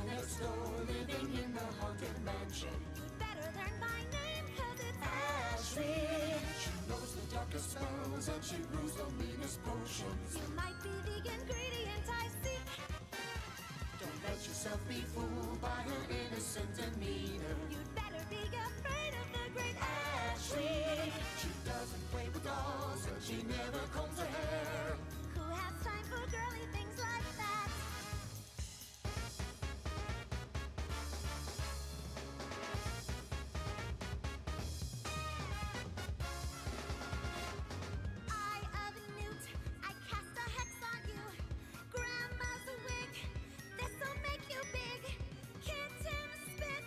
next door, living in the haunted mansion. You'd better learn my name, cause it's Ashley. She knows the darkest spells and she brews the meanest potions. You might be the ingredient I seek. Don't let yourself be fooled by her innocent demeanor. You'd better be afraid of the great Ashley. She doesn't play with dolls and she never combs her hair. Who has time for girly things like that? Eye of Newt, I cast a hex on you. Grandma's wig, this'll make you big. Kitten spit,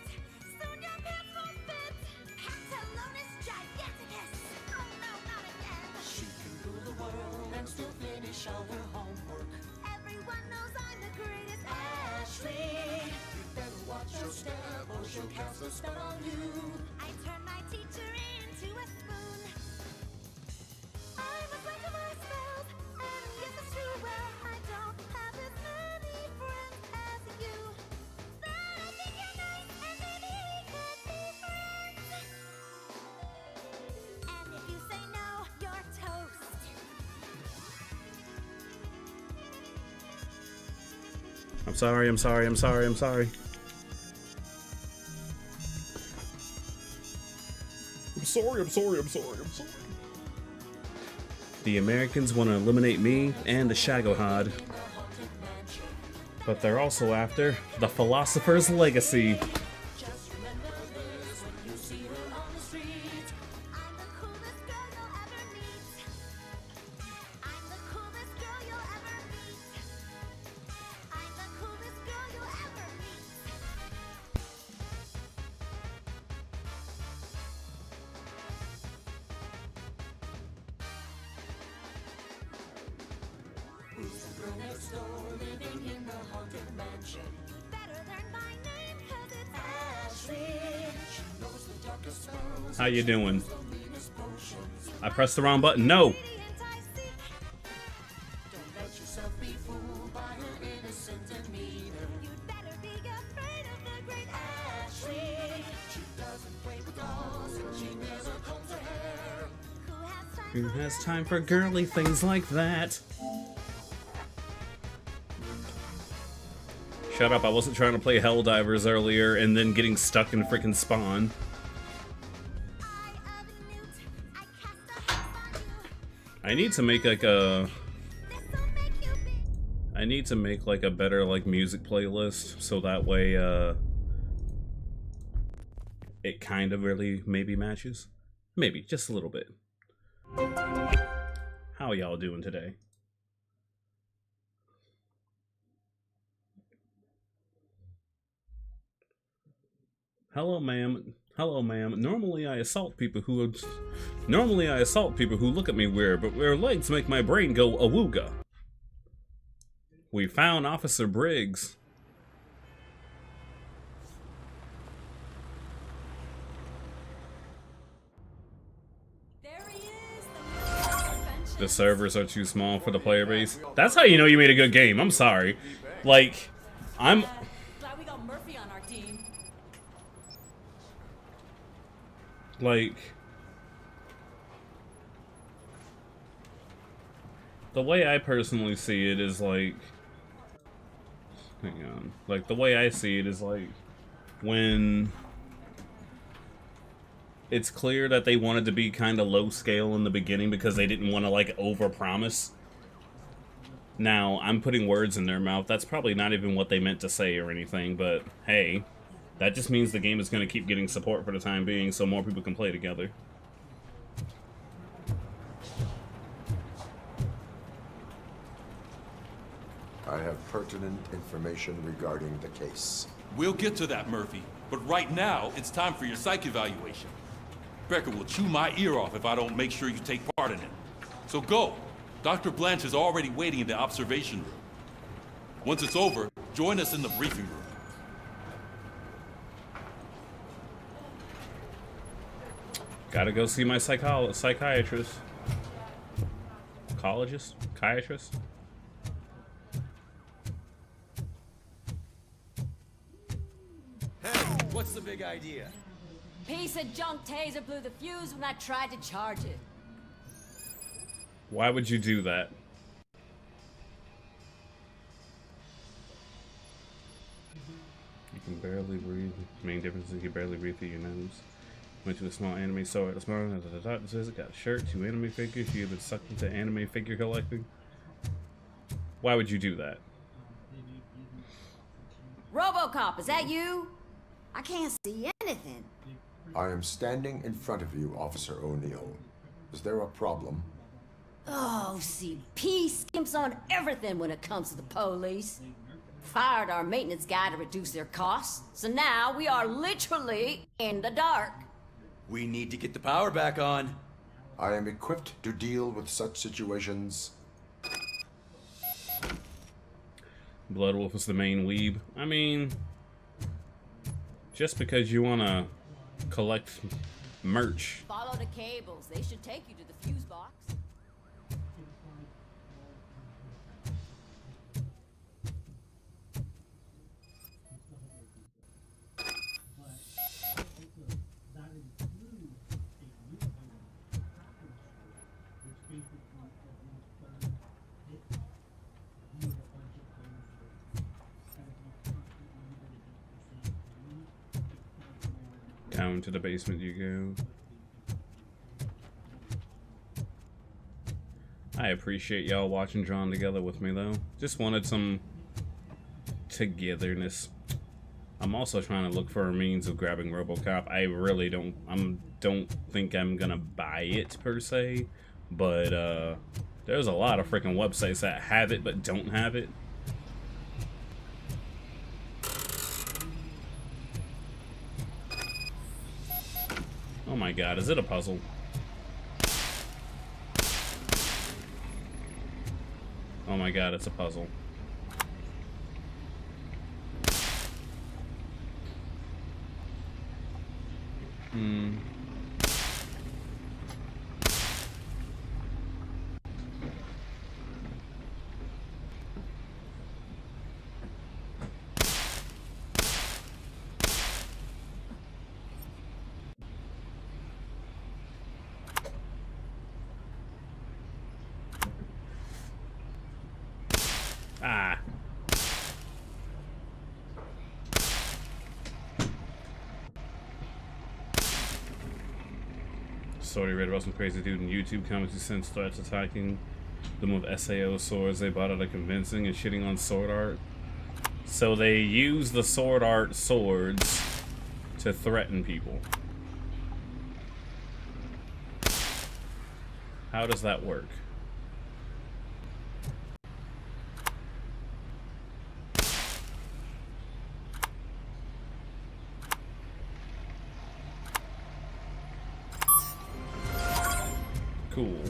soon your pants won't fit. Pantalonis giganticus, oh no, not again. She can rule the world and still finish all her homework. Everyone knows I'm the greatest. Ashley, you better watch your step or she'll cast a spell on you. I turn my teacher into a spoon. I'm afraid of my spells, and yes, it's true. Well, I don't have as many friends as you. But I think you're nice, and maybe we could be friends. And if you say no, you're toast. I'm sorry, I'm sorry, I'm sorry, I'm sorry. I'm sorry, I'm sorry, I'm sorry, I'm sorry. The Americans want to eliminate me and the Shagohod. But they're also after the Philosopher's Legacy. Just remember this when you see her on the street. I'm the coolest girl you'll ever meet. I'm the coolest girl you'll ever meet. I'm the coolest girl you'll ever meet. Who's the girl next door living in the haunted mansion? You'd better learn my name, cause it's Ashley. She knows the darkest spells. How you doing? The meanest potions. I pressed the wrong button. No! ingredient I Who has time for girly things like that? Shut up, I wasn't trying to play Helldivers earlier and then getting stuck in freaking Spawn. I need to make like a... I need to make like a better like music playlist so that way it kind of really maybe matches. Maybe, just a little bit. How y'all doing today? Hello, ma'am. Hello, ma'am. Normally I assault people who look at me weird, but their legs make my brain go awooga. We found Officer Briggs. The servers are too small for the player base. That's how you know you made a good game. I'm sorry. Like, I'm... Glad we got Murphy on our team. Like... The way I personally see it is like... Hang on. Like, the way I see it is like... When... It's clear that they wanted to be kind of low scale in the beginning because they didn't want to, like, overpromise. Now, I'm putting words in their mouth. That's probably not even what they meant to say or anything, but hey, that just means the game is going to keep getting support for the time being so more people can play together. I have pertinent information regarding the case. We'll get to that, Murphy. But right now, it's time for your psych evaluation. Becker will chew my ear off if I don't make sure you take part in it. So go. Dr. Blanche is already waiting in the observation room. Once it's over, join us in the briefing room. Gotta go see my psychiatrist. Psychologist? Psychiatrist? What's the big idea? Piece of junk taser blew the fuse when I tried to charge it. Why would you do that? You can barely breathe. The main difference is you can barely breathe through your nose. Went to a small anime store at the small doctor's visit, got a shirt, 2 anime figures. You have been sucked into anime figure collecting. Why would you do that? RoboCop, is that you? I can't see anything. I am standing in front of you, Officer O'Neill. Is there a problem? Oh, see, peace skimps on everything when it comes to the police. Fired our maintenance guy to reduce their costs, so now we are literally in the dark. We need to get the power back on. I am equipped to deal with such situations. Bloodwolf is the main weeb. I mean, just because you want to collect merch. Follow the cables. They should take you to the fuse box. Down to the basement you go. I appreciate y'all watching Drawn Together with me though. Just wanted some togetherness. I'm also trying to look for a means of grabbing RoboCop. I really don't think I'm gonna buy it per se, but there's a lot of freaking websites that have it but don't have it. Oh my god, is it a puzzle? Oh my god, it's a puzzle. Sorry, read about some crazy dude in YouTube comments who sends threats attacking them with SAO swords they bought out of convincing and shitting on sword art. So they use the sword art swords to threaten people. How does that work? Cool.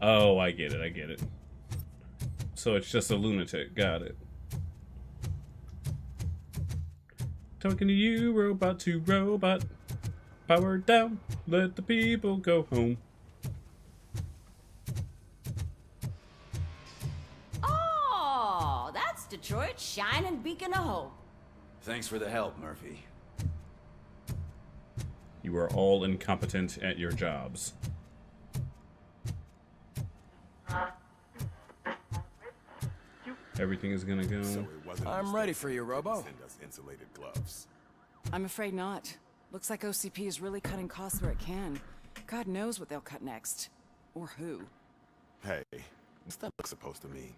Oh, I get it, I get it. So it's just a lunatic, got it. Talking to you, robot to robot. Power down, let the people go home. Oh, that's Detroit's shining beacon of hope. Thanks for the help, Murphy. You are all incompetent at your jobs. Everything is gonna go. I'm ready for you, Robo. Send us insulated gloves. I'm afraid not. Looks like OCP is really cutting costs where it can. God knows what they'll cut next. Or who. Hey, what's that look supposed to mean?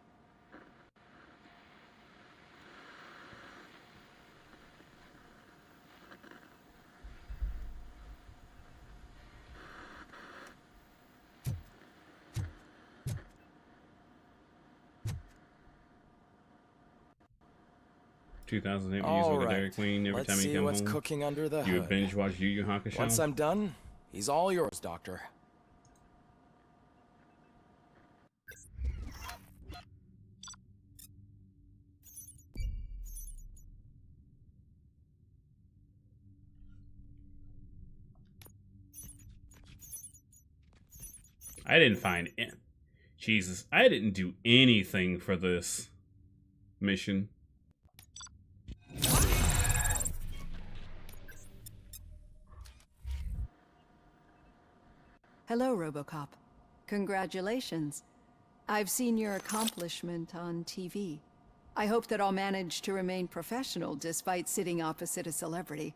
$2,008 use All like a right. Dairy Queen every Let's time you see come what's home. cooking under the You would hood. binge watch Yu Yu Hakusho. Once I'm done, he's all yours, Doctor. I didn't find it. Jesus, I didn't do anything for this mission. Hello, RoboCop. Congratulations. I've seen your accomplishment on TV. I hope that I'll manage to remain professional despite sitting opposite a celebrity.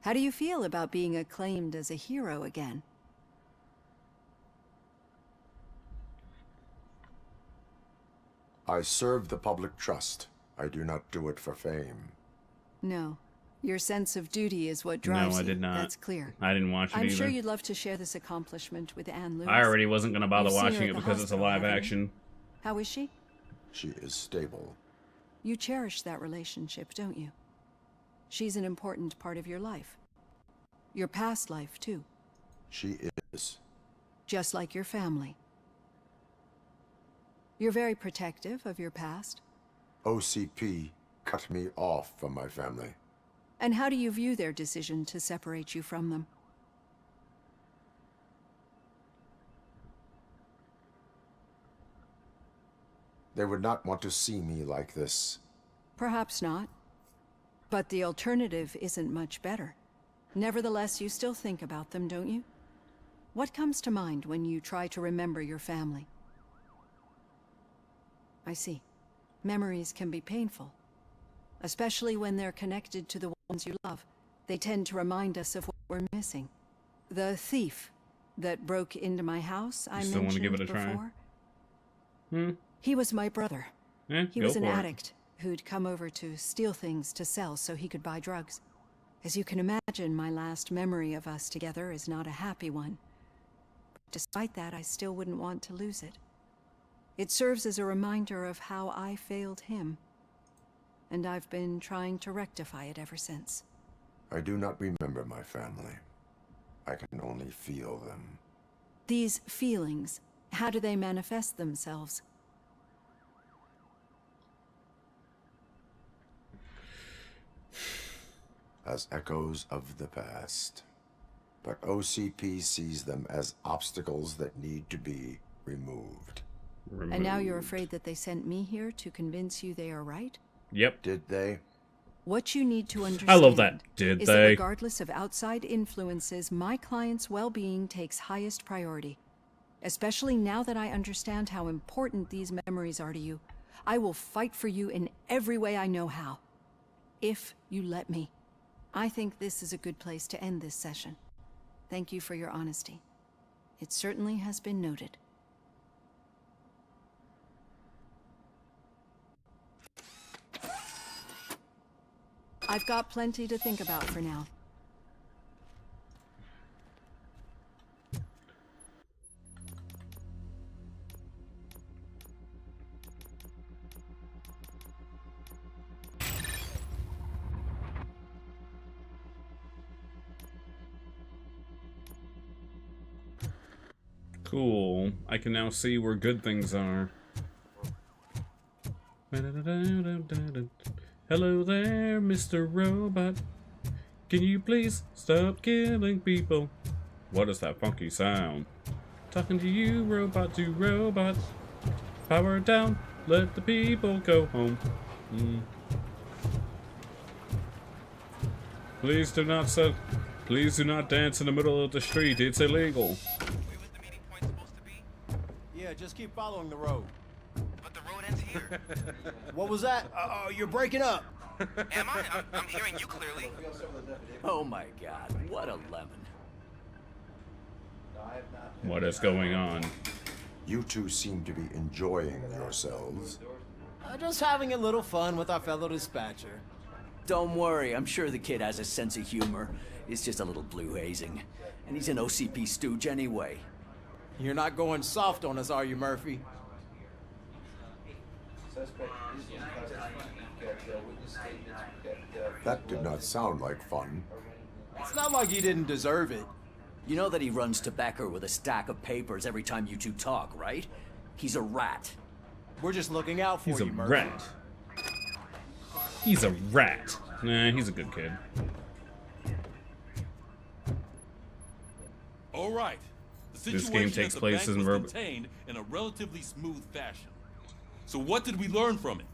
How do you feel about being acclaimed as a hero again? I serve the public trust. I do not do it for fame. No. Your sense of duty is what drives No, I you. did not. That's clear. I didn't watch it I'm either. sure you'd love to share this accomplishment with Anne Lewis. I already wasn't going to bother You've seen her watching at it the because it's a hospital, live haven't you? action. How is she? She is stable. You cherish that relationship, don't you? She's an important part of your life. Your past life, too. She is. Just like your family. You're very protective of your past. OCP cut me off from my family. And how do you view their decision to separate you from them? They would not want to see me like this. Perhaps not. But the alternative isn't much better. Nevertheless, you still think about them, don't you? What comes to mind when you try to remember your family? I see. Memories can be painful. Especially when they're connected to the ones you love. They tend to remind us of what we're missing. The thief that broke into my house, I still want to mentioned give it a try? before. He was my brother. He Go was an for it. addict who'd come over to steal things to sell so he could buy drugs. As you can imagine, my last memory of us together is not a happy one. Despite that, I still wouldn't want to lose it. It serves as a reminder of how I failed him. And I've been trying to rectify it ever since. I do not remember my family. I can only feel them. These feelings, how do they manifest themselves? As echoes of the past. But OCP sees them as obstacles that need to be removed. And now you're afraid that they sent me here to convince you they are right? Yep. Did they? What you need to understand I love that. Did is that they? regardless of outside influences, my client's well-being takes highest priority. Especially now that I understand how important these memories are to you. I will fight for you in every way I know how. If you let me. I think this is a good place to end this session. Thank you for your honesty. It certainly has been noted. I've got plenty to think about for now. Cool. I can now see where good things are. Hello there, Mr. Robot. Can you please stop killing people? What is that funky sound? Talking to you, robot to robot. Power down, let the people go home. Please do not dance in the middle of the street. It's illegal. Yeah, just keep following the road. But the road ends here. What was that? You're breaking up. Am I? I'm hearing you clearly. Oh my god, what a lemon. What is going on? You two seem to be enjoying yourselves. Just having a little fun with our fellow dispatcher. Don't worry, I'm sure the kid has a sense of humor. It's just a little blue hazing. And he's an OCP stooge anyway. You're not going soft on us, are you, Murphy? That did not sound like fun. It's not like you didn't deserve it. You know that he runs to Becker with a stack of papers every time you two talk, right? He's a rat. We're just looking out for He's you, a Murphy. rat. He's a rat. Nah, he's a good kid. All right. The This situation game takes at the place bank in was contained in a relatively smooth fashion. So what did we learn from it?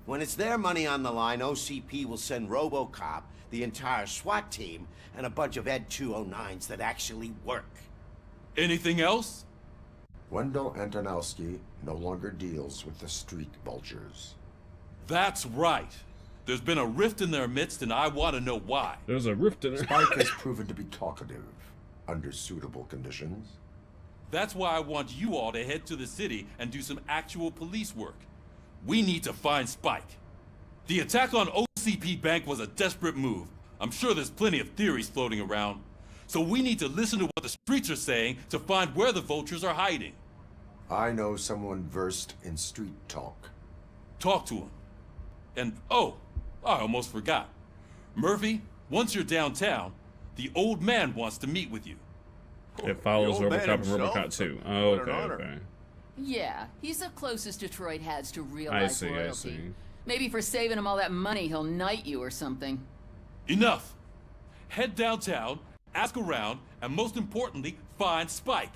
When it's their money on the line, OCP will send RoboCop, the entire SWAT team, and a bunch of Ed 209s that actually work. Anything else? Wendell Antonowski no longer deals with the street vultures. That's right. There's been a rift in their midst, and I want to know why. There's a rift in Spike has proven to be talkative under suitable conditions. That's why I want you all to head to the city and do some actual police work. We need to find Spike. The attack on OCP Bank was a desperate move. I'm sure there's plenty of theories floating around. So we need to listen to what the streets are saying to find where the vultures are hiding. I know someone versed in street talk. Talk to him. And, oh, I almost forgot. Murphy, once you're downtown, the old man wants to meet with you. It follows RoboCop and RoboCop 2. Oh, okay, okay. Yeah, he's the closest Detroit has to real I life see, royalty. I see. Maybe for saving him all that money, he'll knight you or something. Enough. Head downtown, ask around, and most importantly, find Spike.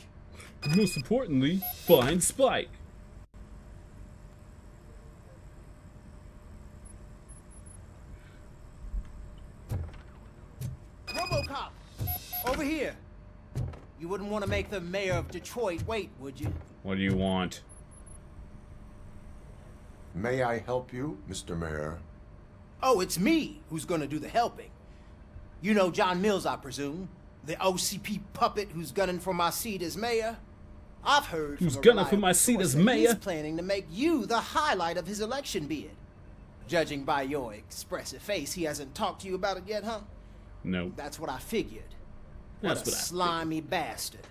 Most importantly, find Spike. RoboCop! Over here! You wouldn't want to make the mayor of Detroit wait, would you? What do you want? May I help you, Mr. Mayor? Oh, it's me who's gonna do the helping. You know John Mills, I presume? The OCP puppet who's gunning for my seat as mayor? I've heard Who's from a gunning for my reliable seat source as that mayor? He's planning to make you the highlight of his election bid. Judging by your expressive face, he hasn't talked to you about it yet, huh? No. That's what I figured. That's What a what I slimy bastard.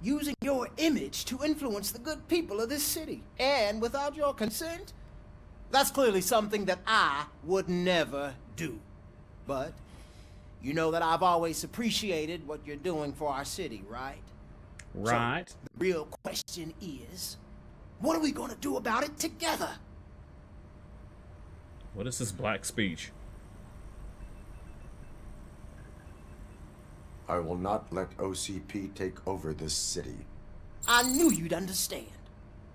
Using your image to influence the good people of this city. And without your consent? That's clearly something that I would never do. But you know that I've always appreciated what you're doing for our city, right? Right. So, the real question is, what are we gonna do about it together? What is this black speech? I will not let OCP take over this city. I knew you'd understand.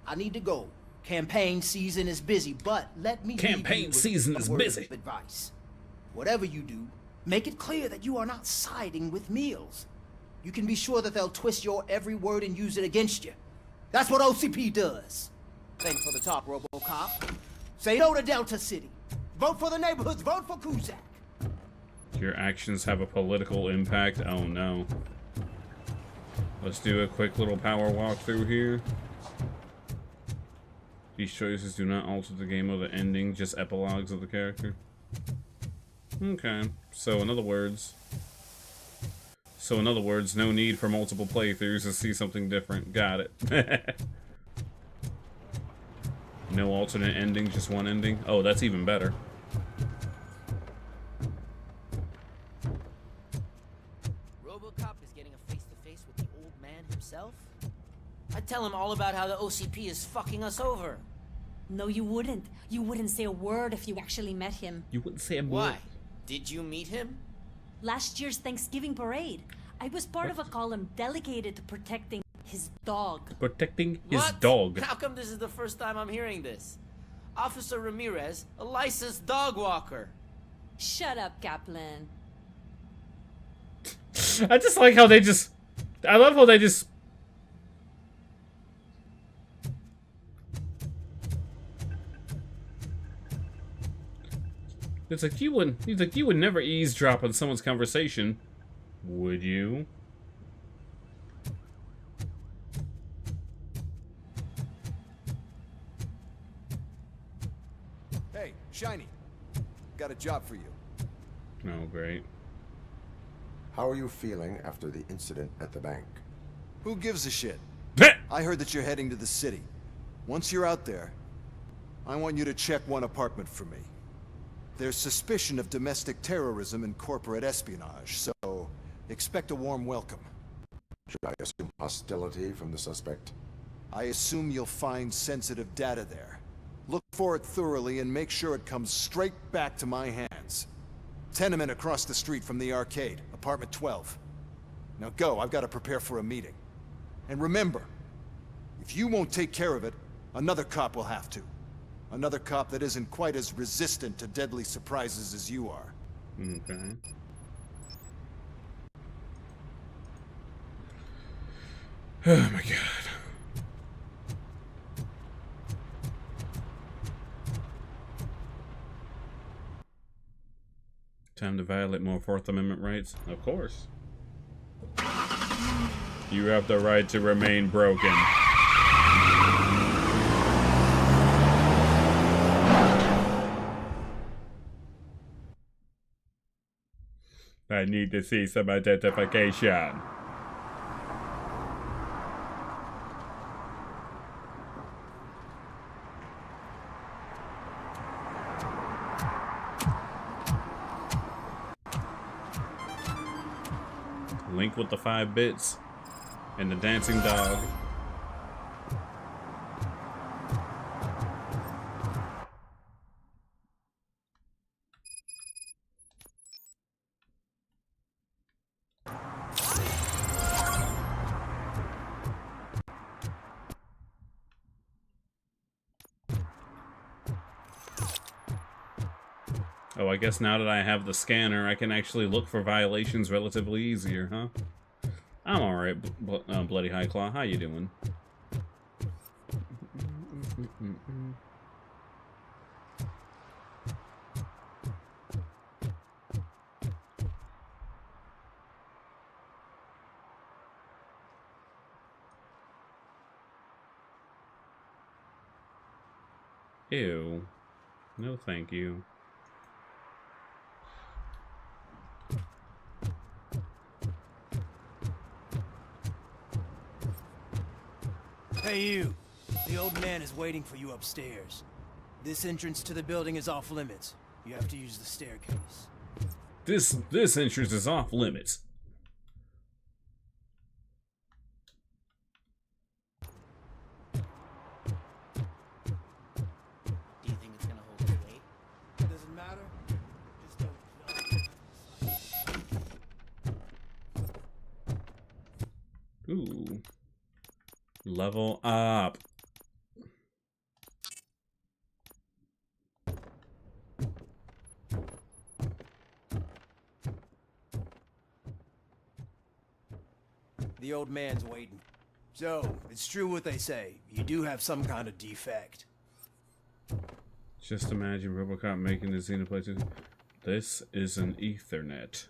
I need to go. Campaign season is busy, but let me Campaign season is busy. Of advice. Whatever you do, make it clear that you are not siding with Mills. You can be sure that they'll twist your every word and use it against you. That's what OCP does. Thing for the top, RoboCop. Say no to Delta City. Vote for the neighborhoods. Vote for Kuzak. Your actions have a political impact. Oh no. Let's do a quick little power walkthrough here. These choices do not alter the game or the ending, just epilogues of the character. Okay. So in other words, no need for multiple playthroughs to see something different. Got it. No alternate ending, just one ending. Oh, that's even better. RoboCop is getting a face-to-face with the old man himself? I'd tell him all about how the OCP is fucking us over. No, you wouldn't. You wouldn't say a word if you actually met him. You wouldn't say a word. Why? Did you meet him? Last year's Thanksgiving parade. I was part of a column delegated to protecting his dog. Protecting his What? dog. How come this is the first time I'm hearing this? Officer Ramirez, a licensed dog walker. Shut up, Kaplan. I just like how they just... I love how they just... It's like you wouldn't... He's like, you would never eavesdrop on someone's conversation. Would you? Hey, Shiny. Got a job for you. Oh, great. How are you feeling after the incident at the bank? Who gives a shit? I heard that you're heading to the city. Once you're out there, I want you to check one apartment for me. There's suspicion of domestic terrorism and corporate espionage, so expect a warm welcome. Should I assume hostility from the suspect? I assume you'll find sensitive data there. Look for it thoroughly and make sure it comes straight back to my hands. Tenement across the street from the arcade, apartment 12. Now go, I've got to prepare for a meeting. And remember, if you won't take care of it, another cop will have to. Another cop that isn't quite as resistant to deadly surprises as you are. Okay. Oh my god. Time to violate more Fourth Amendment rights? Of course. You have the right to remain broken. I need to see some identification. Link with the 5 bits and the dancing dog. Oh, I guess now that I have the scanner, I can actually look for violations relatively easier, huh? I'm alright, Bloody High Claw. How you doing? Ew. No, thank you. Hey, you. The old man is waiting for you upstairs. This entrance to the building is off limits. You have to use the staircase. This entrance is off limits. Do you think it's gonna hold its weight? Doesn't matter. Just don't. Ooh. Level up. The old man's waiting. So, it's true what they say. You do have some kind of defect. Just imagine RoboCop making the Xenoblade 2. This is an Ethernet.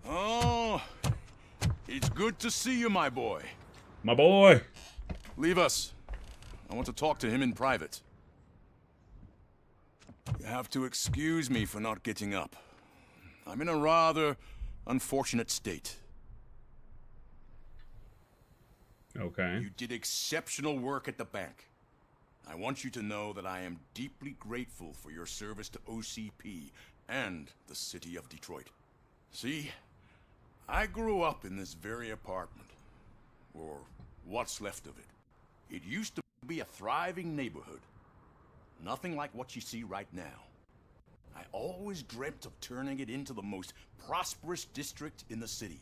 Oh, it's good to see you, my boy. My boy! Leave us. I want to talk to him in private. You have to excuse me for not getting up. I'm in a rather unfortunate state. Okay. You did exceptional work at the bank. I want you to know that I am deeply grateful for your service to OCP and the city of Detroit. See, I grew up in this very apartment, or what's left of it. It used to be a thriving neighborhood. Nothing like what you see right now. I always dreamt of turning it into the most prosperous district in the city.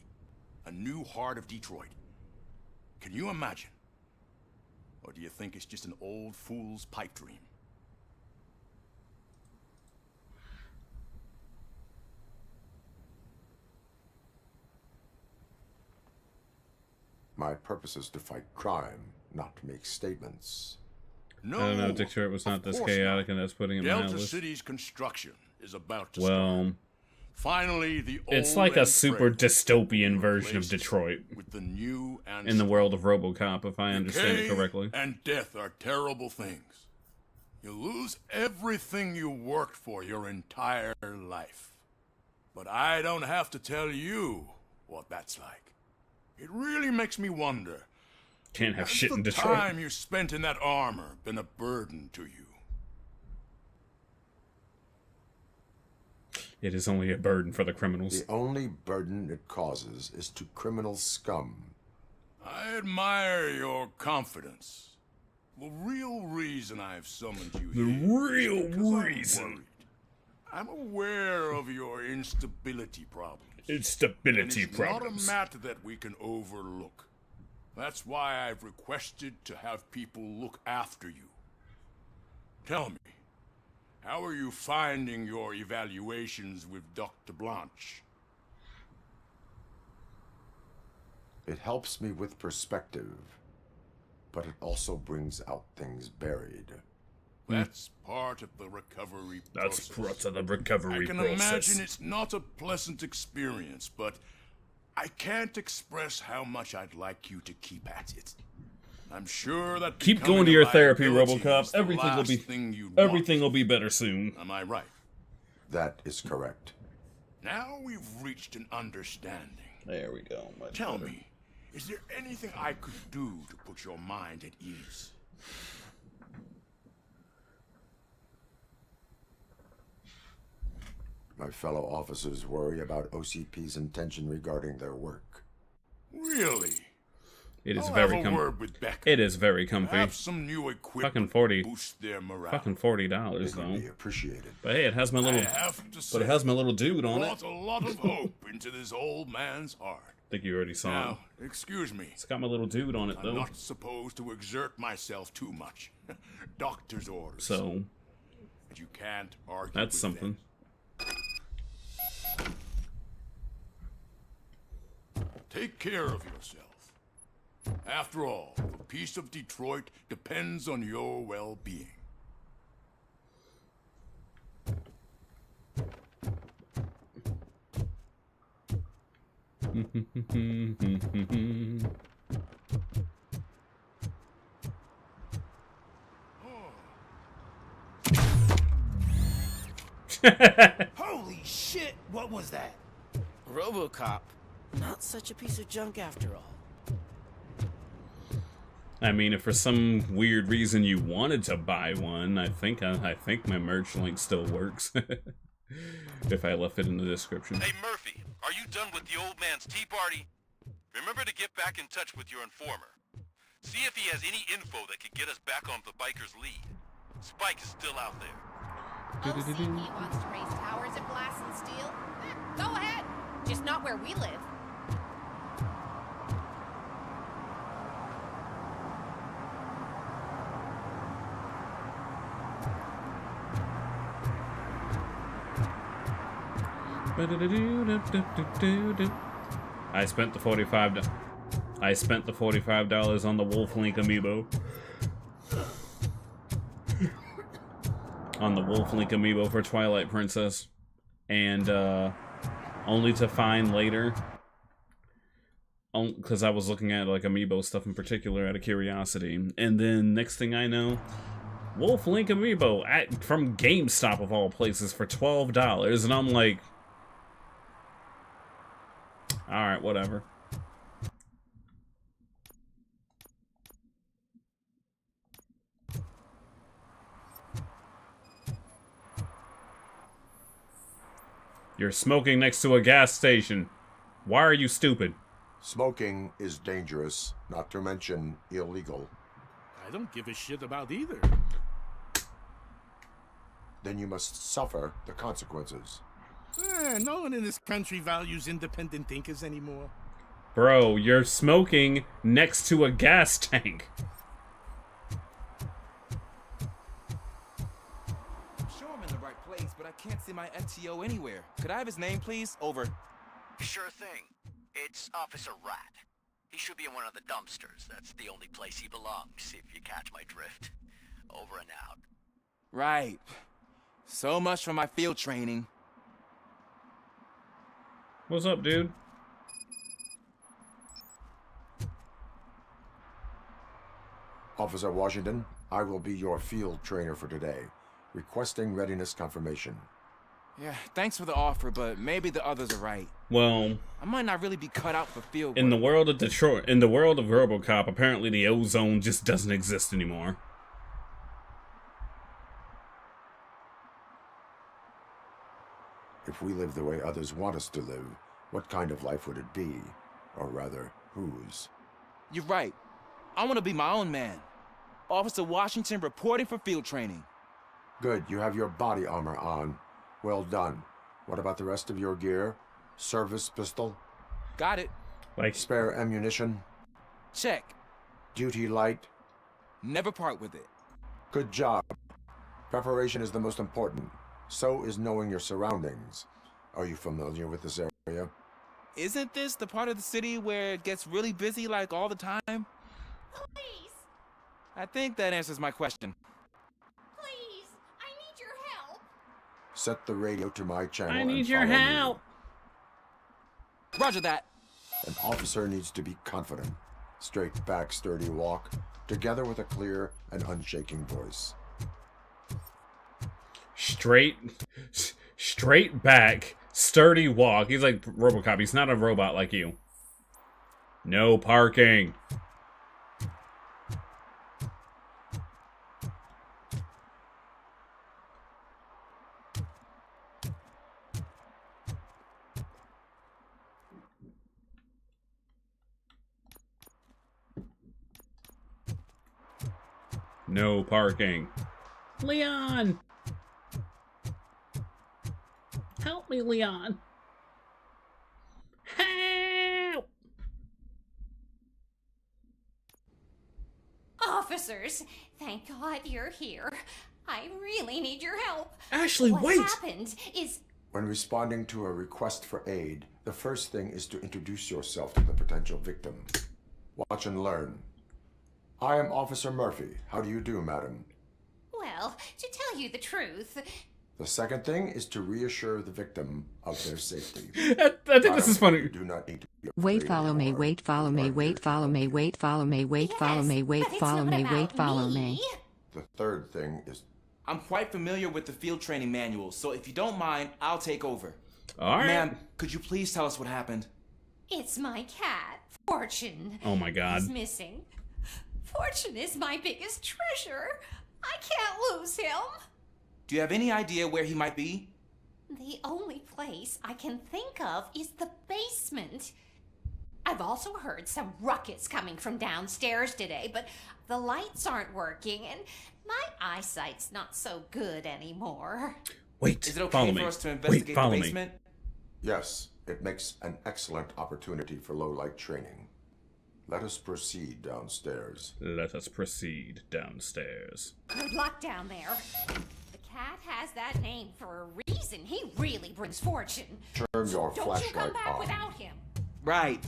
A new heart of Detroit. Can you imagine? Or do you think it's just an old fool's pipe dream? My purpose is to fight crime, not to make statements. I don't know, Detroit was not this chaotic, and that's putting it in my Delta list. City's construction is about to Well, start. Finally, the it's old like a and super frail dystopian version of replaced Detroit with the new and in the world of RoboCop, if I understand it Decay correctly. and death are terrible things. You lose everything you worked for your entire life. But I don't have to tell you what that's like. It really makes me wonder. Can't have has shit in the Detroit. time you spent in that armor been a burden to you? It is only a burden for the criminals. The only burden it causes is to criminal scum. I admire your confidence. The real reason I've summoned you The here real is because I'm reason. worried. I'm aware of your instability problems. Instability And it's problems. not a matter that we can overlook. That's why I've requested to have people look after you. Tell me, how are you finding your evaluations with Dr. Blanche? It helps me with perspective, but it also brings out things buried. That's part of the recovery That's process. part of the recovery I can process. imagine it's not a pleasant experience, but I can't express how much I'd like you to keep at it. I'm sure that Keep becoming going to a your therapy, liability RoboCop. is the last thing you'd want. Everything will be better soon. Am I right? That is correct. Now we've reached an understanding. There we go. Much Tell better. me, is there anything I could do to put your mind at ease? My fellow officers worry about OCP's intention regarding their work. Really? It is I'll very have a word with Becca. It is very comfy. Perhaps some new equipment Fucking 40. boost their morale. Fucking $40 It would though. be appreciated. But hey, it has my little. I have to say, But it has my little dude on it. brought a lot of hope into this old man's heart. I think you already saw it. Now, excuse me. It's got my little dude on it I'm though. not supposed to exert myself too much. Doctor's orders. So But you can't argue that's with something. Take care of yourself. After all, the peace of Detroit depends on your well-being. Holy shit, what was that? RoboCop. Not such a piece of junk after all. I mean, if for some weird reason you wanted to buy one, I think my merch link still works. If I left it in the description. Hey, Murphy, are you done with the old man's tea party? Remember to get back in touch with your informer. See if he has any info that could get us back on the biker's lead. Spike is still out there. OCP wants to raise towers and blast and steal? Go ahead. Just not where we live. I spent the $45 on the Wolf Link amiibo. On the Wolf Link amiibo for Twilight Princess. And only to find later, because I was looking at like amiibo stuff in particular out of curiosity, and then next thing I know, Wolf Link amiibo from GameStop of all places for $12, and I'm like, all right, whatever. You're smoking next to a gas station. Why are you stupid? Smoking is dangerous, not to mention illegal. I don't give a shit about either. Then you must suffer the consequences. No one in this country values independent thinkers anymore. Bro, you're smoking next to a gas tank. I'm sure I'm in the right place, but I can't see my FTO anywhere. Could I have his name, please? Over. Sure thing. It's Officer Rat. He should be in one of the dumpsters. That's the only place he belongs, if you catch my drift. Over and out. Right. So much for my field training. What's up, dude? Officer Washington, I will be your field trainer for today. Requesting readiness confirmation. Yeah, thanks for the offer, but maybe the others are right. Well, I might not really be cut out for field work. in the world of Detroit, in the world of RoboCop, apparently the ozone just doesn't exist anymore. If we live the way others want us to live, what kind of life would it be? Or rather, whose? You're right. I want to be my own man. Officer Washington reporting for field training. Good, you have your body armor on. Well done. What about the rest of your gear? Service pistol? Got it. Like spare ammunition? Check. Duty light? Never part with it. Good job. Preparation is the most important. So is knowing your surroundings. Are you familiar with this area? Isn't this the part of the city where it gets really busy like all the time? Please! I think that answers my question. Please! I need your help! Set the radio to my channel. I need and your follow me. help! Roger that. An officer needs to be confident. Straight back, sturdy walk, together with a clear and unshaking voice. Straight back, sturdy walk. He's like RoboCop. He's not a robot like you. No parking. No parking. Leon! Help me, Leon. Help! Officers, thank God you're here. I really need your help. Ashley, what wait! What happened is... When responding to a request for aid, the first thing is to introduce yourself to the potential victim. Watch and learn. I am Officer Murphy. How do you do, madam? Well, to tell you the truth... The second thing is to reassure the victim of their safety. I think this is funny. You do not need to be Wait, follow me, wait, follow me, wait, follow me, wait, follow me, wait, follow me, wait, follow me, wait, follow me. The third thing is... I'm quite familiar with the field training manual, so if you don't mind, I'll take over. All right. Ma'am, could you please tell us what happened? It's my cat, Fortune. Oh my God. He's missing. Fortune is my biggest treasure. I can't lose him. Do you have any idea where he might be? The only place I can think of is the basement. I've also heard some ruckus coming from downstairs today, but the lights aren't working and my eyesight's not so good anymore. Wait, is it okay follow for me. us to investigate the basement? Yes, it makes an excellent opportunity for low-light training. Let us proceed downstairs. Let us proceed downstairs. Good luck down there. The cat has that name for a reason. Listen, he really brings fortune. Turn your Don't you flashlight come back on. without him. Right.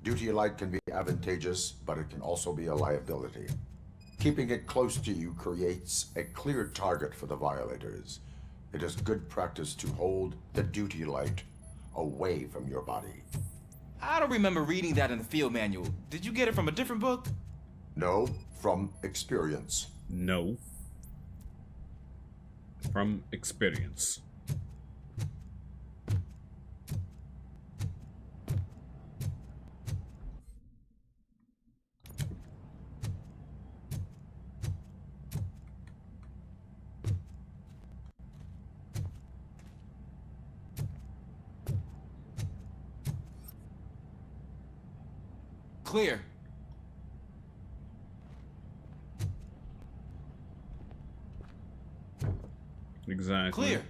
Duty light can be advantageous, but it can also be a liability. Keeping it close to you creates a clear target for the violators. It is good practice to hold the duty light away from your body. I don't remember reading that in the field manual. Did you get it from a different book? No, from experience. No. From experience. Clear. Exactly. Clear.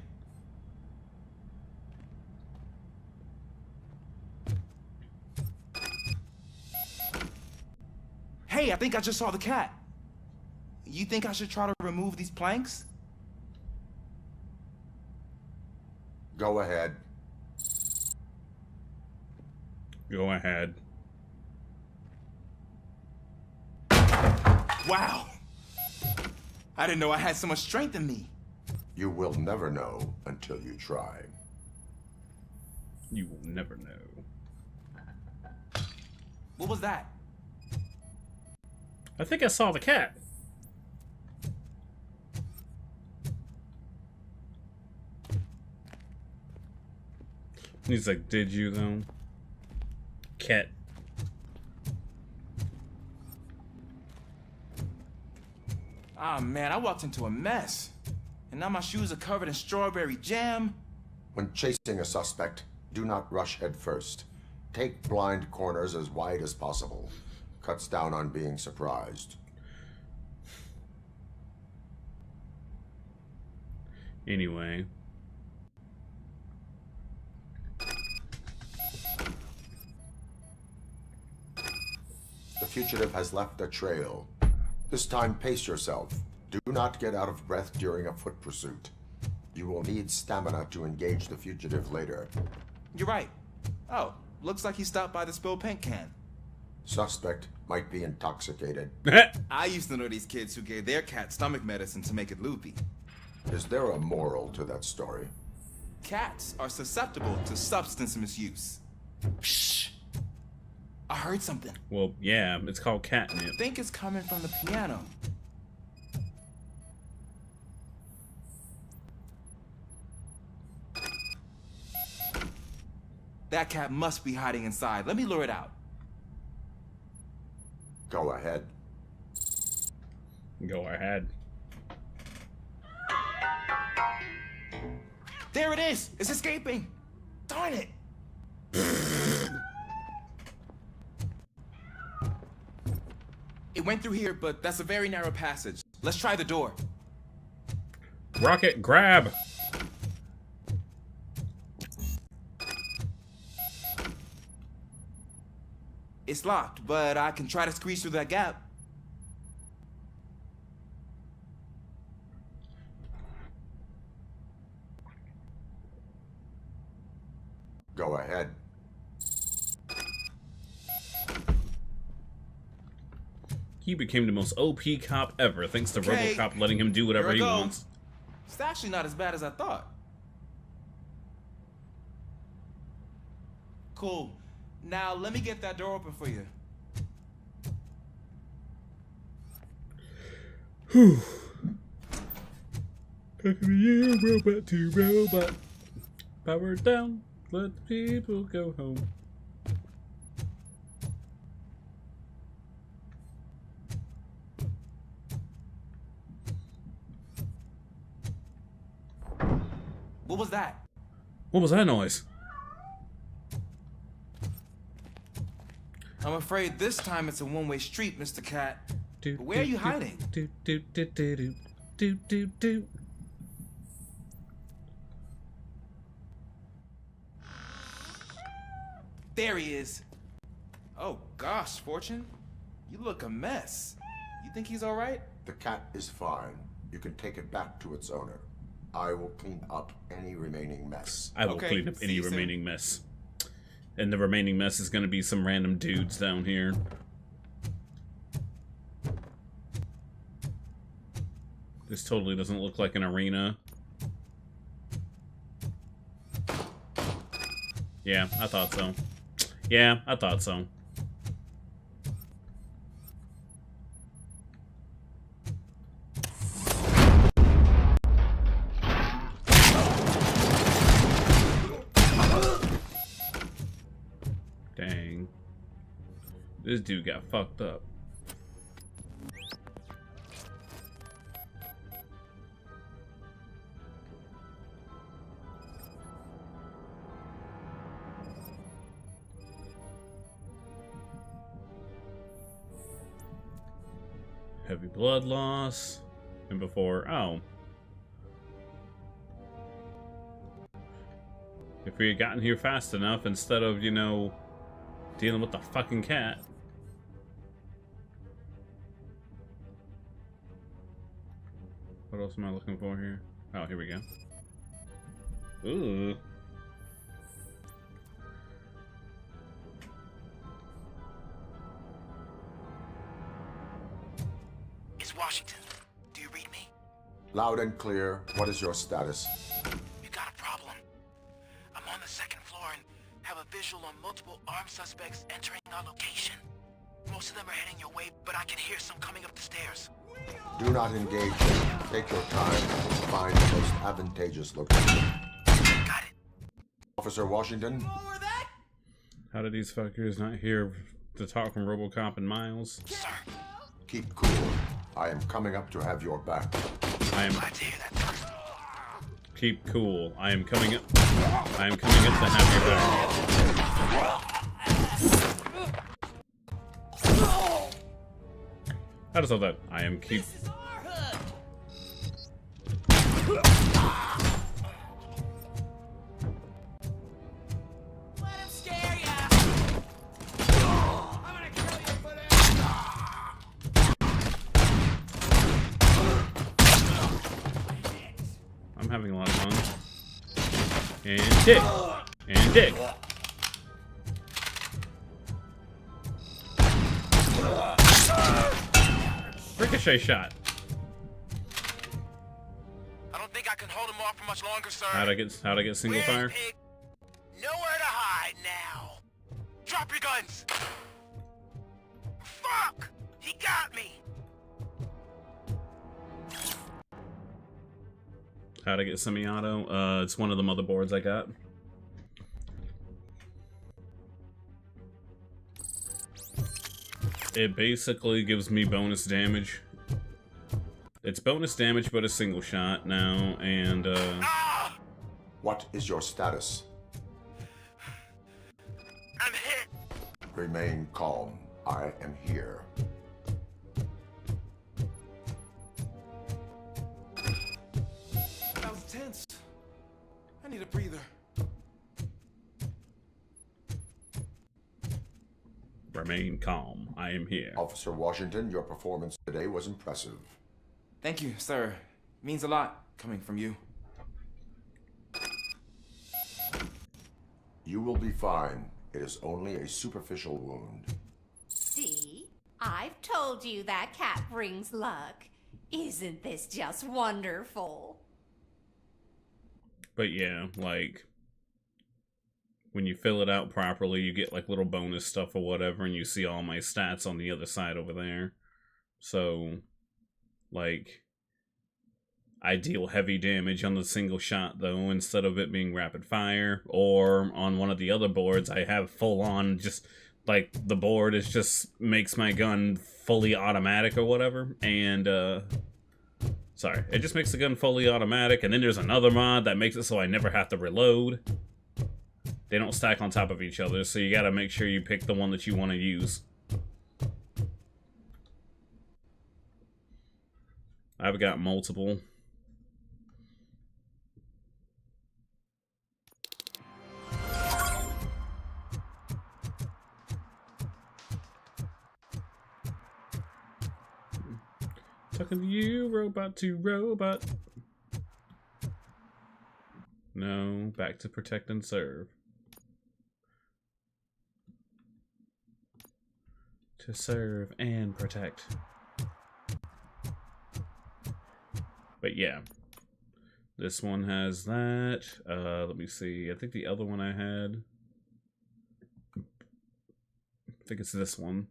Hey, I think I just saw the cat. You think I should try to remove these planks? Go ahead. Go ahead. Wow. I didn't know I had so much strength in me. You will never know until you try. You will never know. What was that? I think I saw the cat. He's like, did you though? Cat. Ah, man, I walked into a mess. And now my shoes are covered in strawberry jam. When chasing a suspect, do not rush head first. Take blind corners as wide as possible. Cuts down on being surprised. Anyway. The fugitive has left a trail. This time, pace yourself. Do not get out of breath during a foot pursuit. You will need stamina to engage the fugitive later. You're right. Oh, looks like he stopped by the spilled paint can. Suspect might be intoxicated. I used to know these kids who gave their cat stomach medicine to make it loopy. Is there a moral to that story? Cats are susceptible to substance misuse. Shh! I heard something. Well, yeah, it's called catnip. I think it's coming from the piano. That cat must be hiding inside. Let me lure it out. Go ahead. Go ahead. There it is! It's escaping! Darn it! It went through here, but that's a very narrow passage. Let's try the door. Rocket, grab! It's locked, but I can try to squeeze through that gap. Go ahead. He became the most OP cop ever, thanks to Okay. RoboCop letting him do whatever Here I he go. wants. It's actually not as bad as I thought. Cool. Now let me get that door open for you. Whew. Back in the year, robot to robot. Power down, let the people go home. What was that? What was that noise? I'm afraid this time it's a one-way street, Mr. Cat. But where are you hiding? There he is. Oh gosh, Fortune. You look a mess. You think he's all right? The cat is fine. You can take it back to its owner. I will clean up any remaining mess. I will clean up any remaining mess. And the remaining mess is gonna be some random dudes down here. This totally doesn't look like an arena. Yeah, I thought so. Yeah, I thought so. Dang. This dude got fucked up. Heavy blood loss. And before, oh. If we had gotten here fast enough instead of, you know, dealing with the fucking cat. What else am I looking for here? Oh, here we go. Ooh. It's Washington. Do you read me? Loud and clear. What is your status? You got a problem. I'm on the second floor and have a visual on multiple armed suspects entering our location. Most of them are heading your way, but I can hear some coming up the stairs. Do not engage. Take your time. Find the most advantageous location. Got it. Officer Washington? How did these fuckers not hear the talk from RoboCop and Miles? Sir. Keep cool. I am coming up to have your back. I am. Glad to hear that. Keep cool. I am coming up. I am coming up to have your back. How does all that? I am keep. Let him scare ya! I'm gonna kill you for this! I'm having a lot of fun. And dig. And dig. Ricochet shot. I don't think I can hold him off for much longer, sir. How'd I get single fire? Pig. Nowhere to hide now. Drop your guns. Fuck! He got me. How'd I get semi-auto? It's one of the motherboards I got. It basically gives me bonus damage. It's bonus damage, but a single shot now, and What is your status? I'm hit. Remain calm. I am here. That was tense. I need a breather. Remain calm. I am here. Officer Washington, your performance today was impressive. Thank you, sir. Means a lot coming from you. You will be fine. It is only a superficial wound. See? I've told you that cat brings luck. Isn't this just wonderful? But yeah, like, when you fill it out properly, you get like little bonus stuff or whatever, and you see all my stats on the other side over there. So, like, I deal heavy damage on the single shot though, instead of it being rapid fire. Or on one of the other boards, I have full on just, like, the board is just makes my gun fully automatic or whatever. And, sorry, it just makes the gun fully automatic. And then there's another mod that makes it so I never have to reload. They don't stack on top of each other, so you gotta make sure you pick the one that you want to use. I've got multiple. Talking to you, robot to robot. No, back to protect and serve. To serve and protect. But yeah. This one has that. Let me see. I think the other one I had. I think it's this one.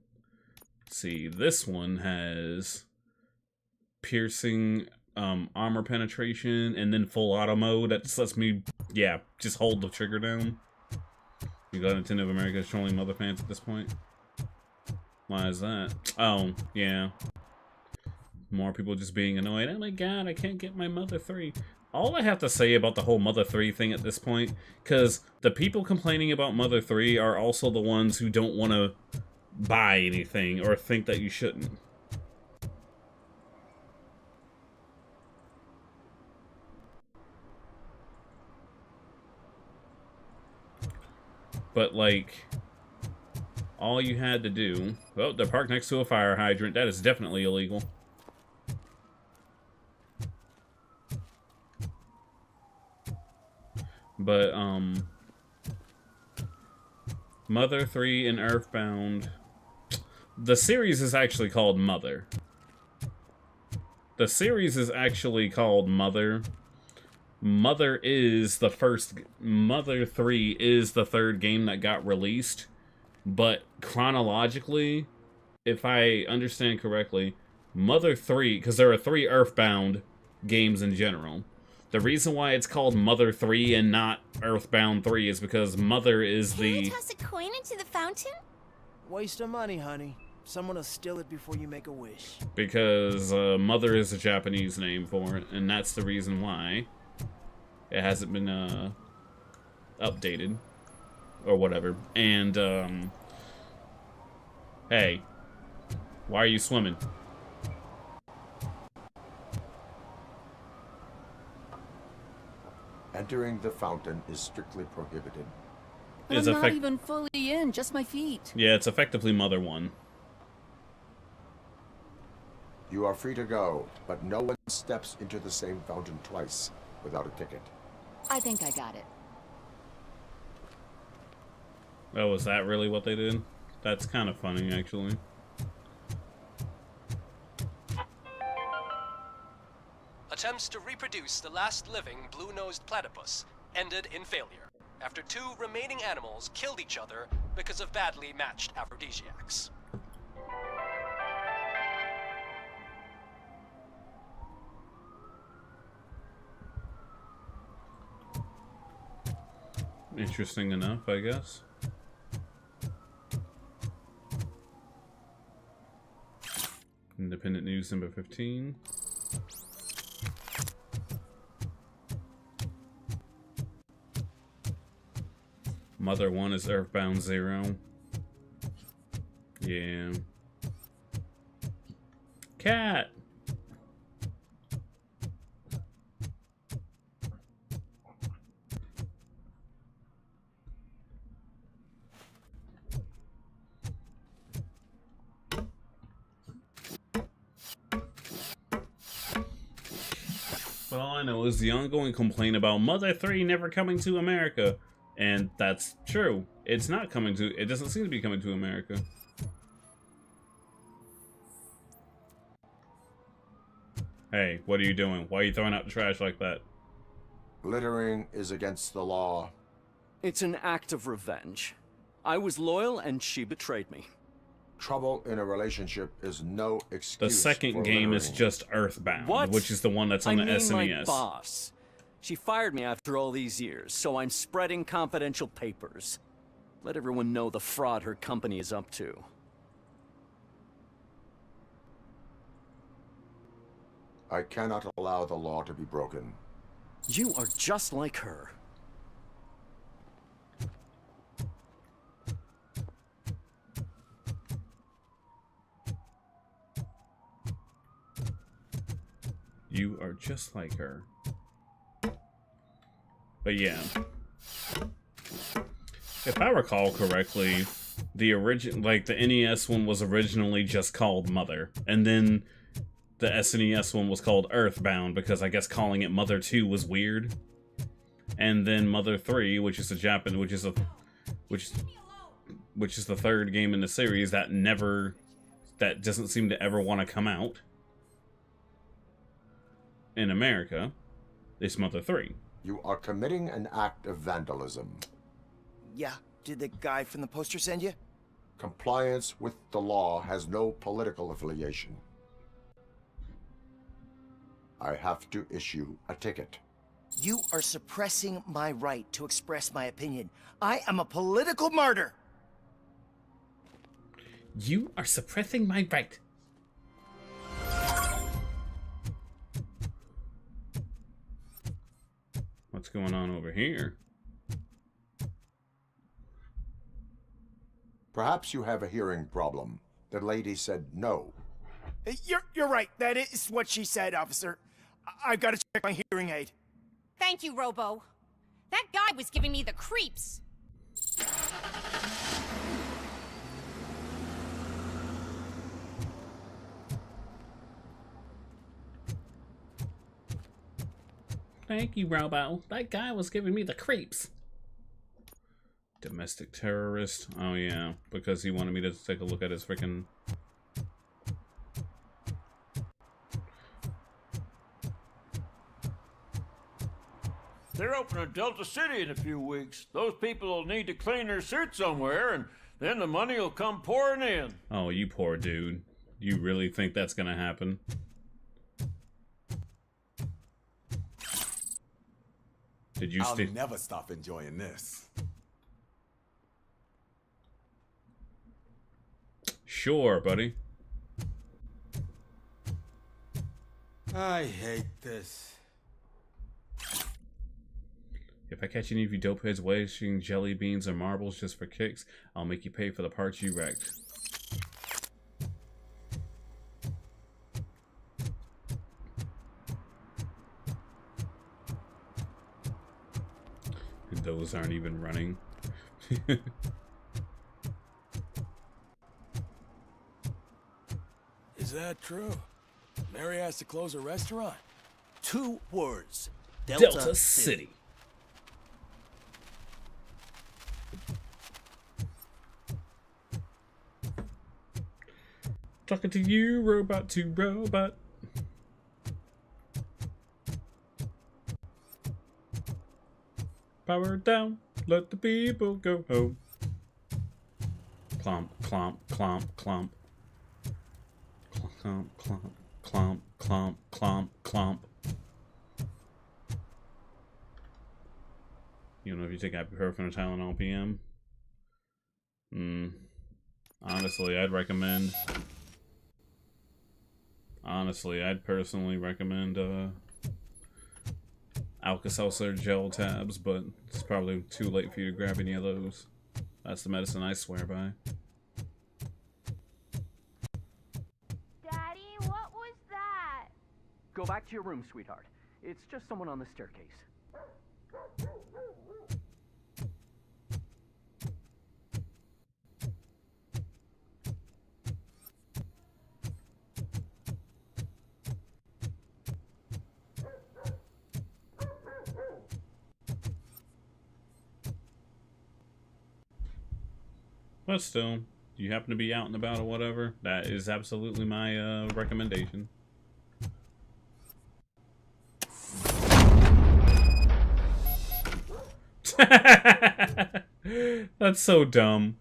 Let's see, this one has piercing armor penetration and then full auto mode. That just lets me, yeah, just hold the trigger down. You got Nintendo of America trolling mother fans at this point. Why is that? Oh, yeah. More people just being annoyed. Oh my god, I can't get my Mother 3. All I have to say about the whole Mother 3 thing at this point, because the people complaining about Mother 3 are also the ones who don't want to buy anything or think that you shouldn't. But, like, all you had to do... Oh, they're parked next to a fire hydrant. That is definitely illegal. But, Mother 3 and Earthbound... The series is actually called Mother. The series is actually called Mother. Mother is the first... Mother 3 is the third game that got released. But chronologically, if I understand correctly, Mother 3... Because there are 3 Earthbound games in general. The reason why it's called Mother 3 and not Earthbound 3 is because Mother is Can you the... toss a coin into the fountain? Waste of money, honey. Someone will steal it before you make a wish. Because Mother is a Japanese name for it, and that's the reason why it hasn't been updated or whatever. And hey, why are you swimming? Entering the fountain is strictly prohibited. But I'm not even fully in, just my feet. Yeah, it's effectively Mother 1. You are free to go, but no one steps into the same fountain twice without a ticket. I think I got it. Oh, is that really what they did? That's kind of funny, actually. Attempts to reproduce the last living blue-nosed platypus ended in failure after 2 remaining animals killed each other because of badly matched aphrodisiacs. Interesting enough, I guess. Independent News number 15. Mother 1 is Earthbound 0. Yeah. Cat! But all I know is the ongoing complaint about Mother 3 never coming to America. And that's true. It's not coming to... It doesn't seem to be coming to America. Hey, what are you doing? Why are you throwing out the trash like that? Littering is against the law. It's an act of revenge. I was loyal and she betrayed me. Trouble in a relationship is no excuse. The second game is just Earthbound, What? which is the one that's on the I mean SNES. my boss. She fired me after all these years, so I'm spreading confidential papers. Let everyone know the fraud her company is up to. I cannot allow the law to be broken. You are just like her. You are just like her. But yeah. If I recall correctly, the NES one was originally just called Mother. And then the SNES one was called Earthbound because I guess calling it Mother 2 was weird. and then Mother 3, which is the third game in the series that doesn't seem to ever want to come out in America. It's Mother 3. You are committing an act of vandalism. Yeah, did the guy from the poster send you? Compliance with the law has no political affiliation. I have to issue a ticket. You are suppressing my right to express my opinion. I am a political martyr. You are suppressing my right. What's going on over here? Perhaps you have a hearing problem. The lady said no. You're right. That is what she said, officer. I've got to check my hearing aid. Thank you, Robo. That guy was giving me the creeps. Thank you, Robo. That guy was giving me the creeps. Domestic terrorist. Oh, yeah. Because he wanted me to take a look at his freaking... They're opening Delta City in a few weeks. Those people will need to clean their suits somewhere, and then the money will come pouring in. Oh, you poor dude. You really think that's gonna happen? Did you I'll never stop enjoying this. Sure, buddy. I hate this. If I catch any of you dopeheads wasting jelly beans or marbles just for kicks, I'll make you pay for the parts you wrecked. Those aren't even running. Is that true? Mary has to close a restaurant? 2 words. Delta City. Talking to you, robot to robot. Power down, let the people go home. Clomp, clomp, clomp, clomp. Clomp, clomp, clomp, clomp, clomp, clomp. You know, if you take ibuprofen or Tylenol PM. Honestly, I'd personally recommend Alka-Seltzer gel tabs, but it's probably too late for you to grab any of those. That's the medicine I swear by. Daddy, what was that? Go back to your room, sweetheart. It's just someone on the staircase. But still, you happen to be out and about or whatever, that is absolutely my recommendation. That's so dumb.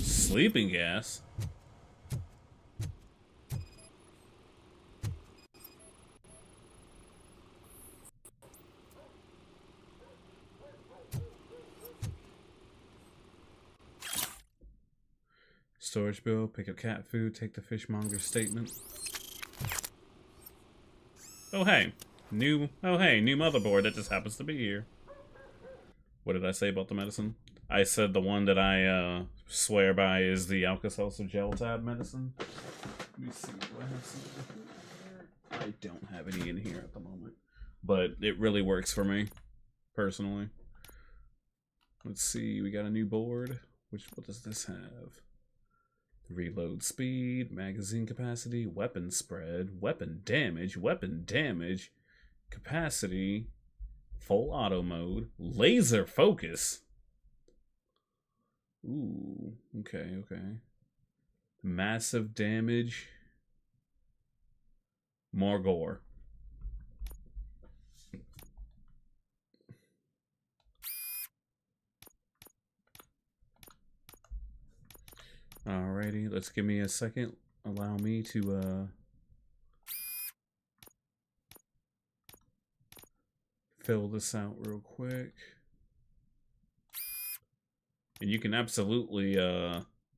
Sleeping gas? Storage bill, pick up cat food, take the fishmonger's statement. Oh hey, new motherboard that just happens to be here. What did I say about the medicine? I said the one that I swear by is the Alka-Seltzer gel tab medicine. Let me see, do I have something here? I don't have any in here at the moment, but it really works for me, personally. Let's see, we got a new board. What does this have? Reload speed, magazine capacity, weapon spread, weapon damage, capacity, full auto mode, laser focus. Ooh, okay. Massive damage, more gore. Alrighty, let's give me a second. Allow me to fill this out real quick. And you can absolutely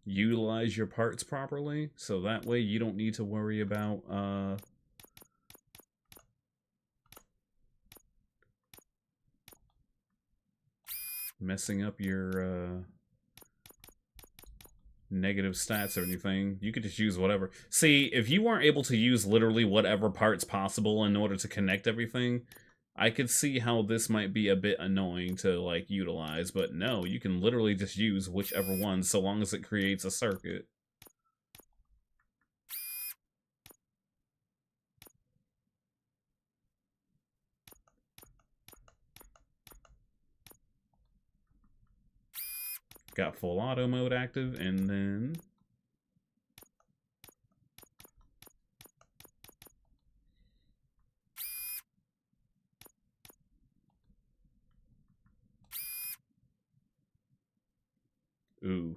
utilize your parts properly, so that way you don't need to worry about messing up your negative stats or anything. You could just use whatever. See, if you weren't able to use literally whatever parts possible in order to connect everything, I could see how this might be a bit annoying to like utilize, but no, you can literally just use whichever one so long as it creates a circuit. Got full auto mode active, and then ooh.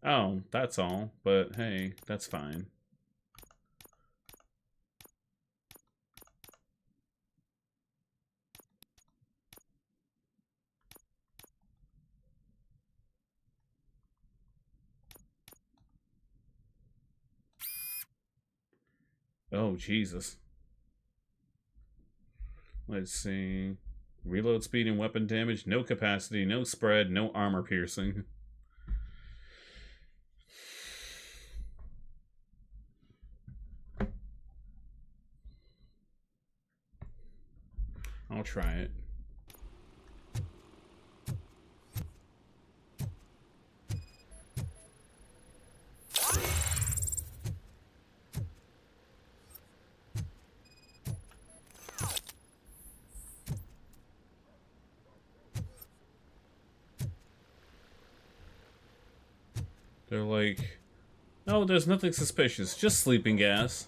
Oh, that's all, but hey, that's fine. Oh, Jesus. Let's see. Reload speed and weapon damage, no capacity, no spread, no armor piercing. I'll try it. They're like, oh, there's nothing suspicious, just sleeping gas.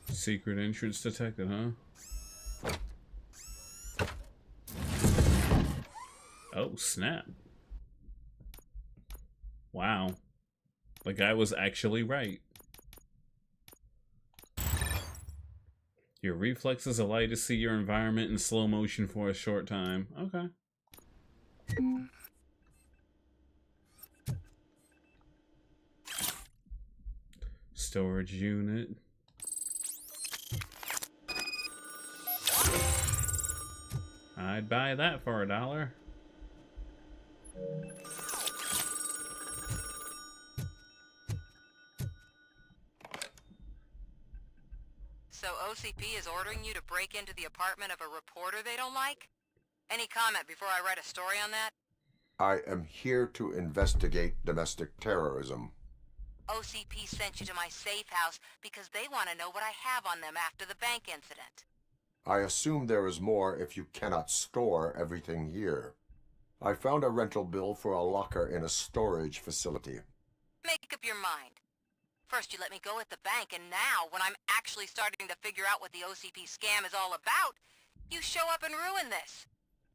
Secret entrance detected, huh? Oh, snap. Wow. The guy was actually right. Your reflexes allow you to see your environment in slow motion for a short time. Okay. Storage unit. I'd buy that for $1. So OCP is ordering you to break into the apartment of a reporter they don't like? Any comment before I write a story on that? I am here to investigate domestic terrorism. OCP sent you to my safe house because they want to know what I have on them after the bank incident. I assume there is more if you cannot store everything here. I found a rental bill for a locker in a storage facility. Make up your mind. First you let me go at the bank, and now, when I'm actually starting to figure out what the OCP scam is all about, you show up and ruin this.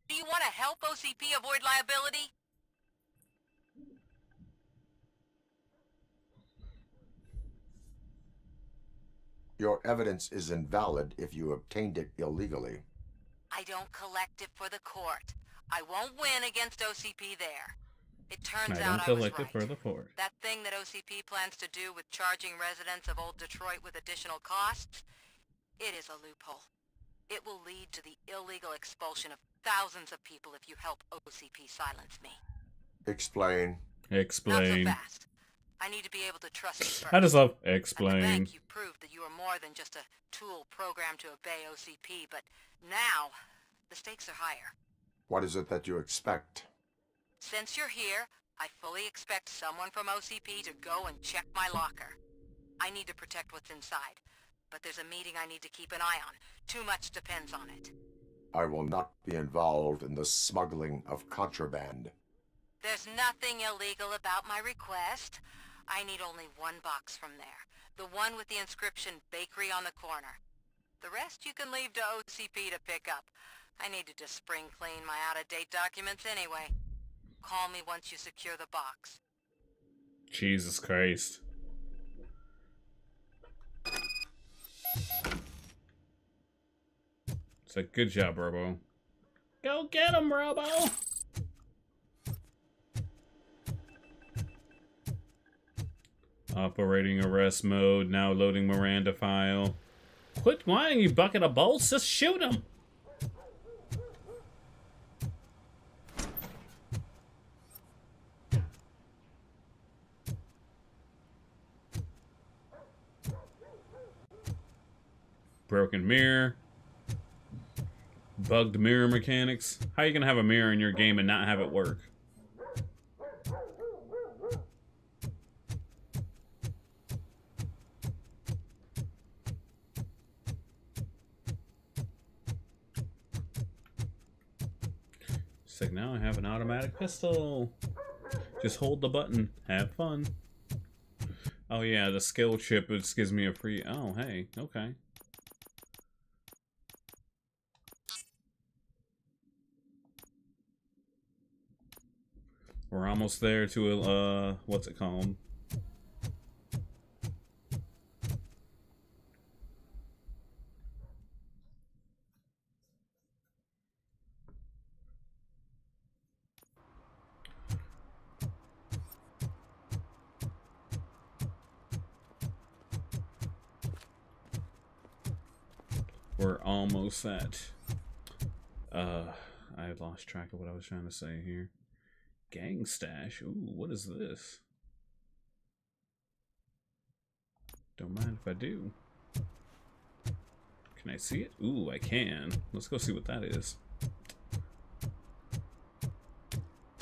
Do you want to help OCP avoid liability? Your evidence is invalid if you obtained it illegally. I don't collect it for the court. I won't win against OCP there. It turns out I was right. For the court. That thing that OCP plans to do with charging residents of Old Detroit with additional costs, it is a loophole. It will lead to the illegal expulsion of thousands of people if you help OCP silence me. Explain. Explain. Not so fast. I need to be able to trust you first. I just love At the explain. bank, you proved that you are more than just a tool programmed to obey OCP, but now, the stakes are higher. What is it that you expect? Since you're here, I fully expect someone from OCP to go and check my locker. I need to protect what's inside, but there's a meeting I need to keep an eye on. Too much depends on it. I will not be involved in the smuggling of contraband. There's nothing illegal about my request. I need only one box from there. The one with the inscription Bakery on the corner. The rest you can leave to OCP to pick up. I need to just spring clean my out-of-date documents anyway. Call me once you secure the box. Jesus Christ. It's a good job, Robo. Go get him, Robo! Operating arrest mode, now loading Miranda file. Quit whining, you bucket of bolts, just shoot him! Broken mirror. Bugged mirror mechanics. How are you gonna have a mirror in your game and not have it work? It's like, now I have an automatic pistol. Just hold the button. Have fun. Oh yeah, the skill chip, it just gives me a free... Oh, hey, okay. We're almost there to, what's it called? We're almost at, I lost track of what I was trying to say here. Gang stash. Ooh, what is this? Don't mind if I do. Can I see it? Ooh, I can. Let's go see what that is.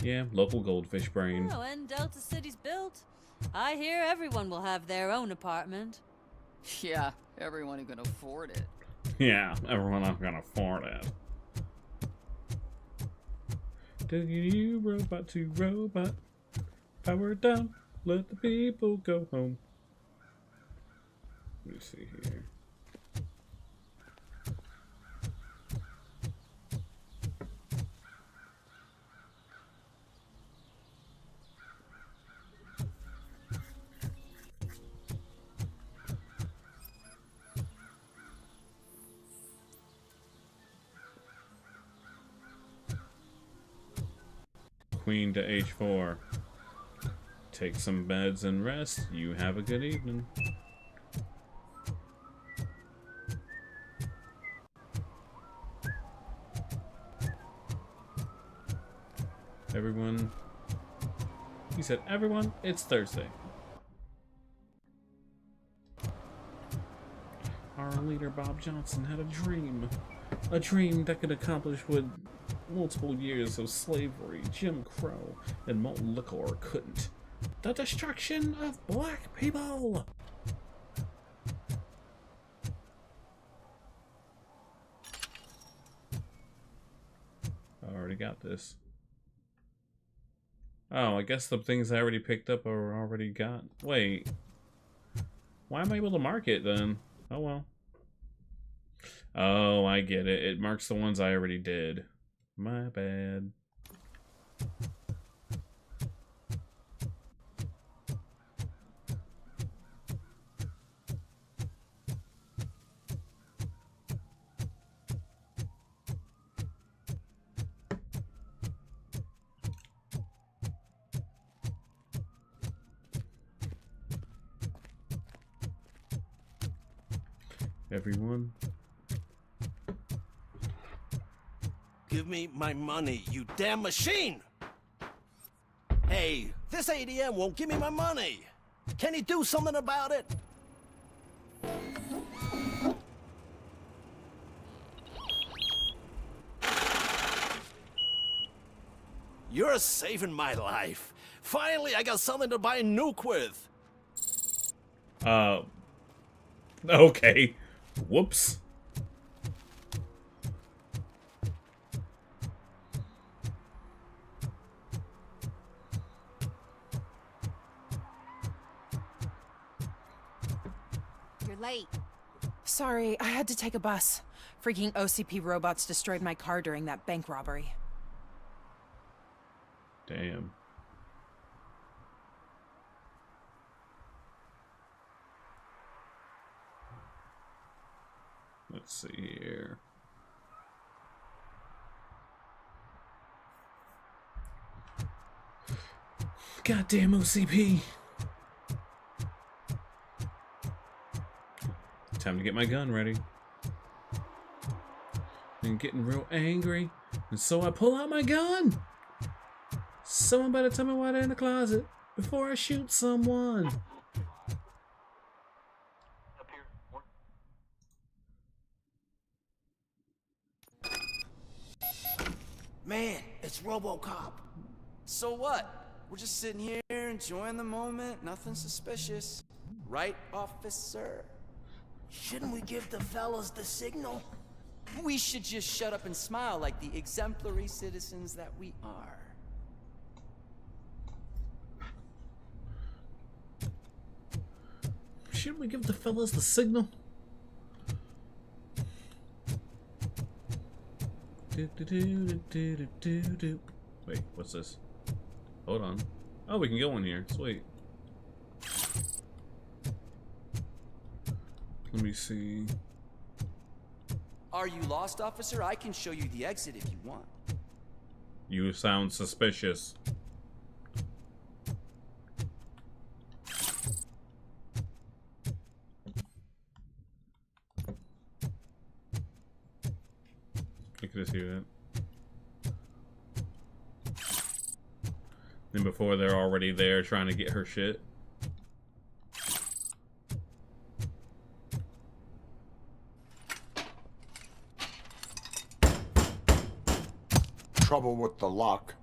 Yeah, local goldfish brain. Oh, when Delta City's built, I hear everyone will have their own apartment. Yeah, everyone who can afford it. Yeah, everyone who can afford it. You robot to robot, power down, let the people go home. Let me see here. Queen to H4. Take some beds and rest. You have a good evening. Everyone. He said, everyone, it's Thursday. Our leader, Bob Johnson, had a dream. A dream that could accomplish what multiple years of slavery, Jim Crow, and malt liquor couldn't. The destruction of black people! I already got this. Oh, I guess the things I already picked up are already got. Wait. Why am I able to mark it then? Oh well. Oh, I get it. It marks the ones I already did. My bad. Everyone. Give me my money, you damn machine! Hey, this ADM won't give me my money! Can you do something about it? You're saving my life. Finally, I got something to buy a nuke with. Okay. Whoops. You're late. Sorry, I had to take a bus. Freaking OCP robots destroyed my car during that bank robbery. Damn. Let's see here. Goddamn OCP. Time to get my gun ready. I'm getting real angry, and so I pull out my gun. Someone better tell me why they're in the closet before I shoot someone. Man, it's RoboCop. So what? We're just sitting here enjoying the moment. Nothing suspicious. Right, officer? Shouldn't we give the fellas the signal? We should just shut up and smile like the exemplary citizens that we are. Shouldn't we give the fellas the signal? Wait, what's this? Hold on. Oh, we can go in here. Sweet. Let me see. Are you lost, officer? I can show you the exit if you want. You sound suspicious. I could just hear that. And before they're already there trying to get her shit. Trouble with the lock.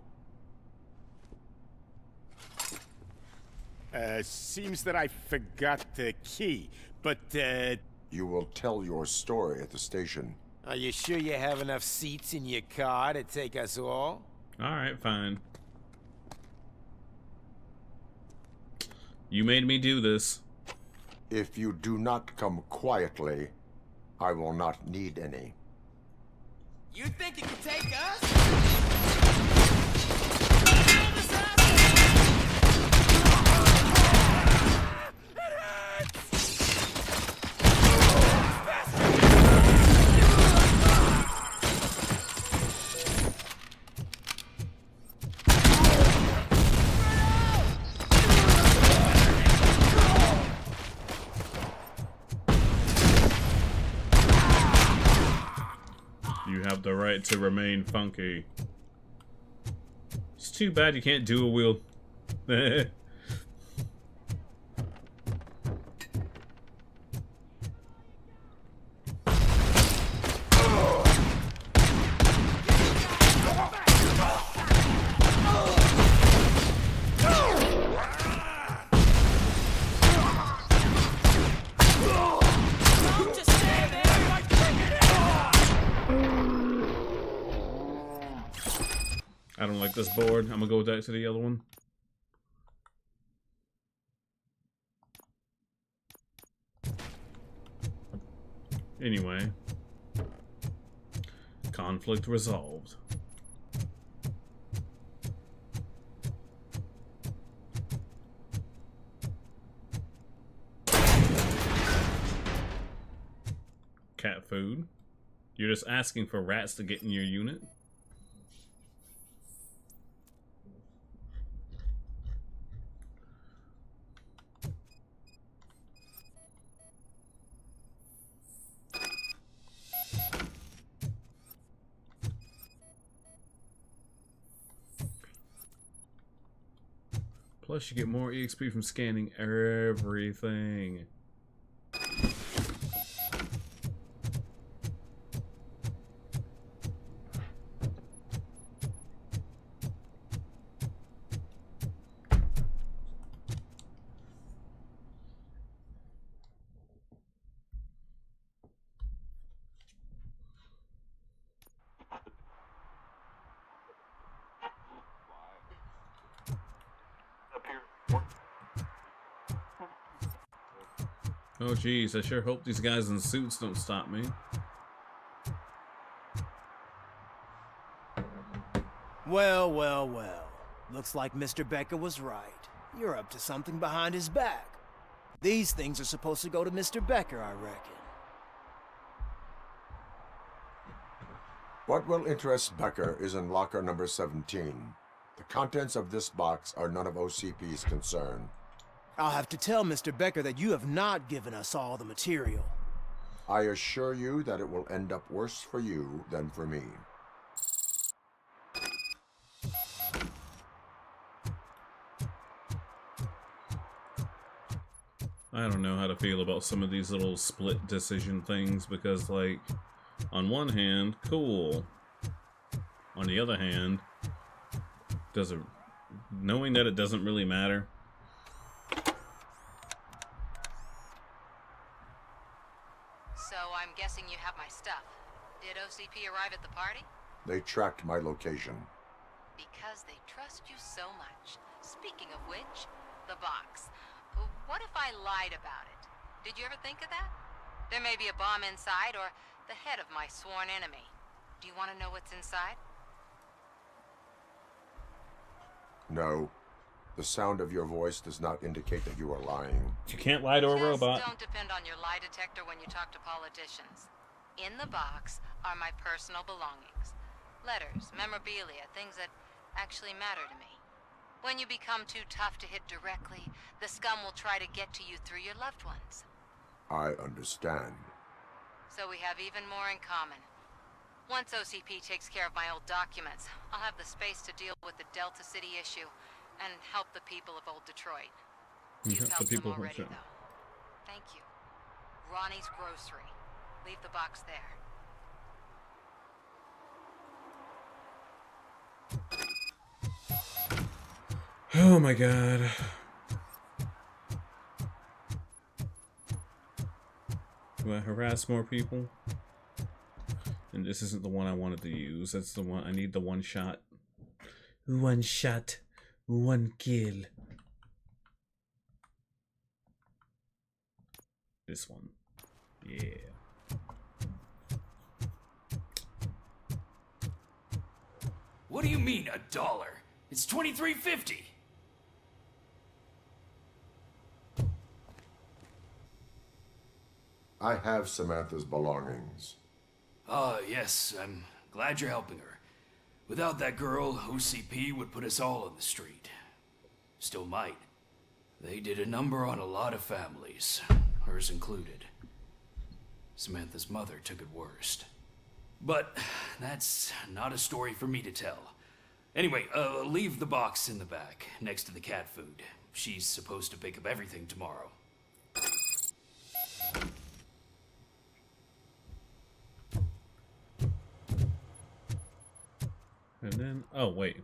Seems that I forgot the key, but, You will tell your story at the station. Are you sure you have enough seats in your car to take us all? Alright, fine. You made me do this. If you do not come quietly, I will not need any. You think you can take us? You have the right to remain funky. It's too bad you can't dual wield. I don't like this board. I'm gonna go back to the other one. Anyway. Conflict resolved. Cat food? You're just asking for rats to get in your unit? Plus, you get more EXP from scanning everything. Oh geez, I sure hope these guys in suits don't stop me. Well, well, well. Looks like Mr. Becker was right. You're up to something behind his back. These things are supposed to go to Mr. Becker, I reckon. What will interest Becker is in locker number 17. The contents of this box are none of OCP's concern. I'll have to tell Mr. Becker that you have not given us all the material. I assure you that it will end up worse for you than for me. I don't know how to feel about some of these little split decision things because, like, on one hand, cool. On the other hand, knowing that it doesn't really matter. So I'm guessing you have my stuff. Did OCP arrive at the party? They tracked my location. Because they trust you so much. Speaking of which, the box. What if I lied about it? Did you ever think of that? There may be a bomb inside or the head of my sworn enemy. Do you want to know what's inside? No. The sound of your voice does not indicate that you are lying. You can't lie to a robot. Don't depend on your lie detector when you talk to politicians. In the box are my personal belongings. Letters, memorabilia, things that actually matter to me. When you become too tough to hit directly, the scum will try to get to you through your loved ones. I understand. So we have even more in common. Once OCP takes care of my old documents, I'll have the space to deal with the Delta City issue and help the people of old Detroit. You've helped them already, though. Thank you. Ronnie's Grocery. Leave the box there. Oh my god. Do I harass more people? And this isn't the one I wanted to use. That's the one. I need the one shot. One shot. One kill. This one. Yeah. What do you mean, $1? It's $23.50. I have Samantha's belongings. Ah, yes, I'm glad you're helping her. Without that girl, OCP would put us all on the street. Still might. They did a number on a lot of families, hers included. Samantha's mother took it worst. But that's not a story for me to tell. Anyway, leave the box in the back, next to the cat food. She's supposed to pick up everything tomorrow. And then, oh wait.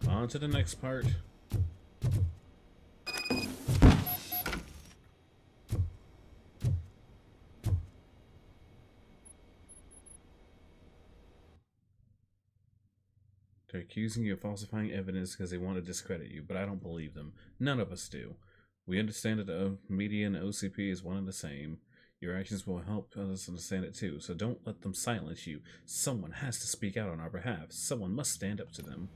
On to the next part. They're accusing you of falsifying evidence because they want to discredit you, but I don't believe them. None of us do. We understand that the media and OCP is one and the same. Your actions will help others understand it too, so don't let them silence you. Someone has to speak out on our behalf. Someone must stand up to them.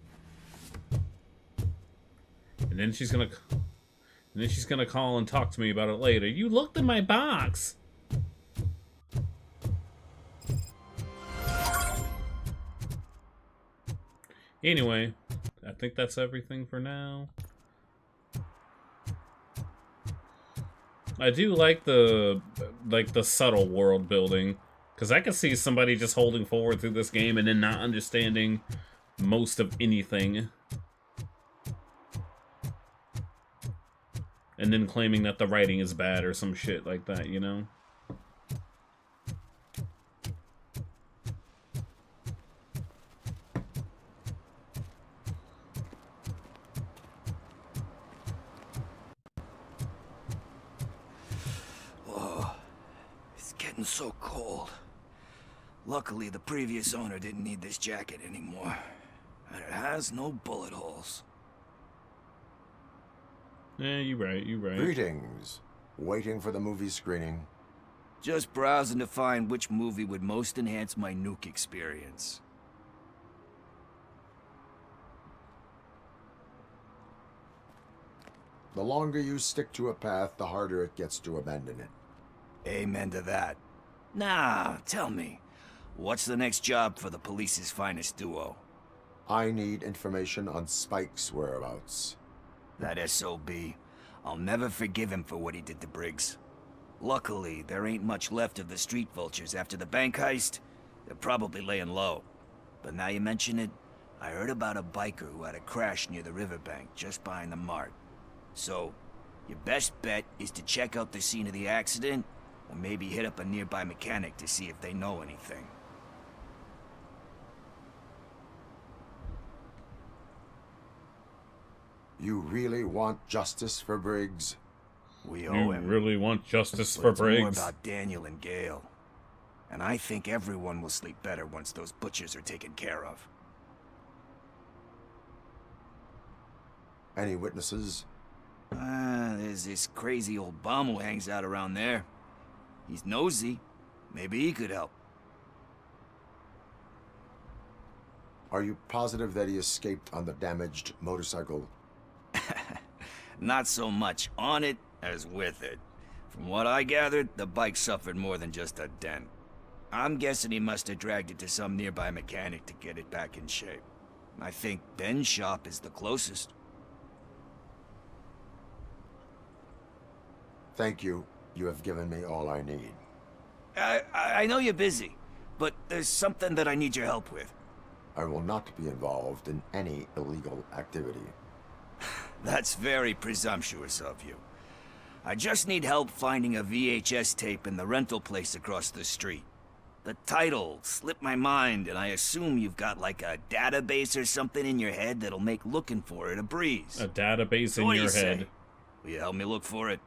And then she's gonna call and talk to me about it later. You looked in my box. Anyway, I think that's everything for now. I do like the subtle world building, because I can see somebody just holding forward through this game and then not understanding most of anything. and then claiming that the writing is bad or some shit like that, you know? Whoa, it's getting so cold. Luckily, the previous owner didn't need this jacket anymore. And it has no bullet holes. Yeah, you're right, you're right. Greetings. Waiting for the movie screening. Just browsing to find which movie would most enhance my nuke experience. The longer you stick to a path, the harder it gets to abandon it. Amen to that. Now, tell me, what's the next job for the police's finest duo? I need information on Spike's whereabouts. That SOB. I'll never forgive him for what he did to Briggs. Luckily, there ain't much left of the street vultures after the bank heist. They're probably laying low. But now you mention it, I heard about a biker who had a crash near the riverbank just behind the mart. So, your best bet is to check out the scene of the accident, or maybe hit up a nearby mechanic to see if they know anything. You really want justice for Briggs? We owe You him. really want justice But for it's more Briggs? about Daniel and Gale. And I think everyone will sleep better once those butchers are taken care of. Any witnesses? There's this crazy old bum who hangs out around there. He's nosy. Maybe he could help. Are you positive that he escaped on the damaged motorcycle? Not so much on it as with it. From what I gathered, the bike suffered more than just a dent. I'm guessing he must have dragged it to some nearby mechanic to get it back in shape. I think Ben's shop is the closest. Thank you. You have given me all I need. I know you're busy, but there's something that I need your help with. I will not be involved in any illegal activity. That's very presumptuous of you. I just need help finding a VHS tape in the rental place across the street. The title slipped my mind, and I assume you've got like a database or something in your head that'll make looking for it a breeze. A database in What do your you say? head. Will you help me look for it?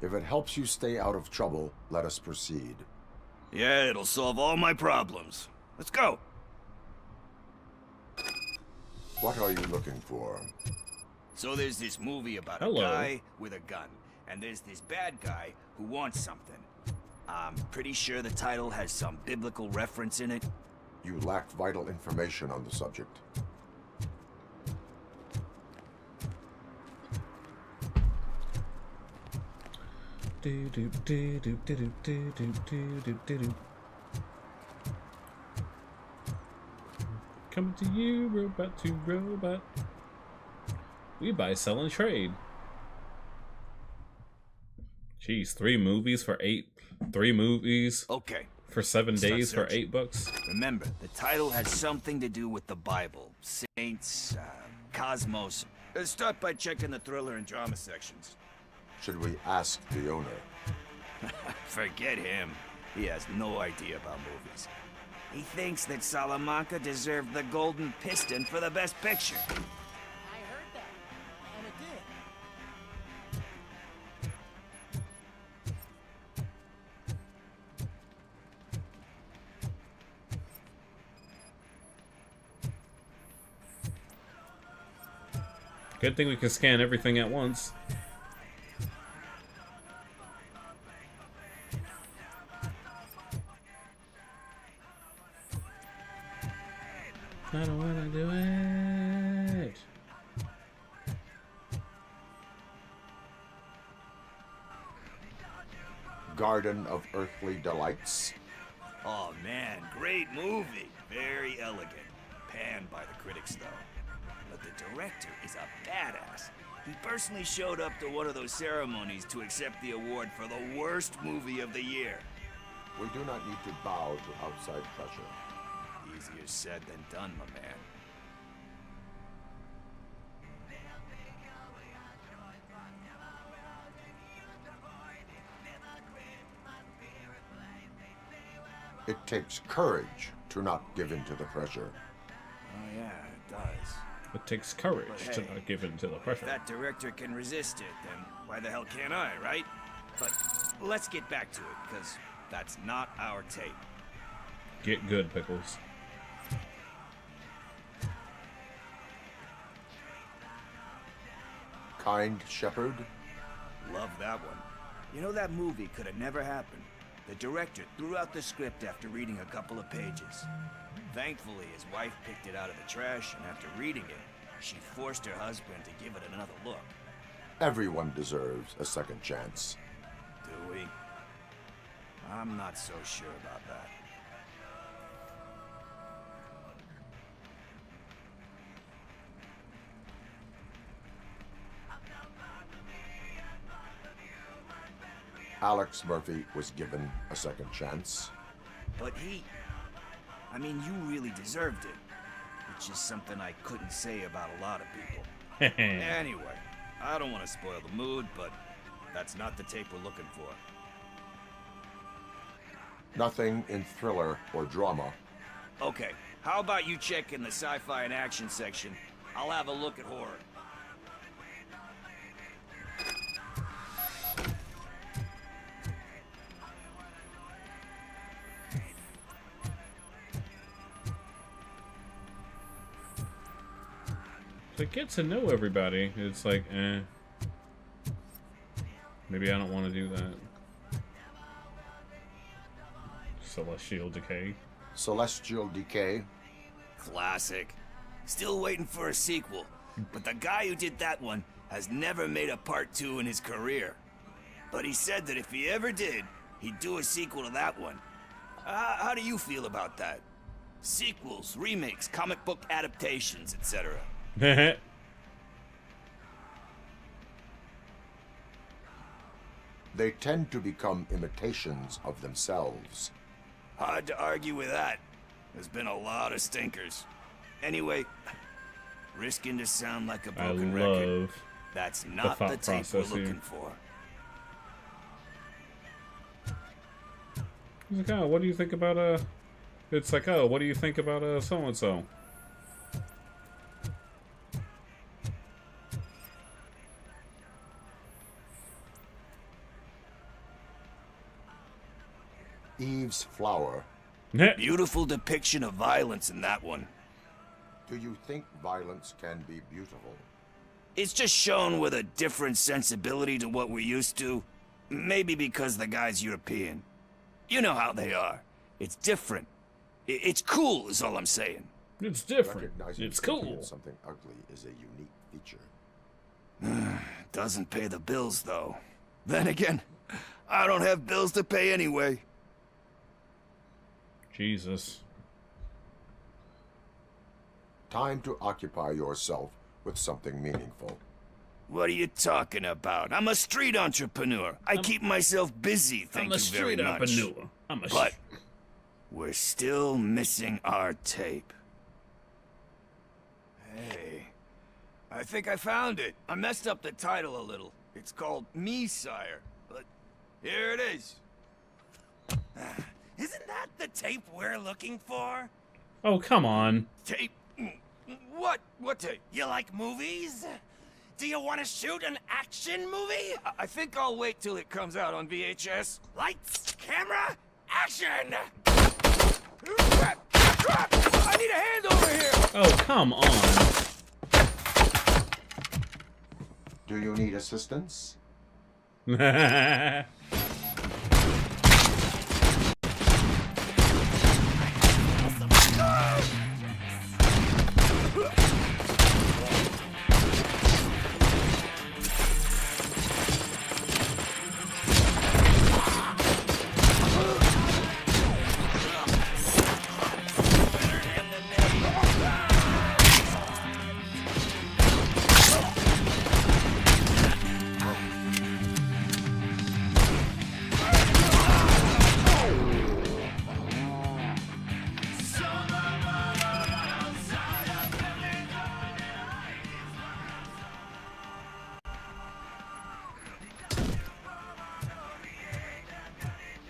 If it helps you stay out of trouble, let us proceed. Yeah, it'll solve all my problems. Let's go. What are you looking for? So there's this movie about Hello. a guy with a gun, and there's this bad guy who wants something. I'm pretty sure the title has some biblical reference in it. You lack vital information on the subject. Do do do do do do do do do do do. Coming to you, robot to robot. We buy, sell, and trade. Jeez, 3 movies for 3 movies. Okay. For 7 Start days for searching. $8. Remember, the title has something to do with the Bible, saints, cosmos. Let's start by checking the thriller and drama sections. Should we ask the owner? Forget him. He has no idea about movies. He thinks that Salamanca deserved the Golden Piston for the best picture. I heard that, and it did. Good thing we can scan everything at once. I don't wanna do it. Garden of Earthly Delights? Oh man, great movie. Very elegant. Panned by the critics though. But the director is a badass. He personally showed up to one of those ceremonies to accept the award for the worst movie of the year. We do not need to bow to outside pressure. Easier said than done, my man. takes courage to not give in to the pressure. Oh yeah, it does. It takes courage But to hey, not give in to the If pressure. that director can resist it, then why the hell can't I, right? But let's get back to it, because that's not our tape. Get good, Pickles. Kind shepherd? Love that one. You know, that movie could have never happened. The director threw out the script after reading a couple of pages. Thankfully, his wife picked it out of the trash, and after reading it, she forced her husband to give it another look. Everyone deserves a second chance. Do we? I'm not so sure about that. Alex Murphy was given a second chance. But I mean, you really deserved it. Which is something I couldn't say about a lot of people. Anyway, I don't want to spoil the mood, but that's not the tape we're looking for. Nothing in thriller or drama. Okay, how about you check in the sci-fi and action section? I'll have a look at horror. To get to know everybody, it's like, maybe I don't want to do that. Celestial Decay. Celestial Decay. Classic. Still waiting for a sequel, but the guy who did that one has never made a part 2 in his career. But he said that if he ever did, he'd do a sequel to that one. How do you feel about that? Sequels, remakes, comic book adaptations, etc. They tend to become imitations of themselves. Hard to argue with that. There's been a lot of stinkers. Anyway, risking to sound like a broken record. That's not the tape we're looking for. It's like, oh, what do you think about It's like, oh, what do you think about so and so? Eve's Flower. Beautiful depiction of violence in that one. Do you think violence can be beautiful? It's just shown with a different sensibility to what we're used to. Maybe because the guy's European. You know how they are. It's different. It's cool is all I'm saying. It's different. Recognizing It's beauty cool. in something ugly is a unique feature. Doesn't pay the bills, though. Then again, I don't have bills to pay anyway. Jesus. Time to occupy yourself with something meaningful. What are you talking about? I'm a street entrepreneur. I keep myself busy, thank you very much. But we're still missing our tape. Hey, I think I found it. I messed up the title a little. It's called Me, Sire, but here it is. Isn't that the tape we're looking for? Oh, come on. Tape? What? What tape? You like movies? Do you want to shoot an action movie? I think I'll wait till it comes out on VHS. Lights, camera, action! I need a hand over here! Oh, come on. Do you need assistance?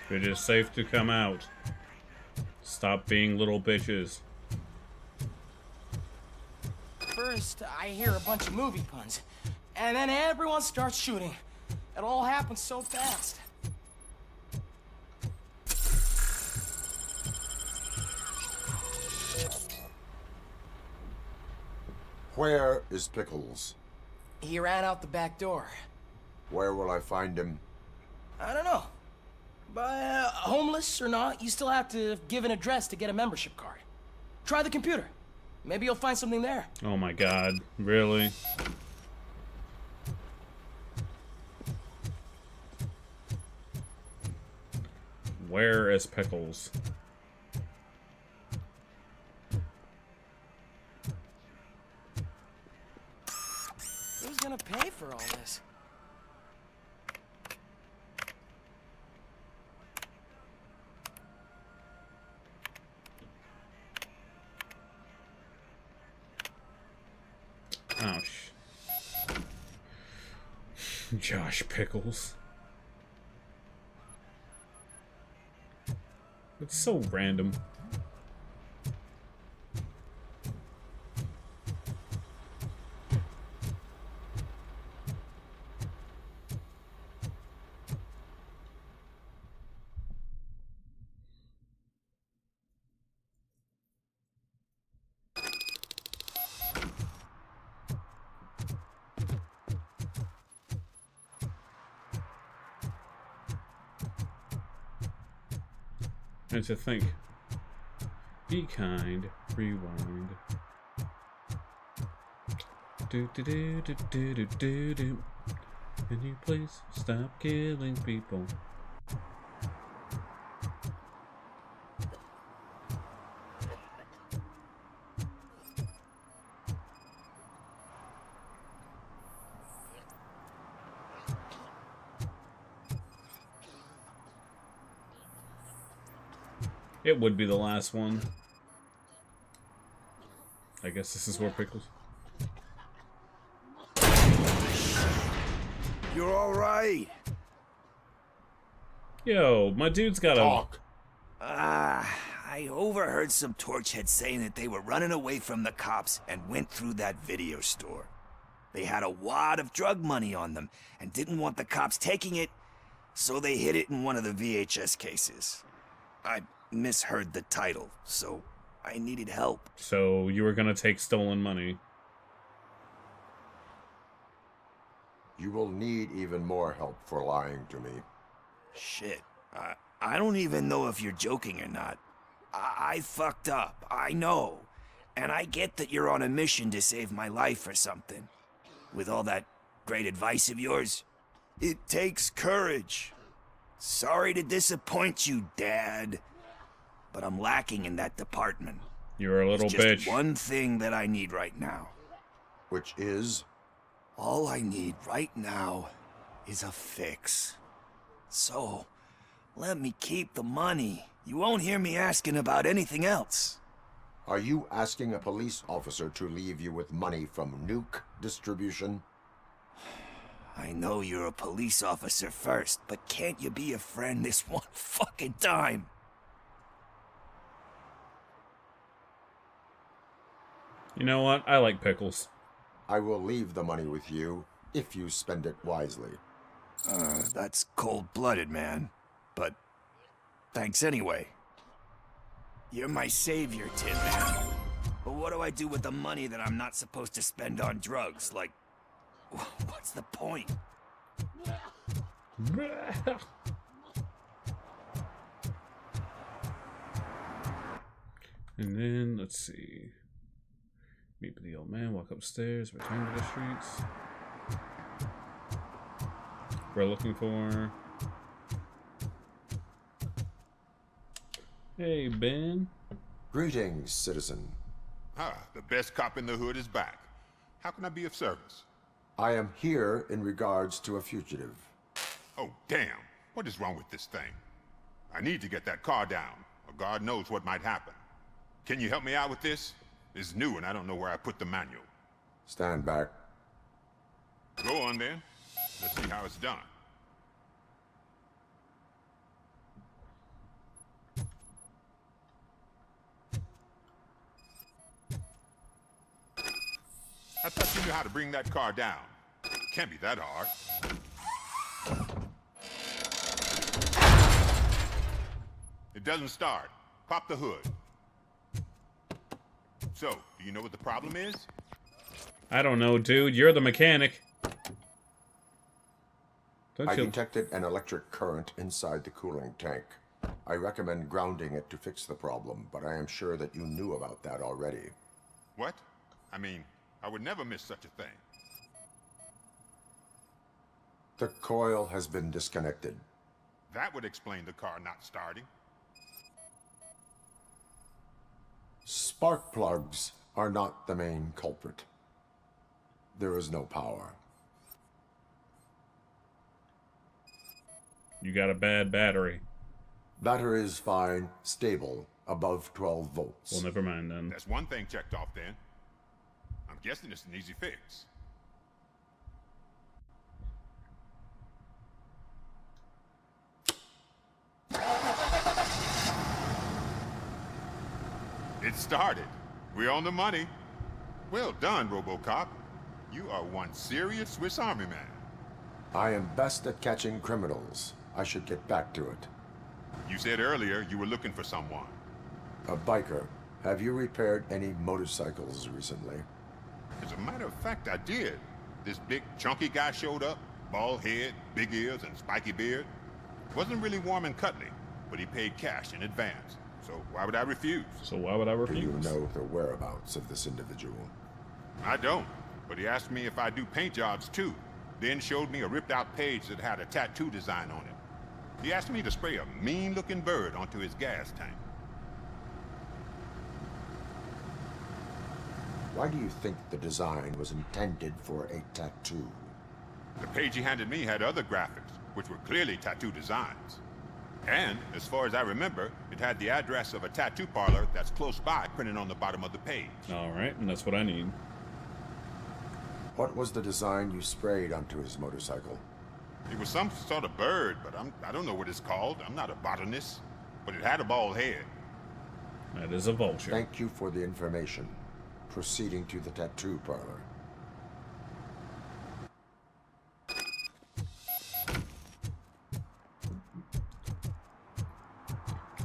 It is safe to come out. Stop being little bitches. First, I hear a bunch of movie puns, and then everyone starts shooting. It all happens so fast. Where is Pickles? He ran out the back door. Where will I find him? I don't know. But homeless or not, you still have to give an address to get a membership card. Try the computer. Maybe you'll find something there. Oh my god, really? Where is Pickles? Who's gonna pay for all this? Oh, Josh Pickles. It's so random. And to think, be kind, rewind. Do do do do do do do do. Can you please stop killing people? It would be the last one. I guess this is where Pickles... You're all right. Yo, my dude's got a... I overheard some torchheads saying that they were running away from the cops and went through that video store. They had a wad of drug money on them and didn't want the cops taking it, so they hid it in one of the VHS cases. I misheard the title, so I needed help. So you were gonna take stolen money. You will need even more help for lying to me. Shit. I don't even know if you're joking or not. I fucked up, I know. And I get that you're on a mission to save my life or something. With all that great advice of yours, it takes courage. Sorry to disappoint you, Dad. But I'm lacking in that department. You're a little There's bitch. just one thing that I need right now. Which is? All I need right now is a fix. So, let me keep the money. You won't hear me asking about anything else. Are you asking a police officer to leave you with money from nuke distribution? I know you're a police officer first, but can't you be a friend this one fucking time? You know what? I like Pickles. I will leave the money with you if you spend it wisely. That's cold-blooded, man. But thanks anyway. You're my savior, Tin Man. But what do I do with the money that I'm not supposed to spend on drugs? Like, what's the point? And then, let's see. Meet with the old man, walk upstairs, return to the streets. We're looking for... Hey, Ben. Greetings, citizen. Ah, the best cop in the hood is back. How can I be of service? I am here in regards to a fugitive. Oh, damn. What is wrong with this thing? I need to get that car down, or God knows what might happen. Can you help me out with this? It's new and I don't know where I put the manual. Stand back. Go on then. Let's see how it's done. I thought you knew how to bring that car down. Can't be that hard. It doesn't start. Pop the hood. So, do you know what the problem is? I don't know, dude. You're the mechanic. I detected an electric current inside the cooling tank. I recommend grounding it to fix the problem, but I am sure that you knew about that already. What? I mean, I would never miss such a thing. The coil has been disconnected. That would explain the car not starting. Spark plugs are not the main culprit. There is no power. You got a bad battery. Battery is fine, stable, above 12 volts. Well, never mind then. That's one thing checked off then. I'm guessing it's an easy fix. It started. We're on the money. Well done, RoboCop. You are one serious Swiss Army man. I am best at catching criminals. I should get back to it. You said earlier you were looking for someone. A biker. Have you repaired any motorcycles recently? As a matter of fact, I did. This big, chunky guy showed up. Bald head, big ears, and spiky beard. Wasn't really warm and cuddly, but he paid cash in advance. So why would I refuse? So why would I refuse? Do you know the whereabouts of this individual? I don't, but he asked me if I do paint jobs too. Then showed me a ripped-out page that had a tattoo design on it. He asked me to spray a mean-looking bird onto his gas tank. Why do you think the design was intended for a tattoo? The page he handed me had other graphics, which were clearly tattoo designs. And, as far as I remember, it had the address of a tattoo parlor that's close by printed on the bottom of the page. Alright, and that's what I need. What was the design you sprayed onto his motorcycle? It was some sort of bird, but I don't know what it's called. I'm not a botanist. But it had a bald head. That is a vulture. Thank you for the information. Proceeding to the tattoo parlor.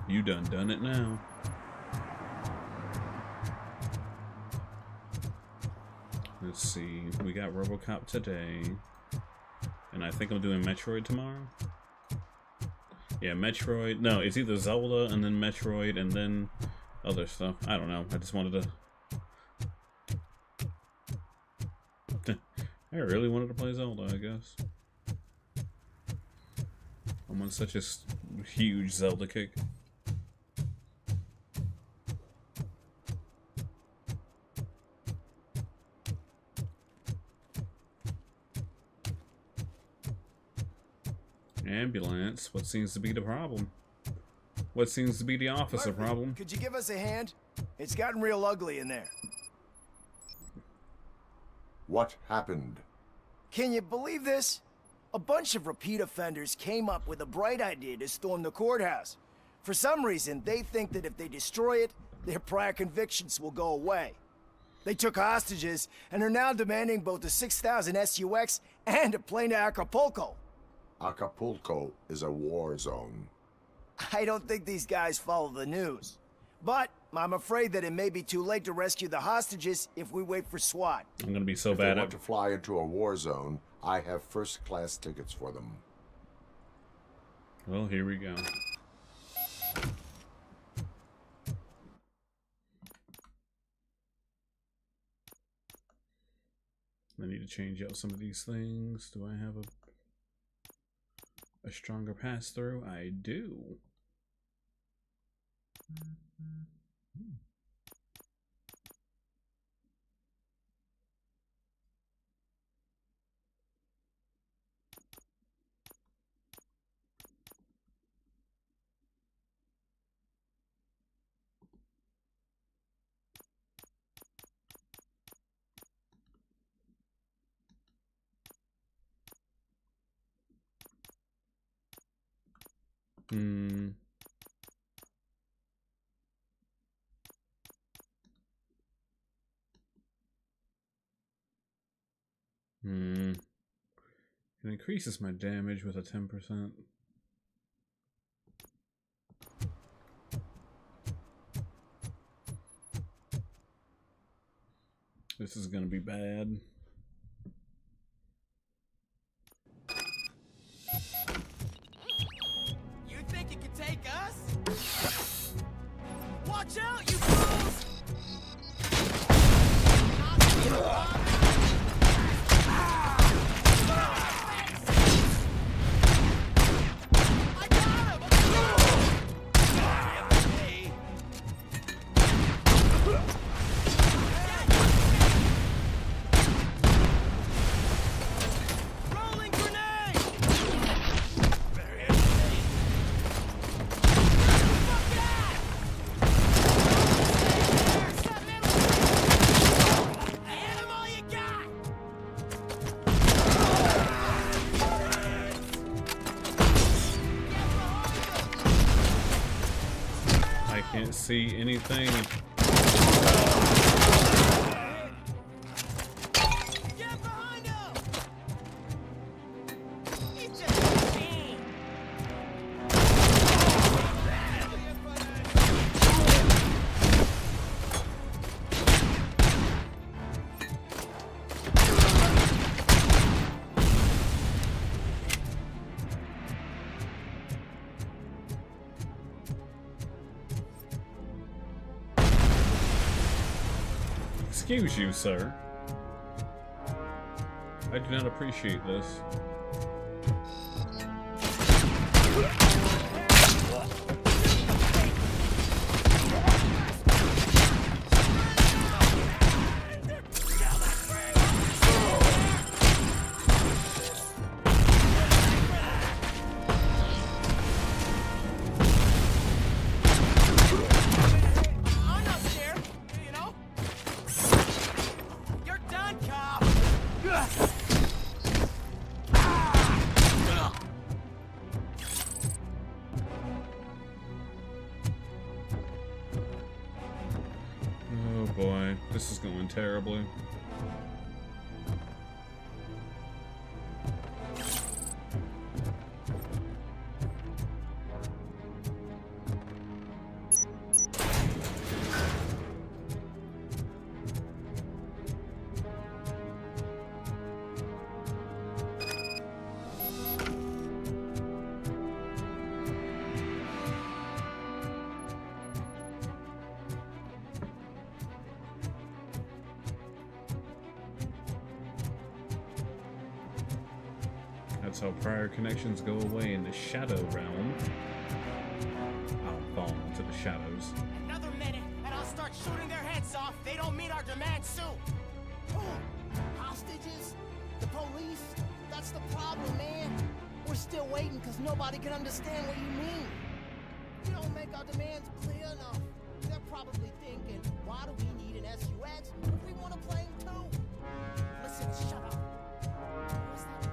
You done it now. Let's see. We got RoboCop today. And I think I'm doing Metroid tomorrow. Yeah, Metroid. No, it's either Zelda and then Metroid and then other stuff. I don't know. I just wanted to... I really wanted to play Zelda, I guess. I'm on such a huge Zelda kick. Ambulance. What seems to be the problem? What seems to be the officer problem? Could you give us a hand? It's gotten real ugly in there. What happened? Can you believe this? A bunch of repeat offenders came up with a bright idea to storm the courthouse. For some reason, they think that if they destroy it, their prior convictions will go away. They took hostages and are now demanding both a 6,000 SUX and a plane to Acapulco. Acapulco is a war zone. I don't think these guys follow the news. But I'm afraid that it may be too late to rescue the hostages if we wait for SWAT. I'm gonna be so If bad they at want to fly into a war zone, I have first-class tickets for them. Well, here we go. I need to change out some of these things. Do I have a stronger pass-through? I do. It increases my damage with a 10%. This is gonna be bad. You think you can take us? Watch out, you fools! Can't see anything. Excuse you, sir. I do not appreciate this. Boy, this is going terribly. That's how prior connections go away in the Shadow Realm. I'll fall into the shadows. Another minute, and I'll start shooting their heads off. They don't meet our demands soon. Who? Hostages? The police? That's the problem, man. We're still waiting because nobody can understand what you mean. We don't make our demands clear enough. They're probably thinking, why do we need an SUX if we want a plane too? Listen, shut up. What's that fucking stuff?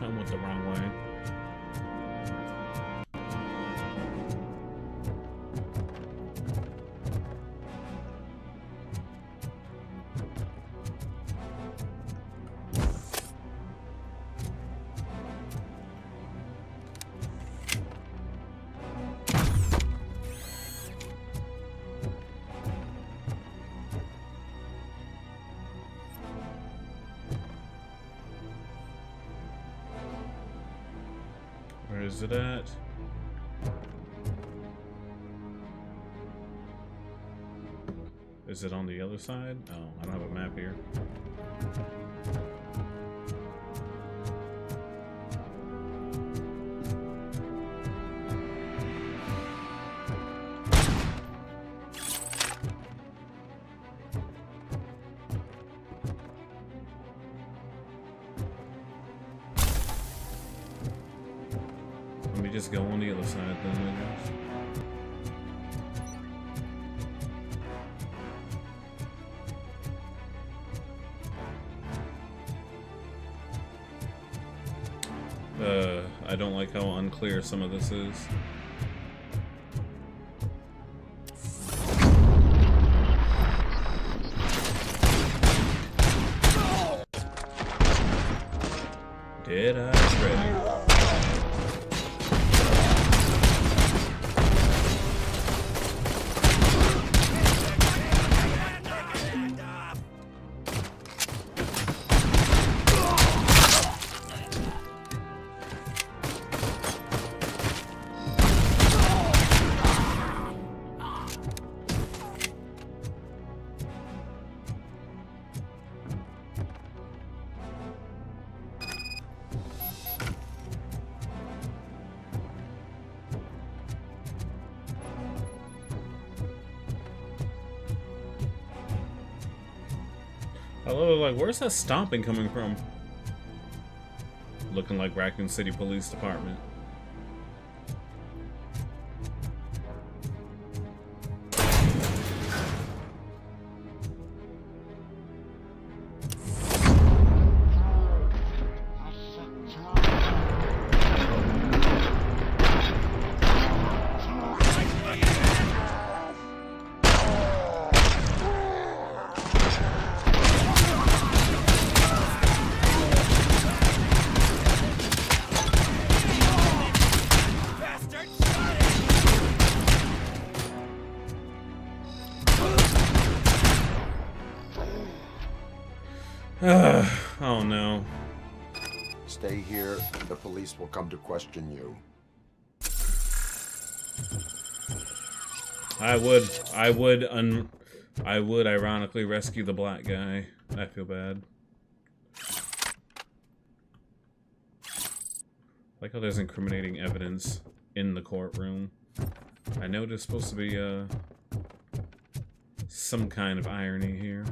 I went the wrong way. Where is it at? Is it on the other side? Oh, I don't have a map here. Let me just go on the other side then, I guess. I don't like how unclear some of this is. Did I ready? Hello, like, where's that stomping coming from? Looking like Raccoon City Police Department. Oh no. Stay here, and the police will come to question you. I would ironically rescue the black guy. I feel bad. Like how there's incriminating evidence in the courtroom. I know there's supposed to be some kind of irony here.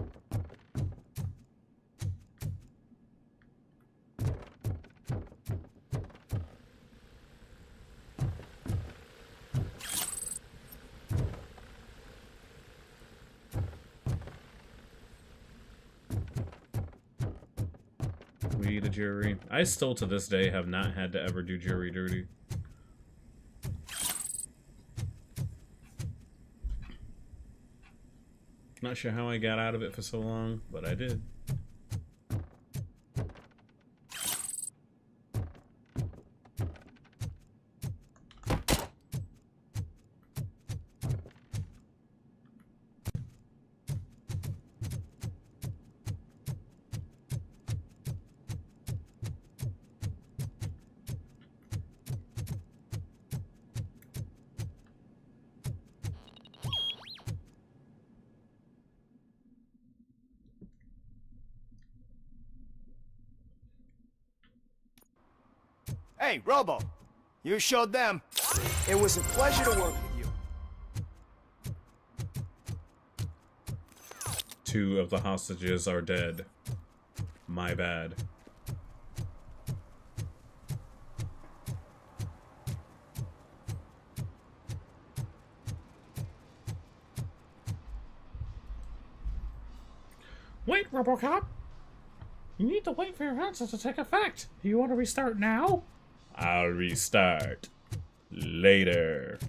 We the jury. I still to this day have not had to ever do jury duty. Not sure how I got out of it for so long, but I did. Hey, Robo, you showed them. It was a pleasure to work with you. 2 of the hostages are dead. My bad. Wait, RoboCop! You need to wait for your answer to take effect. Do you want to restart now? I'll restart later.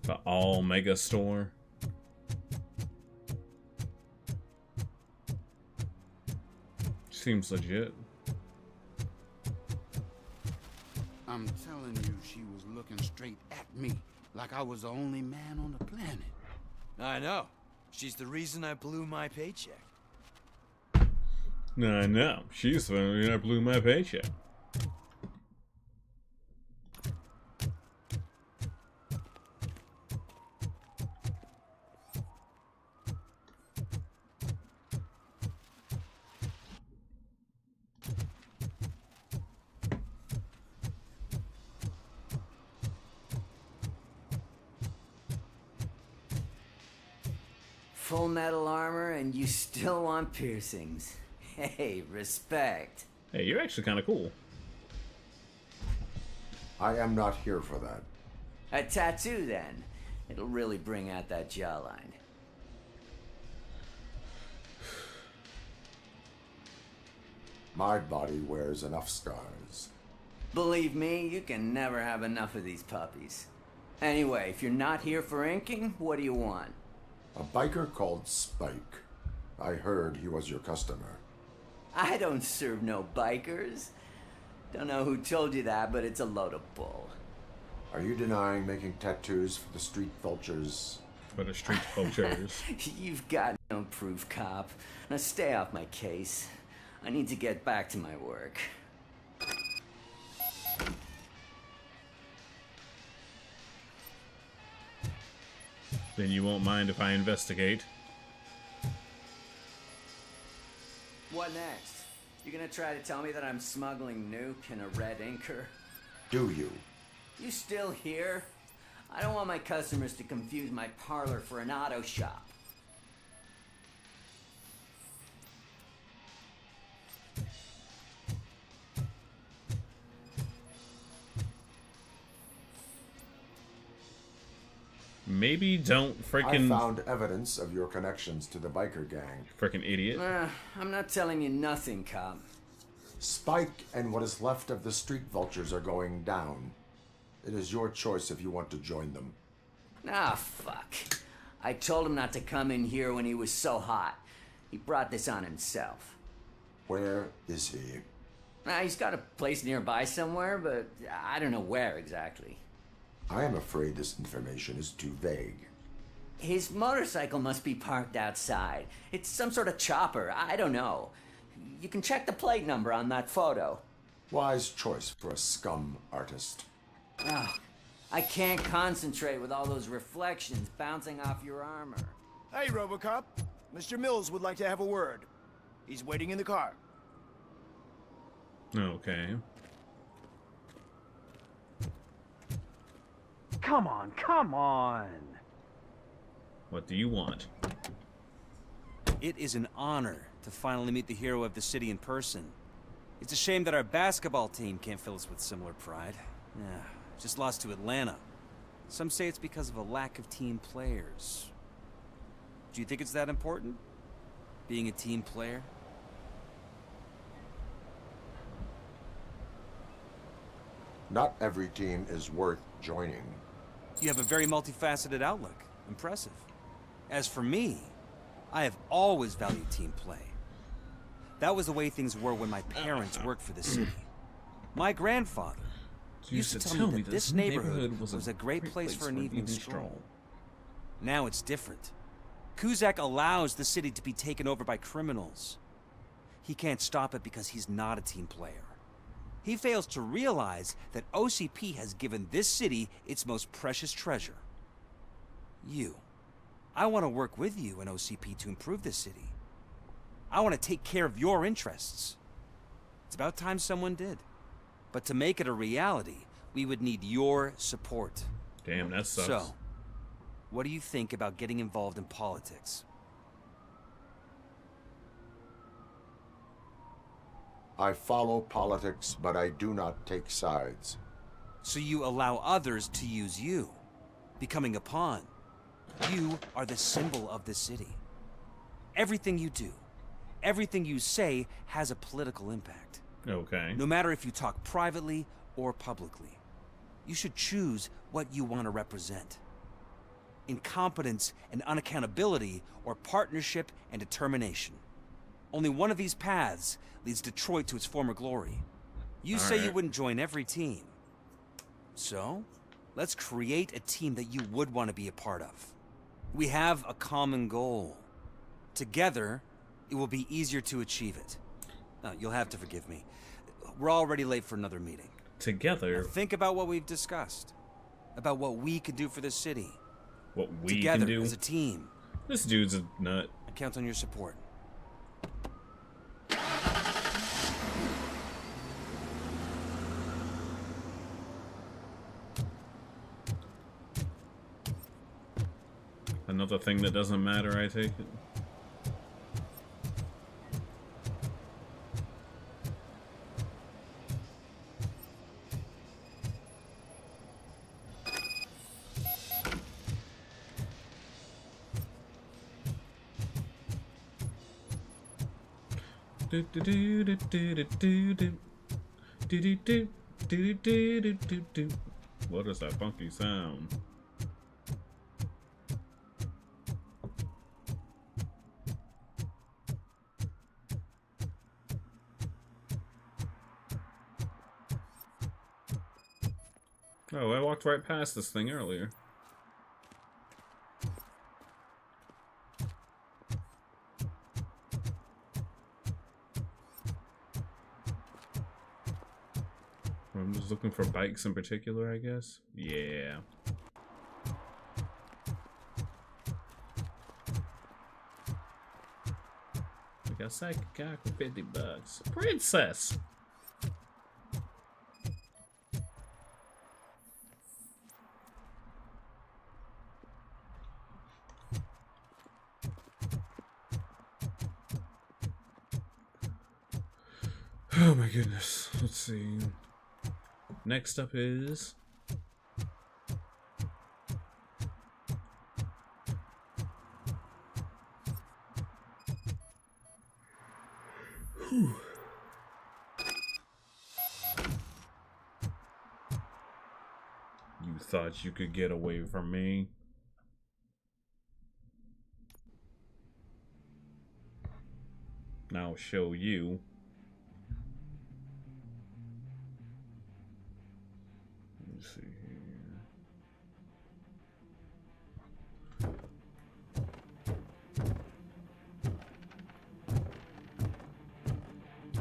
The all mega store. Seems legit. I'm telling you, she was looking straight at me, like I was the only man on the planet. I know. She's the reason I blew my paycheck. I know. She's the reason I blew my paycheck. Full metal armor and you still want piercings. Hey, respect. Hey, you're actually kind of cool. I am not here for that. A tattoo, then. It'll really bring out that jawline. My body wears enough scars. Believe me, you can never have enough of these puppies. Anyway, if you're not here for inking, what do you want? A biker called Spike. I heard he was your customer. I don't serve no bikers. Don't know who told you that, but it's a load of bull. Are you denying making tattoos for the street vultures? For the street vultures. You've got no proof, cop. Now stay off my case. I need to get back to my work. Then you won't mind if I investigate. What next? You gonna try to tell me that I'm smuggling nuke in a red inker? Do you? You still here? I don't want my customers to confuse my parlor for an auto shop. Maybe don't frickin'... I found evidence of your connections to the biker gang. Frickin' idiot. I'm not telling you nothing, cop. Spike and what is left of the street vultures are going down. It is your choice if you want to join them. Ah, fuck. I told him not to come in here when he was so hot. He brought this on himself. Where is he? He's got a place nearby somewhere, but I don't know where exactly. I am afraid this information is too vague. His motorcycle must be parked outside. It's some sort of chopper. I don't know. You can check the plate number on that photo. Wise choice for a scum artist. Oh, I can't concentrate with all those reflections bouncing off your armor. Hey, RoboCop. Mr. Mills would like to have a word. He's waiting in the car. Okay. Come on, come on! What do you want? It is an honor to finally meet the hero of the city in person. It's a shame that our basketball team can't fill us with similar pride. Yeah, just lost to Atlanta. Some say it's because of a lack of team players. Do you think it's that important? Being a team player? Not every team is worth joining. You have a very multifaceted outlook. Impressive. As for me, I have always valued team play. That was the way things were when my parents worked for the city. My grandfather used to tell me that this neighborhood was a great place for an evening stroll. Now it's different. Cusack allows the city to be taken over by criminals. He can't stop it because he's not a team player. He fails to realize that OCP has given this city its most precious treasure. You. I want to work with you and OCP to improve this city. I want to take care of your interests. It's about time someone did. But to make it a reality, we would need your support. Damn, that sucks. So, what do you think about getting involved in politics? I follow politics, but I do not take sides. So you allow others to use you, becoming a pawn. You are the symbol of the city. Everything you do, everything you say has a political impact. Okay. No matter if you talk privately or publicly. You should choose what you want to represent. Incompetence and unaccountability, or partnership and determination. Only one of these paths leads Detroit to its former glory. You say you wouldn't join every team. So, let's create a team that you would want to be a part of. We have a common goal. Together, it will be easier to achieve it. You'll have to forgive me. We're already late for another meeting. Together? Now think about what we've discussed. About what we could do for the city. What we Together, can do? as a team. This dude's a nut. I count on your support. Another thing that doesn't matter, I take it. What is that funky sound? Oh, I walked right past this thing earlier. I'm just looking for bikes in particular, I guess. Yeah. We got psychic cock for $50. Princess! Oh my goodness. Let's see. Next up is... Whew. You thought you could get away from me? Now I'll show you. Let's see here.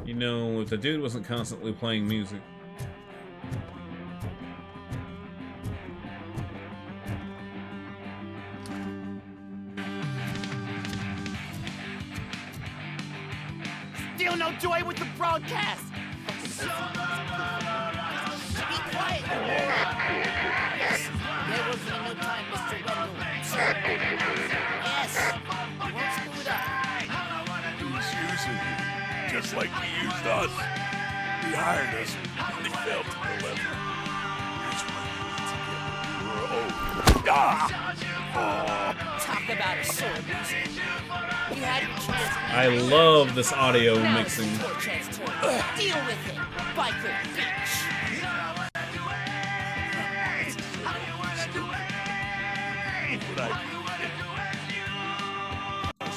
You know, if the dude wasn't constantly playing music. Still no joy with the broadcast! Be quiet! Yes, there will be no time, Mr. Wendell. Yes, we won't screw it up. He's using you, just like he used us. He hired us, and he failed to deliver. That's why we need to get old. Talk about a sword loser. You had your chance. I love this audio mixing. Deal with it, biker bitch.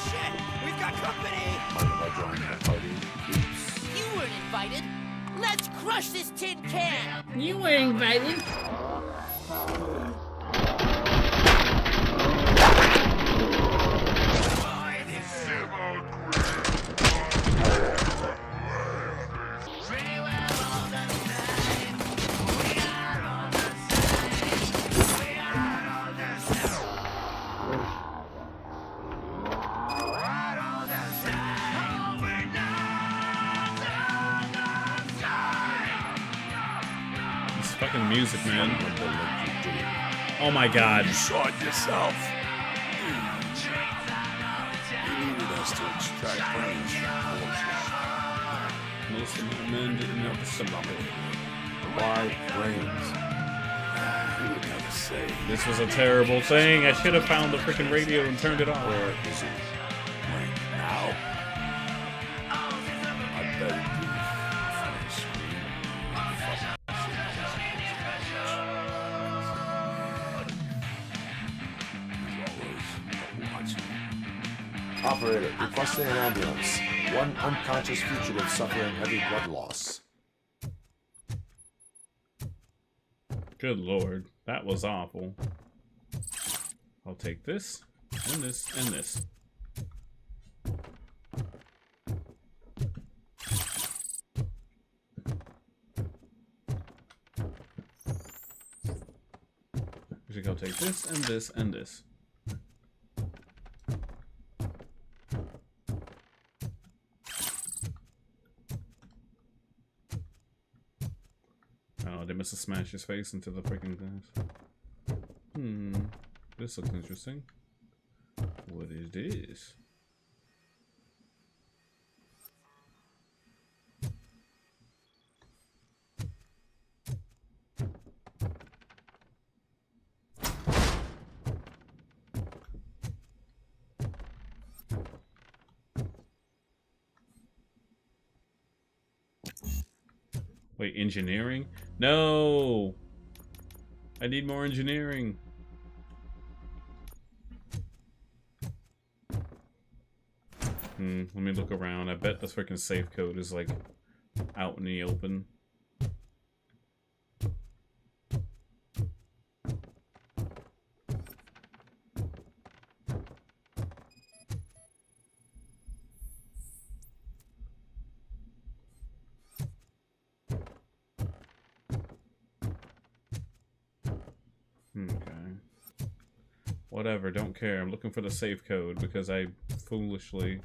Shit, we've got company. Mind if I join that party? You weren't invited. Let's crush this tin can. You were invited. Fucking music, man. Oh my god. You saw it yourself. You needed us to extract brains from corpses. Most of my men didn't have the stomach. Why brains? You would never say. This was a terrible thing. I should have found the freaking radio and turned it off. Where is it? Right now. I bet it be from the screen. Operator, requesting an ambulance. One unconscious fugitive suffering heavy blood loss. Good lord, that was awful. I'll take this, and this, and this. We should go take this, and this, and this. Oh, they must have smashed his face into the freaking things. This looks interesting. What is this? Wait, engineering? No! I need more engineering. Let me look around. I bet this freaking safe code is like out in the open. Okay. Whatever, don't care. I'm looking for the safe code because I foolishly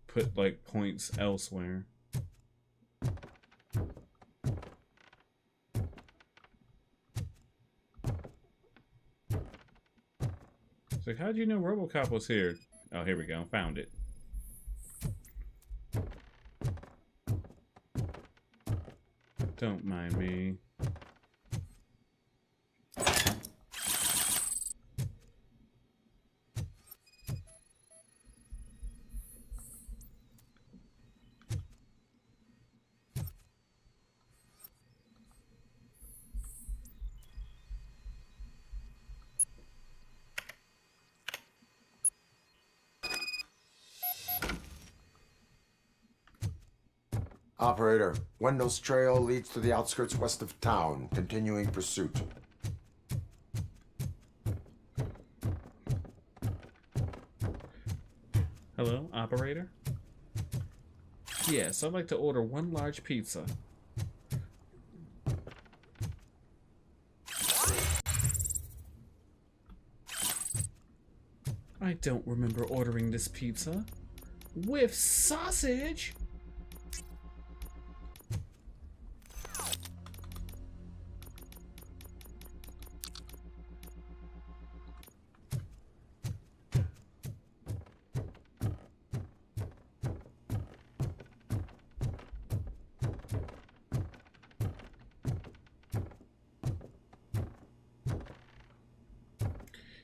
put like points elsewhere. It's like, how'd you know RoboCop was here? Oh, here we go. Found it. Don't mind me. Operator, Wendell's trail leads to the outskirts west of town, continuing pursuit. Hello, operator? Yes, I'd like to order one large pizza. I don't remember ordering this pizza. With sausage?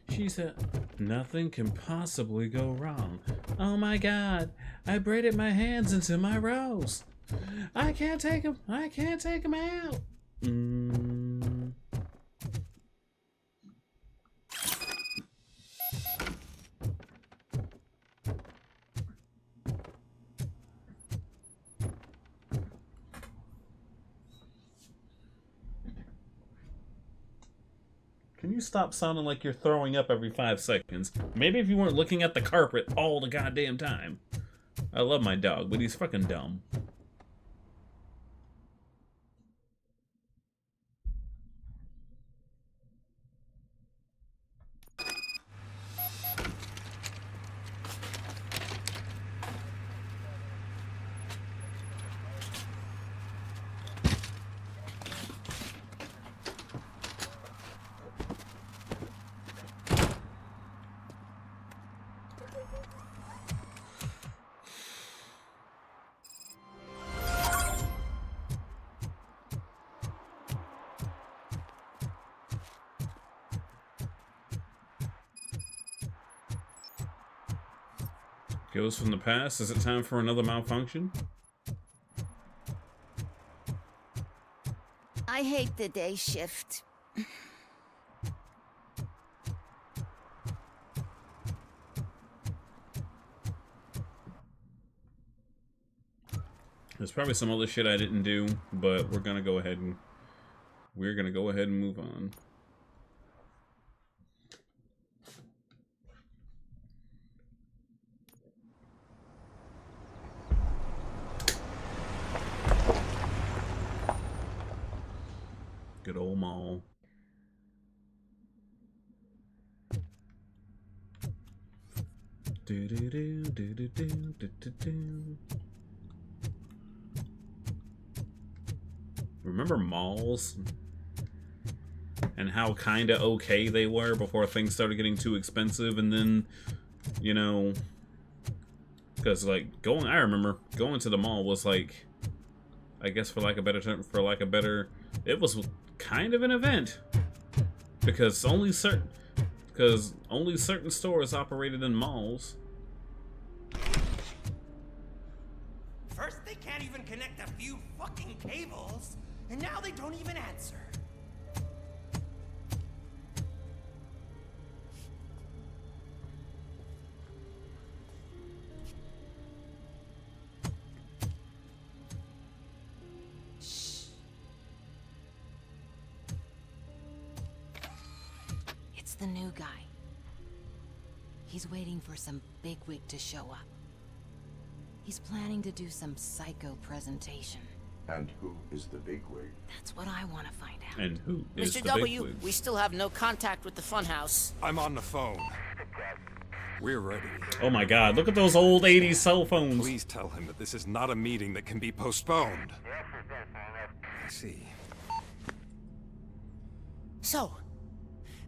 She said, nothing can possibly go wrong. Oh my god, I braided my hands into my rose. I can't take them out. Can you stop sounding like you're throwing up every 5 seconds? Maybe if you weren't looking at the carpet all the goddamn time. I love my dog, but he's fucking dumb. Goes from the past. Is it time for another malfunction? I hate the day shift. There's probably some other shit I didn't do, but we're gonna go ahead and move on. Good old mall. Do do do do do do do do do. Remember malls and how kind of okay they were before things started getting too expensive, and then, you know, because like I remember going to the mall was like, I guess for lack of a better, it was kind of an event because only certain stores operated in malls. First They can't even connect a few fucking cables, and now they don't even answer. It's the new guy. He's waiting for some bigwig to show up. He's planning to do some psycho presentation. And who is the bigwig? That's what I want to find out. And who is Mr. the W, bigwig? we still have no contact with the funhouse. I'm on the phone. We're ready. Oh my god, look at those old 80s cell phones. Please tell him that this is not a meeting that can be postponed. I see. So,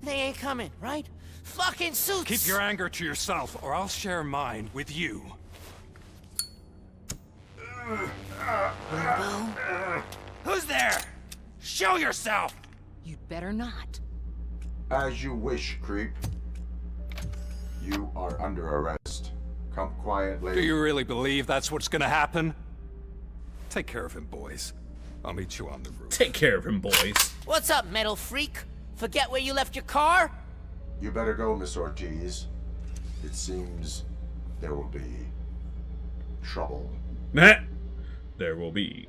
they ain't coming, right? Fucking suits! Keep your anger to yourself, or I'll share mine with you. Who's there? Show yourself! You'd better not. As you wish, creep. You are under arrest. Come quietly. Do you really believe that's what's gonna happen? Take care of him, boys. I'll meet you on the roof. Take care of him, boys. What's up, metal freak? Forget where you left your car? You better go, Miss Ortiz. It seems there will be trouble. There will be.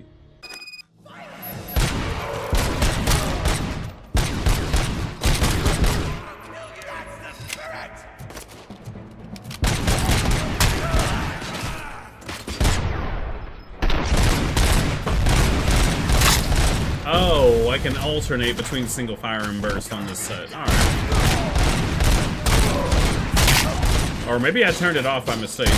Oh, I can alternate between single fire and burst on this set. Alright. Or maybe I turned it off by mistake.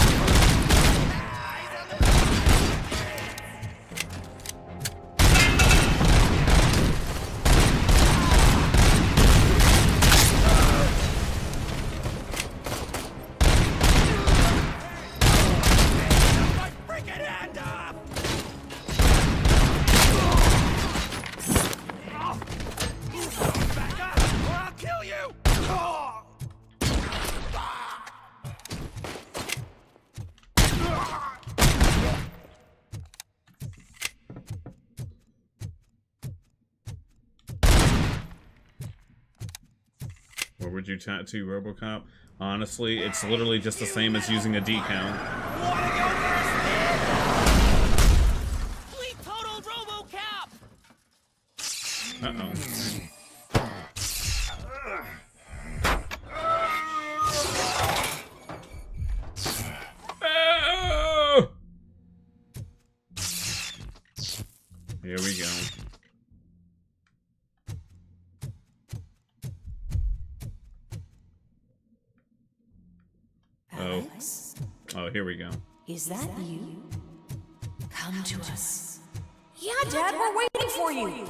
Where would you tattoo RoboCop? Honestly, it's literally just the same as using a decal. We totaled RoboCop! Uh-oh. Here we go. Alex? Oh, here we go. Is that you? Come to us. Yeah, Dad, we're waiting for you.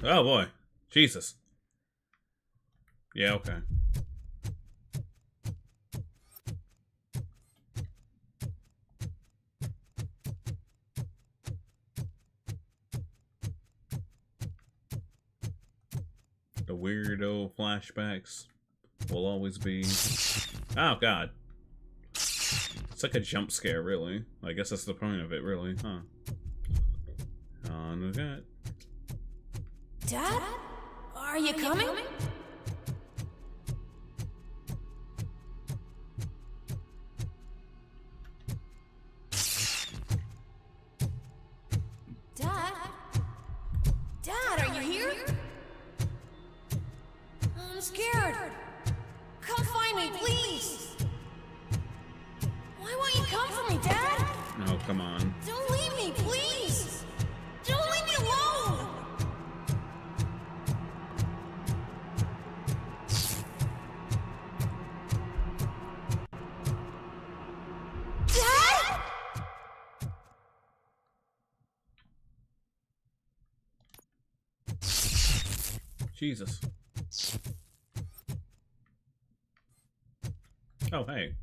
Oh boy. Jesus. Yeah, okay. The weirdo flashbacks will always be... Oh, God. It's like a jump scare, really. I guess that's the point of it, really, huh? On with that. Dad? Are you coming? Dad? Dad, are you here? I'm scared. Come find me, please. Why won't you come for me, Dad? Oh, come on. Don't leave me, please. Don't leave me alone. Dad? Jesus. Oh, hey.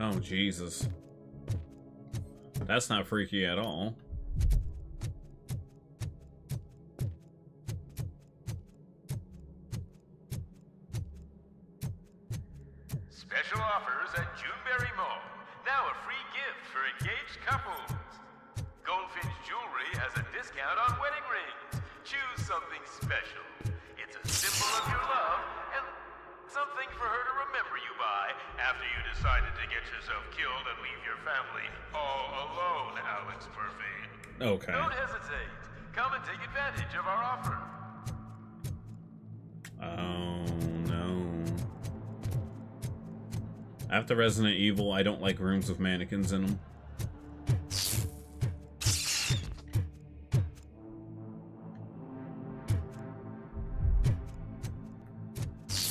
Oh, Jesus. That's not freaky at all. Special offers at Juneberry Mall. Now a free gift for engaged couples. Goldfinch Jewelry has a discount on wedding rings. Choose something special. It's a symbol of your love and something for her to remember you by after you decided to get yourself killed and leave your family all alone, Alex Murphy. Okay. Don't hesitate. Come and take advantage of our offer. Oh, no. After Resident Evil, I don't like rooms with mannequins in them.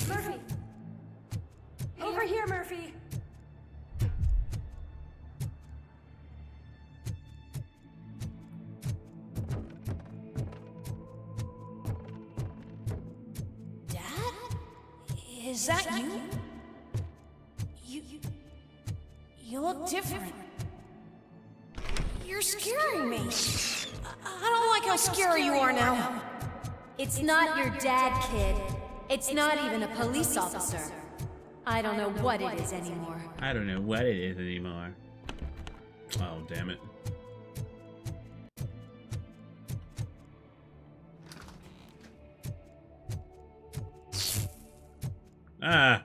Murphy! Over here, Murphy! Dad? Is that you? You look different. You're scaring me. I don't like how scary you are now. It's not your dad, kid. It's not even a police officer. I don't know what it is anymore. I don't know what it is anymore. Oh, damn it. Ah!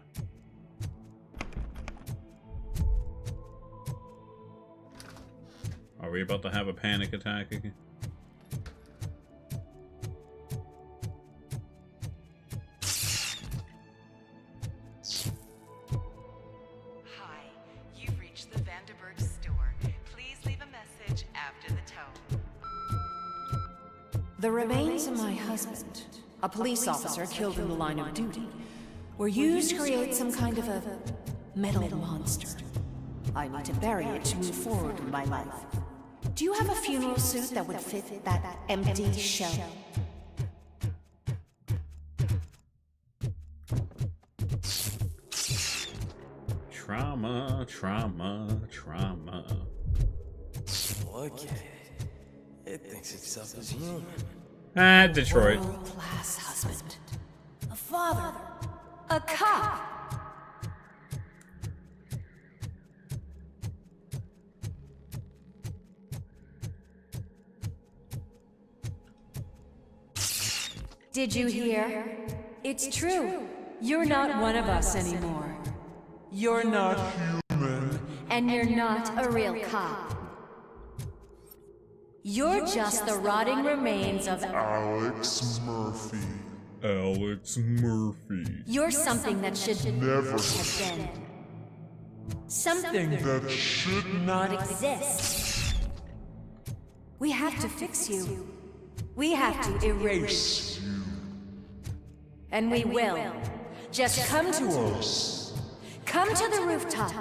Are we about to have a panic attack again? Hi, you've reached the Vanderburg store. Please leave a message after the tone. The remains of my husband, a police officer killed in the line of duty, were used to create some kind of a metal monster. I need to bury it to move forward in my life. Do you have a funeral suit that would fit that empty shell? Trauma, trauma, trauma. Look at it. It thinks itself as human. Ah, Detroit. World-class husband. A father. A cop. Did you hear? It's true. You're not one of us anymore. You're not human. And you're not a real cop. You're just the rotting remains of Alex Murphy. Alex Murphy. You're something that should Never have been. Something that should not exist. We have to fix you. We have to erase you. And we will. Just come to us. Come to the rooftop.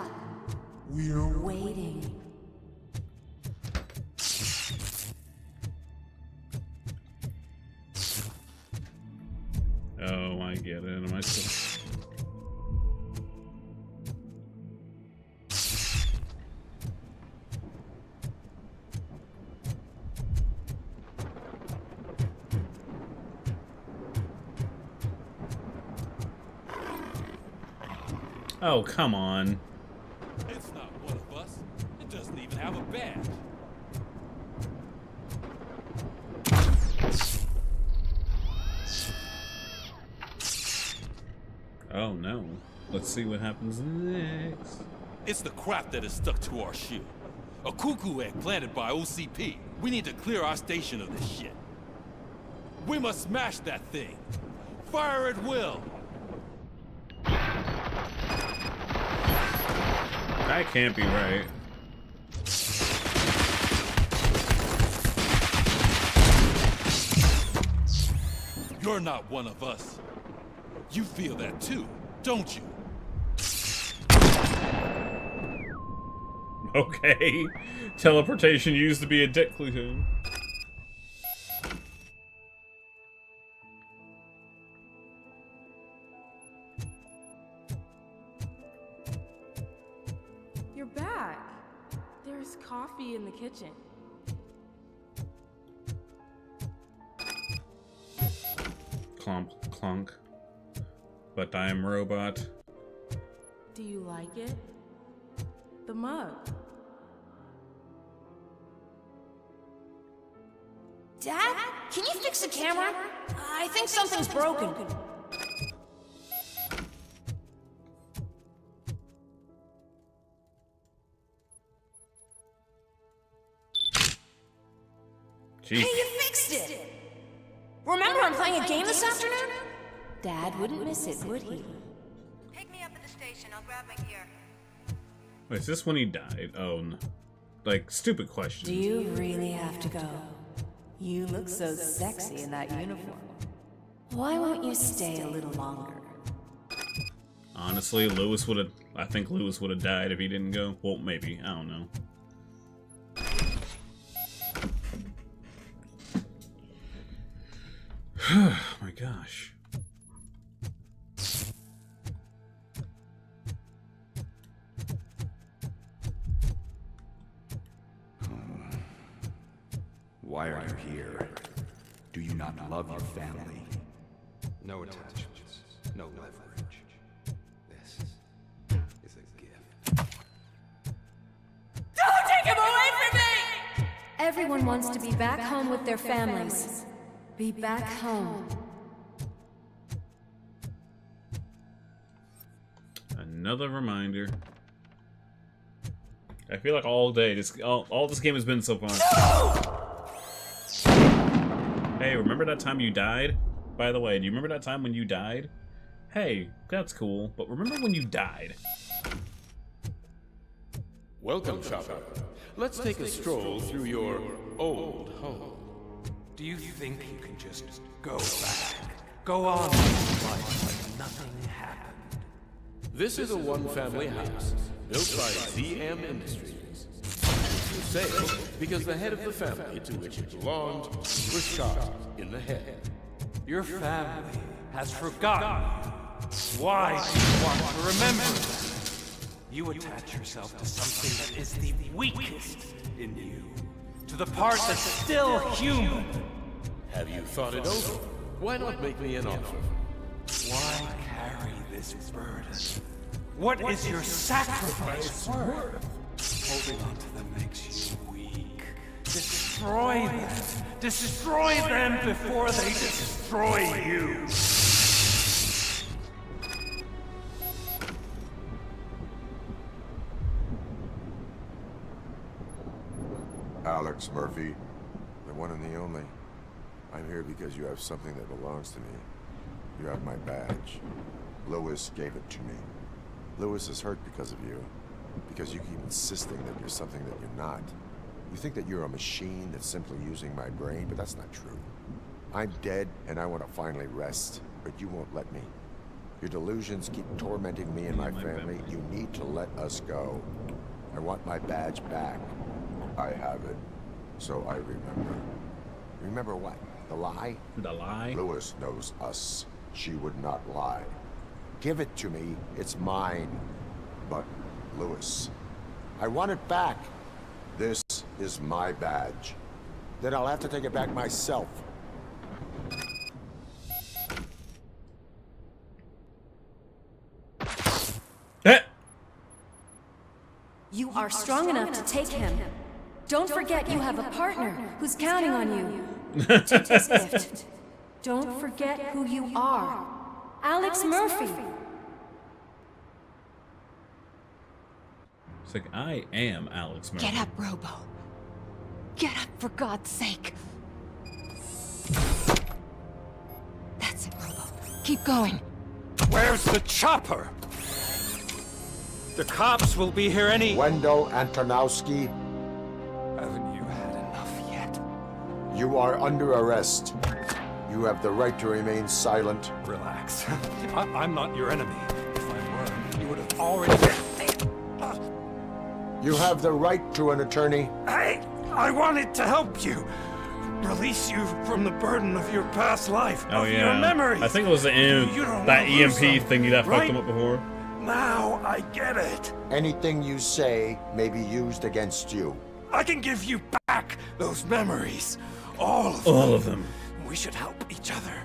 We're waiting. Oh, I get it. Am I still... Oh, come on. It's not one of us. It doesn't even have a badge. Oh, no. Let's see what happens next. It's the crap that is stuck to our shield. A cuckoo egg planted by OCP. We need to clear our station of this shit. We must smash that thing. Fire at will. That can't be right. You're not one of us. You feel that too, don't you? Okay. Teleportation used to be a dick platoon. You're back. There's coffee in the kitchen. Clomp, clunk. But I am robot. Do you like it? The mug. Dad, can you fix the camera? I think something's broken. Jeez. Hey, you fixed it! Remember I'm playing a game this afternoon? Dad wouldn't miss it, would he? Pick me up at the station. I'll grab my gear. Wait, is this when he died? Oh, no. Like, stupid question. Do you really have to go? You look so sexy in that uniform. Why won't you stay a little longer? Honestly, I think Lewis would have died if he didn't go. Well, maybe. I don't know. My gosh. Why are you here? Do you not love your family? No attachments, no leverage. This is a gift. Don't take him away from me! Everyone wants to be back home with their families. Be back home. Another reminder. I feel like all day, all this game has been so far. Hey, remember that time you died? By the way, do you remember that time when you died? Hey, that's cool, but remember when you died? Welcome, Chopper. Let's take a stroll through your old home. Do you think you can just go back? Go on with life like nothing happened? This is a one-family house built by ZM Industries. It's for sale because the head of the family to which it belonged was shot in the head. Your family has forgotten you. Why do you want to remember that? You attach yourself to something that is the weakest in you. To the part that's still human. Have you thought it over? Why not make me an offer? Why carry this burden? What is your sacrifice worth? Holding on to them makes you weak. Destroy them. Destroy them before they destroy you. Alex Murphy, the one and the only. I'm here because you have something that belongs to me. You have my badge. Lewis gave it to me. Lewis is hurt because of you. Because you keep insisting that you're something that you're not. You think that you're a machine that's simply using my brain, but that's not true. I'm dead, and I want to finally rest, but you won't let me. Your delusions keep tormenting me and my family. You need to let us go. I want my badge back. I have it, so I remember. Remember what? The lie? The lie? Lewis knows us. She would not lie. Give it to me. It's mine. But, Lewis, I want it back. This is my badge. Then I'll have to take it back myself. You are strong enough to take him. Don't forget you have a partner who's counting on you. Take this gift. Don't forget who you are. Alex Murphy. It's like, I am Alex Murphy. Get up, Robo. Get up, for God's sake. That's it, Robo. Keep going. Where's the chopper? The cops will be here any... Wendell Antonowski. Haven't you had enough yet? You are under arrest. You have the right to remain silent. Relax. I'm not your enemy. If I were, you would have already... You have the right to an attorney. I wanted to help you. Release you from the burden of your past life, Oh of yeah. your memories. I think it was the that EMP thing that fucked him up before. Now I get it. Anything you say may be used against you. I can give you back those memories. All of them. All of them. We should help each other.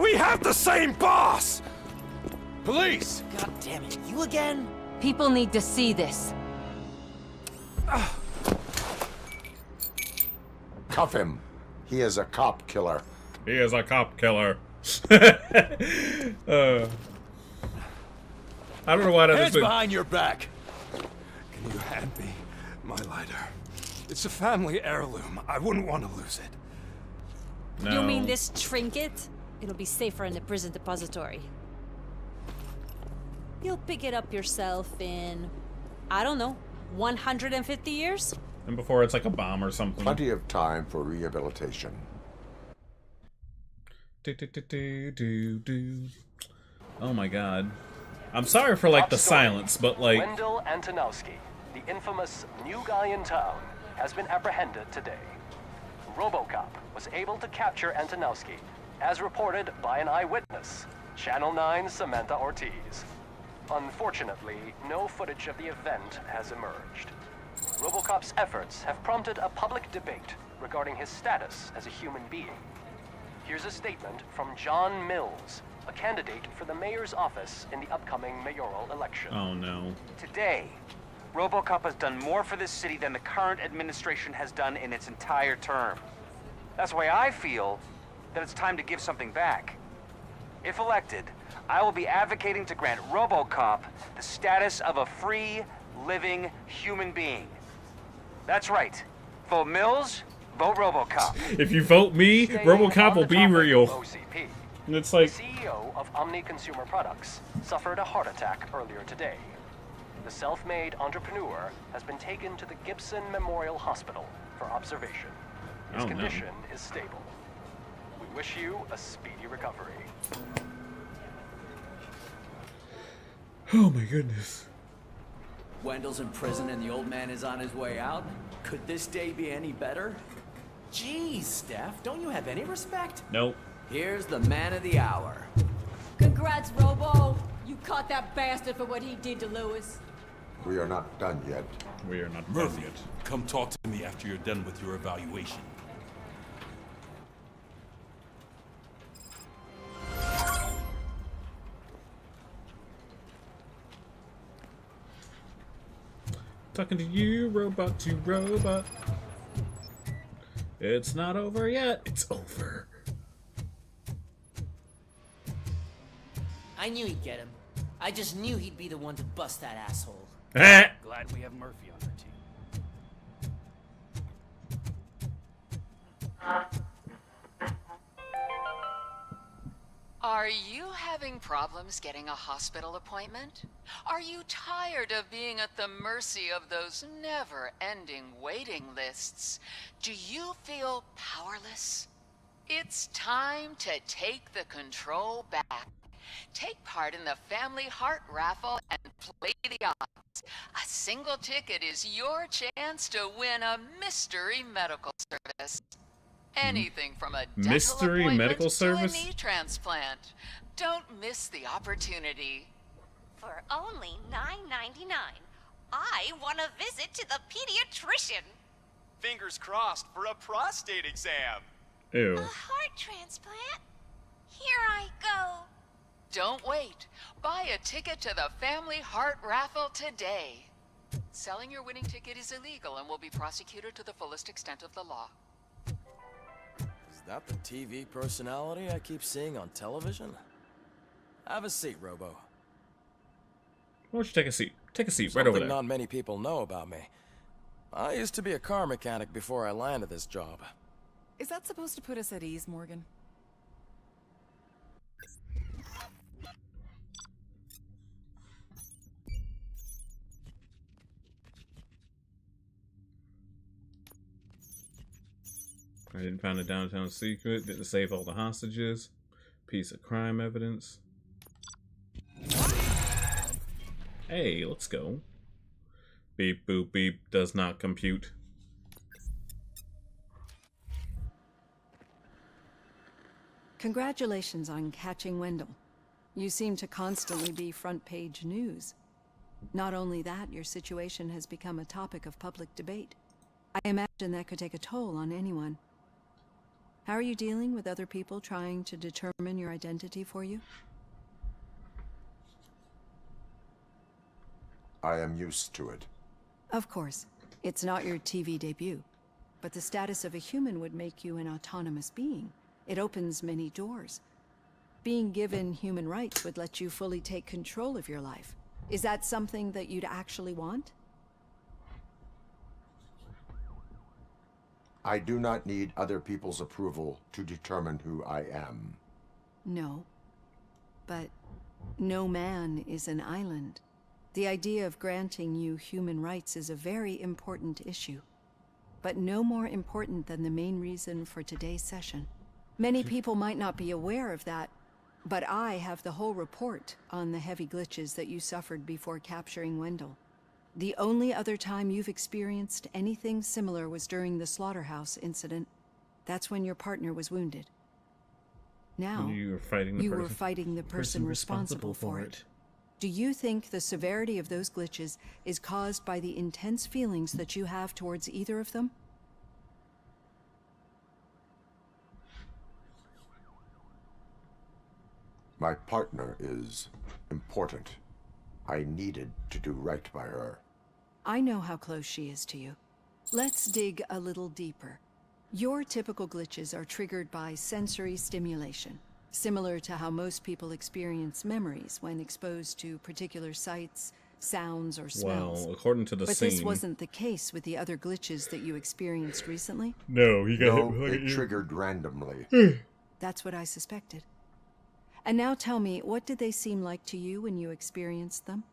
We have the same boss! Police! God damn it, you again? People need to see this. Cuff him. He is a cop killer. He is a cop killer. I don't know why that Hands been... behind your back. Can you hand me my lighter? It's a family heirloom. I wouldn't want to lose it. No. You mean this trinket? It'll be safer in the prison depository. You'll pick it up yourself in, I don't know, 150 years? And before it's like a bomb or something. Plenty of time for rehabilitation. Oh my god. I'm sorry for like the silence, but like... Wendell Antonowski, the infamous new guy in town, has been apprehended today. RoboCop was able to capture Antonowski, as reported by an eyewitness, Channel 9's Samantha Ortiz. Unfortunately, no footage of the event has emerged. RoboCop's efforts have prompted a public debate regarding his status as a human being. Here's a statement from John Mills, a candidate for the mayor's office in the upcoming mayoral election. Oh no. Today, RoboCop has done more for this city than the current administration has done in its entire term. That's why I feel that it's time to give something back. If elected, I will be advocating to grant RoboCop the status of a free, living human being. That's right. Vote Mills, vote RoboCop. If you vote me, RoboCop will be real. OCP. And it's like... The CEO of Omni Consumer Products suffered a heart attack earlier today. The self-made entrepreneur has been taken to the Gibson Memorial Hospital for observation. His condition is stable. We wish you a speedy recovery. Oh my goodness. Wendell's in prison and the old man is on his way out? Could this day be any better? Jeez, Steph, don't you have any respect? Nope. Here's the man of the hour. Congrats, Robo. You caught that bastard for what he did to Lewis. We are not done yet. We are not Murphy, done yet. come talk to me after you're done with your evaluation. Talking to you, robot to robot. It's not over yet. It's over. I knew he'd get him. I just knew he'd be the one to bust that asshole. Glad we have Murphy on our team. Are you having problems getting a hospital appointment? Are you tired of being at the mercy of those never-ending waiting lists? Do you feel powerless? It's time to take the control back. Take part in the Family Heart Raffle and play the odds. A single ticket is your chance to win a mystery medical service. Anything from a dental mystery appointment medical service? to a knee transplant. Don't miss the opportunity. For only $9.99, I want to visit to the pediatrician. Fingers crossed for a prostate exam. Ew. A heart transplant? Here I go. Don't wait. Buy a ticket to the Family Heart Raffle today. Selling your winning ticket is illegal and will be prosecuted to the fullest extent of the law. Is that the TV personality I keep seeing on television? Have a seat, Robo. Why don't you take a seat? Take a seat right over there. Not many people know about me. I used to be a car mechanic before I landed this job. Is that supposed to put us at ease, Morgan? I didn't find a downtown secret. Didn't save all the hostages. Piece of crime evidence. Hey, let's go. Beep, boop, beep. Does not compute. Congratulations on catching Wendell. You seem to constantly be front-page news. Not only that, your situation has become a topic of public debate. I imagine that could take a toll on anyone. How are you dealing with other people trying to determine your identity for you? I am used to it. Of course. It's not your TV debut. But the status of a human would make you an autonomous being. It opens many doors. Being given human rights would let you fully take control of your life. Is that something that you'd actually want? I do not need other people's approval to determine who I am. No. But no man is an island. The idea of granting you human rights is a very important issue. But no more important than the main reason for today's session. Many people might not be aware of that, but I have the whole report on the heavy glitches that you suffered before capturing Wendell. The only other time you've experienced anything similar was during the slaughterhouse incident. That's when your partner was wounded. Now, you were fighting the person responsible for it. Do you think the severity of those glitches is caused by the intense feelings that you have towards either of them? My partner is important. I needed to do right by her. I know how close she is to you. Let's dig a little deeper. Your typical glitches are triggered by sensory stimulation, similar to how most people experience memories when exposed to particular sights, sounds, or smells. Well, according to the scene... But this wasn't the case with the other glitches that you experienced recently? No, he got hit by it triggered randomly. That's what I suspected. And now tell me, what did they seem like to you when you experienced them?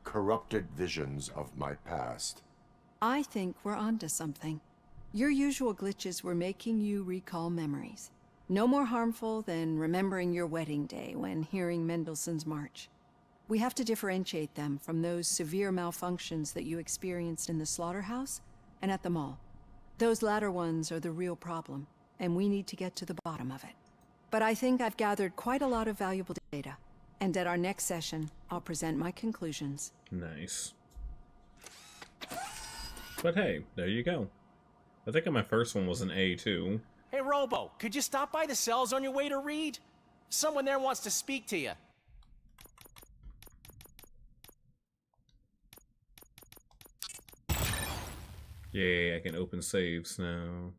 Corrupted visions of my past. I think we're onto something. Your usual glitches were making you recall memories. No more harmful than remembering your wedding day when hearing Mendelssohn's March. We have to differentiate them from those severe malfunctions that you experienced in the slaughterhouse and at the mall. Those latter ones are the real problem, and we need to get to the bottom of it. But I think I've gathered quite a lot of valuable data, and at our next session, I'll present my conclusions. Nice. But hey, there you go. I think my first one was an A, too. Hey, Robo, could you stop by the cells on your way to Reed? Someone there wants to speak to you. Yay, I can open saves now.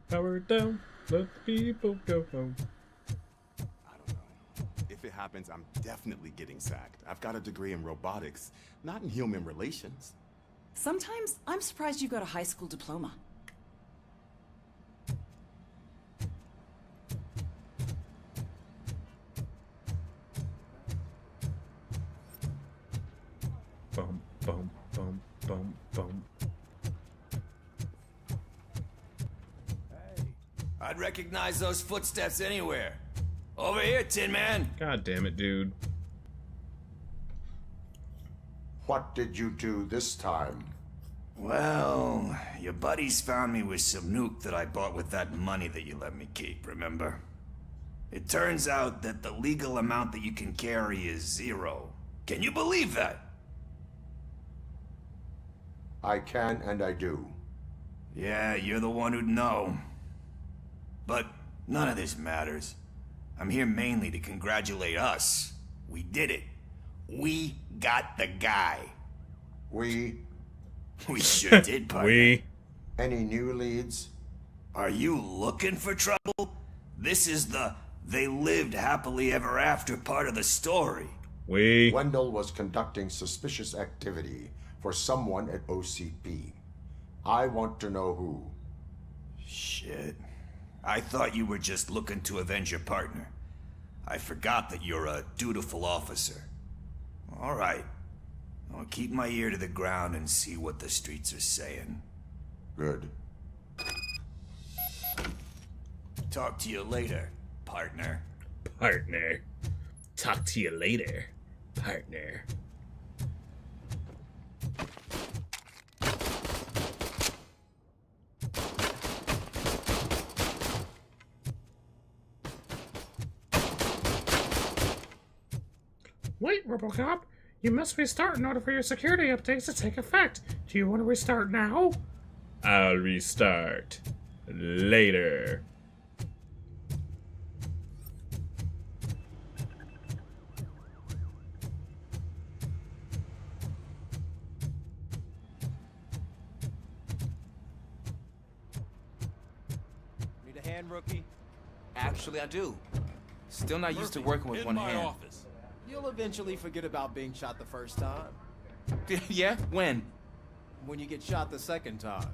Power down, let the people go home. I don't know. If it happens, I'm definitely getting sacked. I've got a degree in robotics, not in human relations. Sometimes I'm surprised you got a high school diploma. Bum, bum, bum, bum, bum. I'd recognize those footsteps anywhere. Over here, Tin Man. God damn it, dude. What did you do this time? Well, your buddies found me with some nuke that I bought with that money that you let me keep, remember? It turns out that the legal amount that you can carry is 0. Can you believe that? I can and I do. Yeah, you're the one who'd know. But none of this matters. I'm here mainly to congratulate us. We did it. We got the guy. We sure did, partner. Any new leads? Are you looking for trouble? This is the they lived happily ever after part of the story. Wendell was conducting suspicious activity for someone at OCP. I want to know who. Shit. I thought you were just looking to avenge your partner. I forgot that you're a dutiful officer. All right. I'll keep my ear to the ground and see what the streets are saying. Good. Talk to you later, partner. Partner. Talk to you later, partner. Wait, RoboCop. You must restart in order for your security updates to take effect. Do you want to restart now? I'll restart later. Need a hand, rookie? Actually, I do. Still not used to working with one hand. Office. You'll eventually forget about being shot the first time. Yeah? When? When you get shot the second time.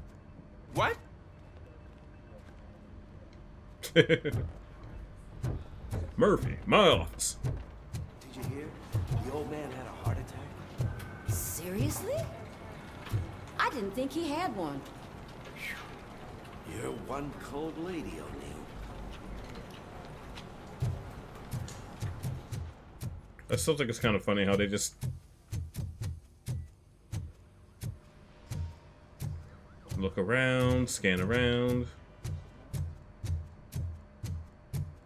What? Murphy, my office. Did you hear? The old man had a heart attack. Seriously? I didn't think he had one. You're one cold lady, O'Neill. I still think it's kind of funny how they just look around, scan around.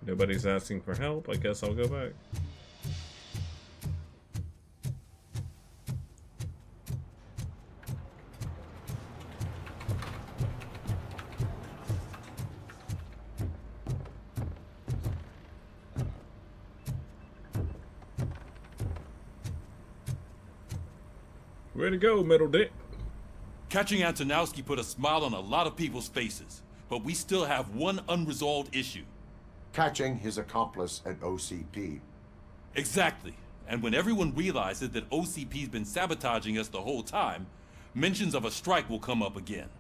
Nobody's asking for help. I guess I'll go back. Way to go, Metal Dick. Catching Antonowski put a smile on a lot of people's faces, but we still have one unresolved issue. Catching his accomplice at OCP. Exactly. And when everyone realizes that OCP's been sabotaging us the whole time, mentions of a strike will come up again.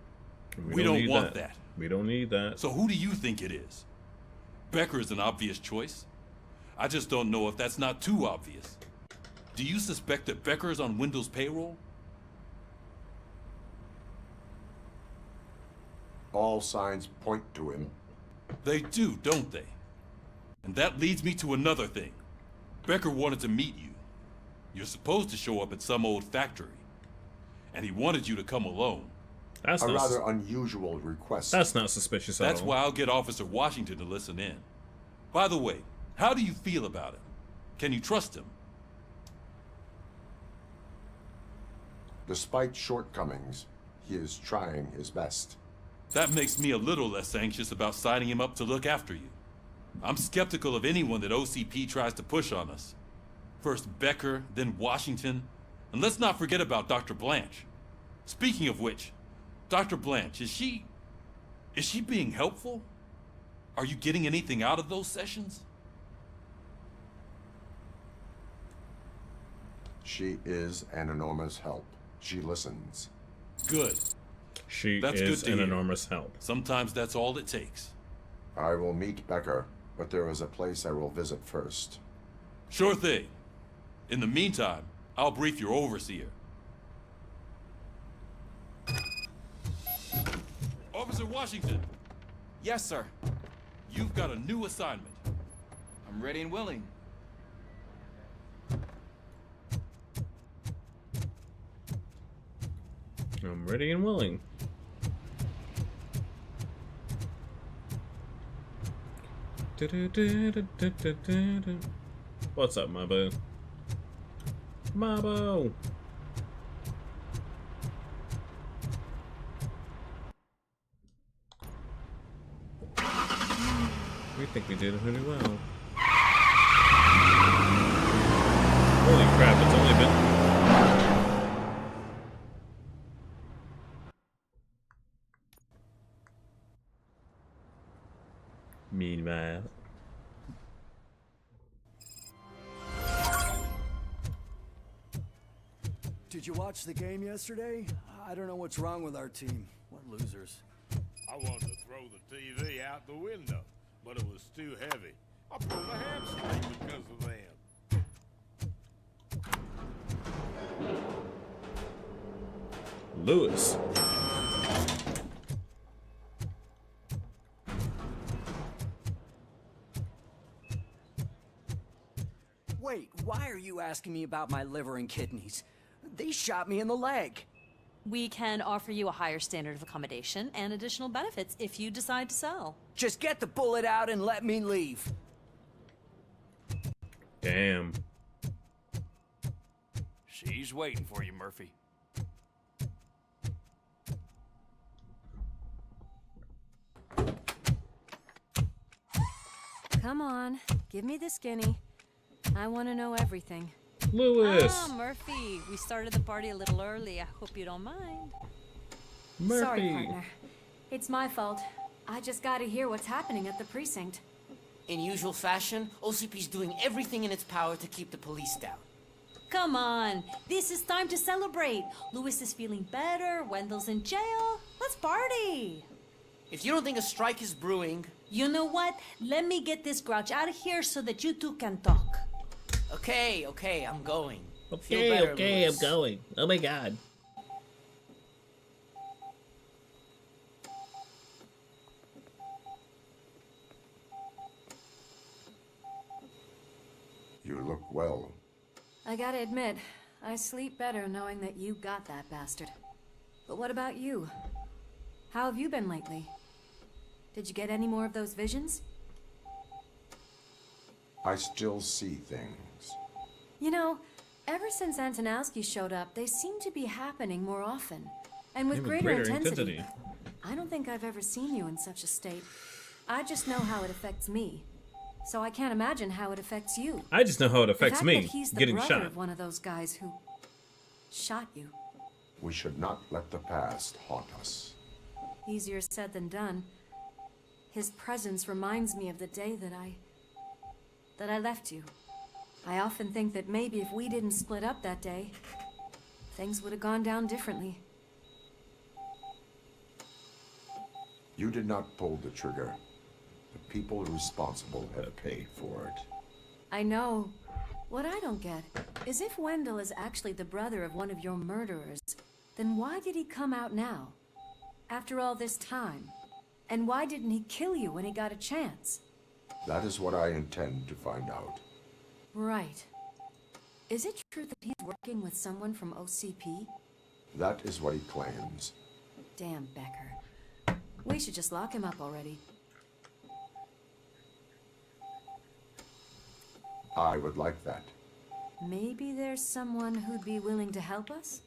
We don't want that. We don't need that. So who do you think it is? Becker is an obvious choice. I just don't know if that's not too obvious. Do you suspect that Becker is on Wendell's payroll? All signs point to him. They do, don't they? And that leads me to another thing. Becker wanted to meet you. You're supposed to show up at some old factory. And he wanted you to come alone. That's a rather unusual request. That's not suspicious at all. That's why I'll get Officer Washington to listen in. By the way, how do you feel about him? Can you trust him? Despite shortcomings, he is trying his best. That makes me a little less anxious about signing him up to look after you. I'm skeptical of anyone that OCP tries to push on us. First Becker, then Washington, and let's not forget about Dr. Blanche. Speaking of which, Dr. Blanche, is she being helpful? Are you getting anything out of those sessions? She is an enormous help. She listens. Good. She That's is good to an hear. enormous help. Sometimes that's all it takes. I will meet Becker, but there is a place I will visit first. Sure thing. In the meantime, I'll brief your overseer. Officer Washington. Yes, sir. You've got a new assignment. I'm ready and willing. I'm ready and willing. What's up, my boo? My boo! We think we did really well. Holy crap, it's only been... Meanwhile... Did you watch the game yesterday? I don't know what's wrong with our team. What losers. I wanted to throw the TV out the window, but it was too heavy. I pulled a hamstring because of them. Lewis. Wait, why are you asking me about my liver and kidneys? They shot me in the leg. We can offer you a higher standard of accommodation and additional benefits if you decide to sell. Just get the bullet out and let me leave. Damn. She's waiting for you, Murphy. Come on, give me the skinny. I want to know everything. Lewis. Ah, Murphy. We started the party a little early. I hope you don't mind. Murphy. Sorry, partner. It's my fault. I just gotta hear what's happening at the precinct. In usual fashion, OCP's doing everything in its power to keep the police down. Come on. This is time to celebrate. Lewis is feeling better. Wendell's in jail. Let's party. If you don't think a strike is brewing... You know what? Let me get this grouch out of here so that you two can talk. Okay, I'm going. Okay, better, okay, Lewis. I'm going. Oh my god. You look well. I gotta admit, I sleep better knowing that you got that bastard. But what about you? How have you been lately? Did you get any more of those visions? I still see things. You know, ever since Antonowski showed up, they seem to be happening more often. And with greater intensity. I don't think I've ever seen you in such a state. I just know how it affects me. So I can't imagine how it affects you. I just know how it affects the fact me, that he's the getting brother shot. of one of those guys who shot you. We should not let the past haunt us. Easier said than done. His presence reminds me of the day that I left you. I often think that maybe if we didn't split up that day, things would have gone down differently. You did not pull the trigger. The people responsible have paid for it. I know. What I don't get is if Wendell is actually the brother of one of your murderers, then why did he come out now? After all this time? And why didn't he kill you when he got a chance? That is what I intend to find out. Right. Is it true that he's working with someone from OCP? That is what he claims. Damn Becker. We should just lock him up already. I would like that. Maybe there's someone who'd be willing to help us?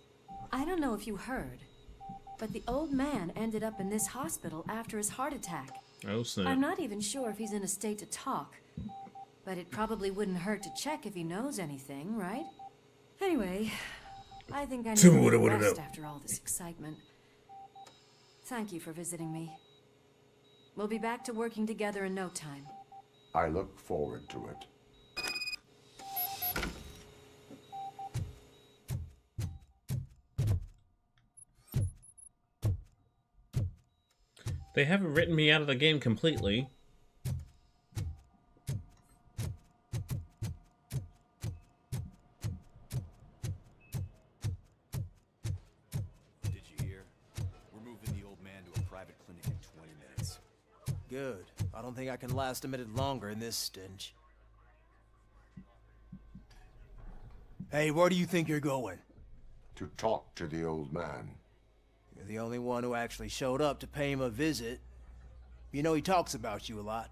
I don't know if you heard, but the old man ended up in this hospital after his heart attack. Oh, snap. I'm not even sure if he's in a state to talk, but it probably wouldn't hurt to check if he knows anything, right? Anyway, I think I need to get rest after all this excitement. Thank you for visiting me. We'll be back to working together in no time. I look forward to it. They haven't written me out of the game completely. Did you hear? We're moving the old man to a private clinic in 20 minutes. Good. I don't think I can last a minute longer in this stench. Hey, where do you think you're going? To talk to the old man. You're the only one who actually showed up to pay him a visit. You know he talks about you a lot.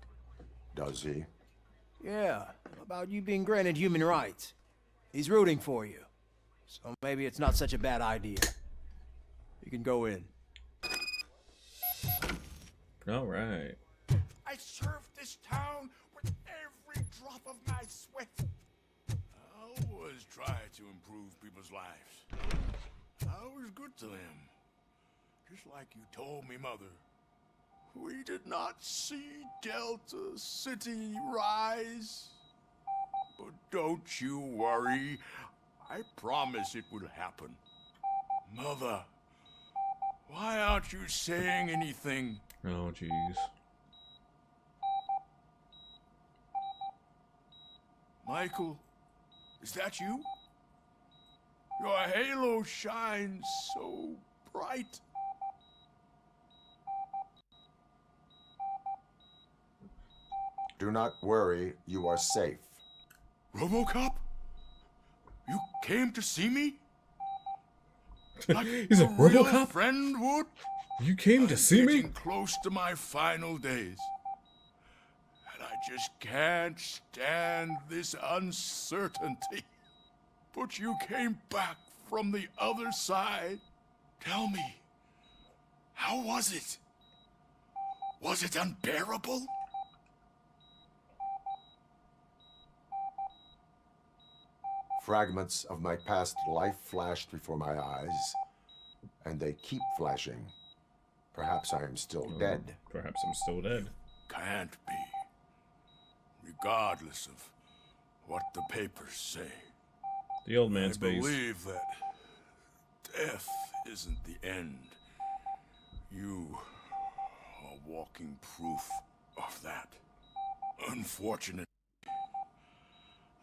Does he? Yeah, about you being granted human rights. He's rooting for you. So maybe it's not such a bad idea. You can go in. All right. I served this town with every drop of my sweat. I always try to improve people's lives. I was good to them. Just like you told me, Mother. We did not see Delta City rise. But don't you worry. I promise it will happen. Mother, why aren't you saying anything? Oh, jeez. Michael, is that you? Your halo shines so right? Do not worry, you are safe. RoboCop? You came to see me? Like He's a real RoboCop? friend would? You came to see me? Getting close to my final days. And I just can't stand this uncertainty. But you came back from the other side. Tell me, how was it? Was it unbearable? Fragments of my past life flashed before my eyes, and they keep flashing. Perhaps I am still dead. Perhaps I'm still dead. Can't be. Regardless of what the papers say. The old man's I base. believe that death isn't the end. You are walking proof of that. Unfortunately,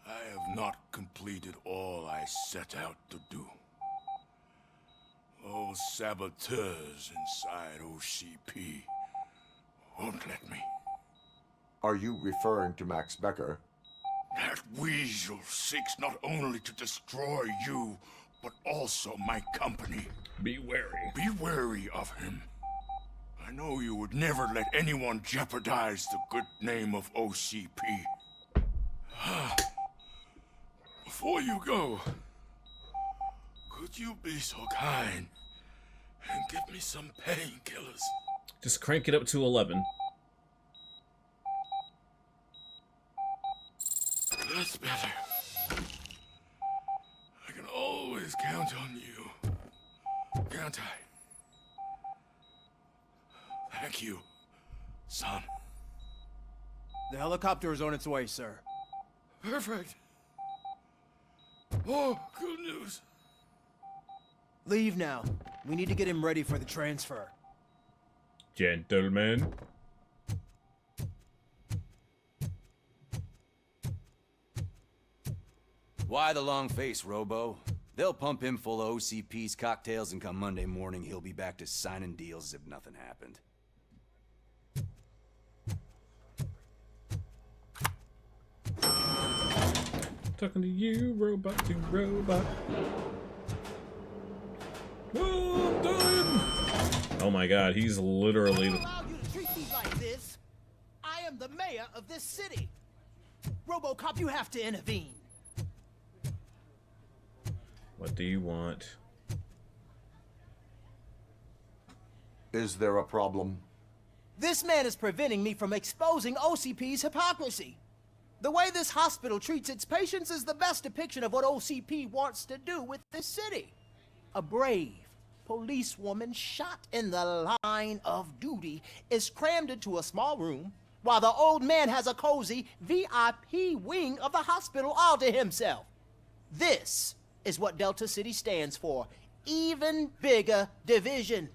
I have not completed all I set out to do. Those saboteurs inside OCP won't let me. Are you referring to Max Becker? That weasel seeks not only to destroy you, but also my company. Be wary. Be wary of him. I know you would never let anyone jeopardize the good name of OCP. Before you go, could you be so kind and give me some painkillers? Just crank it up to 11. That's better. I can always count on you, can't I? Thank you, son. The helicopter is on its way, sir. Perfect. Oh, good news. Leave now. We need to get him ready for the transfer. Gentlemen. Why the long face, Robo? They'll pump him full of OCP's cocktails, and come Monday morning, he'll be back to signing deals as if nothing happened. Talking to you, robot to robot. Oh, I'm dying! Oh my god, he's literally... Allow you to treat me like this. I am the mayor of this city. RoboCop, you have to intervene. What do you want? Is there a problem? This man is preventing me from exposing OCP's hypocrisy. The way this hospital treats its patients is the best depiction of what OCP wants to do with this city. A brave policewoman shot in the line of duty is crammed into a small room, while the old man has a cozy VIP wing of the hospital all to himself. This is what Delta City stands for. Even bigger division.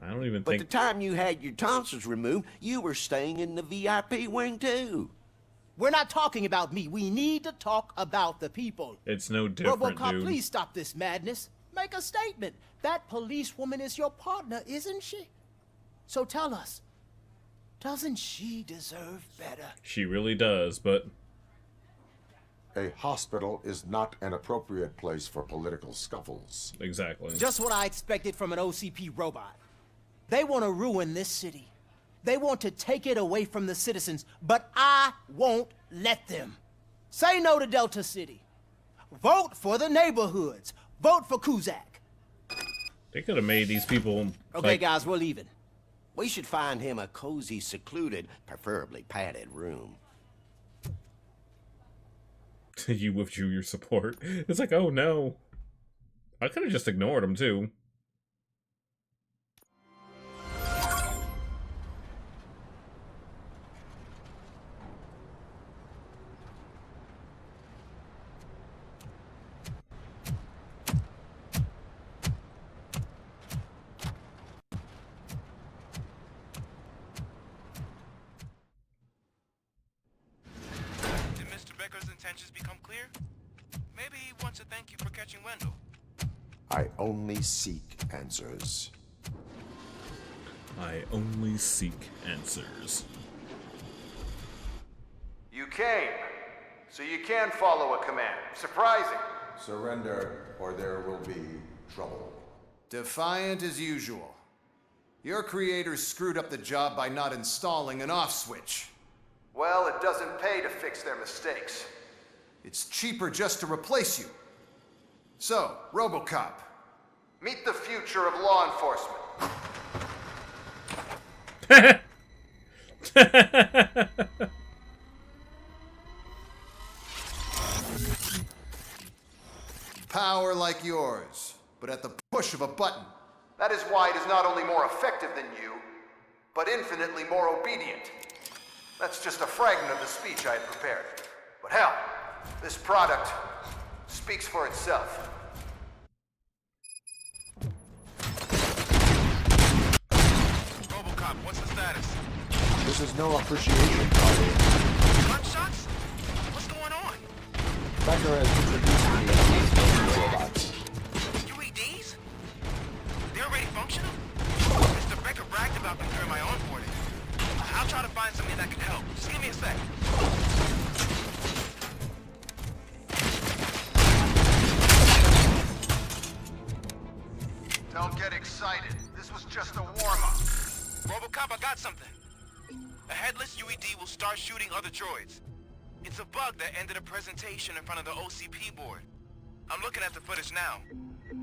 I don't even But think... the time you had your tonsils removed, you were staying in the VIP wing too. We're not talking about me. We need to talk about the people. It's no different, RoboCop, dude. please stop this madness. Make a statement. That policewoman is your partner, isn't she? So tell us, doesn't she deserve better? She really does, but... A hospital is not an appropriate place for political scuffles. Exactly. Just what I expected from an OCP robot. They want to ruin this city. They want to take it away from the citizens, but I won't let them. Say no to Delta City. Vote for the neighborhoods. Vote for Kuzak. They could have made these people... Okay, like, guys, we're leaving. We should find him a cozy, secluded, preferably padded room. You withdrew your support. It's like, oh no. I could have just ignored him too. Become clear? Maybe he wants to thank you for catching Wendell. I only seek answers. I only seek answers. You came, so you can follow a command. Surprising. Surrender, or there will be trouble. Defiant as usual. Your creators screwed up the job by not installing an off switch. Well, it doesn't pay to fix their mistakes. It's cheaper just to replace you. So, RoboCop, meet the future of law enforcement. Power like yours, but at the push of a button. That is why it is not only more effective than you, but infinitely more obedient. That's just a fragment of the speech I had prepared. But hell, this product speaks for itself. RoboCop, what's the status? This is no appreciation party. Gunshots? What's going on? Becker has introduced me to robots. UEDs? They're already functional? Mr. Becker bragged about them during my onboarding. I'll try to find something that can help. Just give me a sec. Don't get excited. This was just a warm-up. RoboCop, I got something. A headless UED will start shooting other droids. It's a bug that ended a presentation in front of the OCP board. I'm looking at the footage now.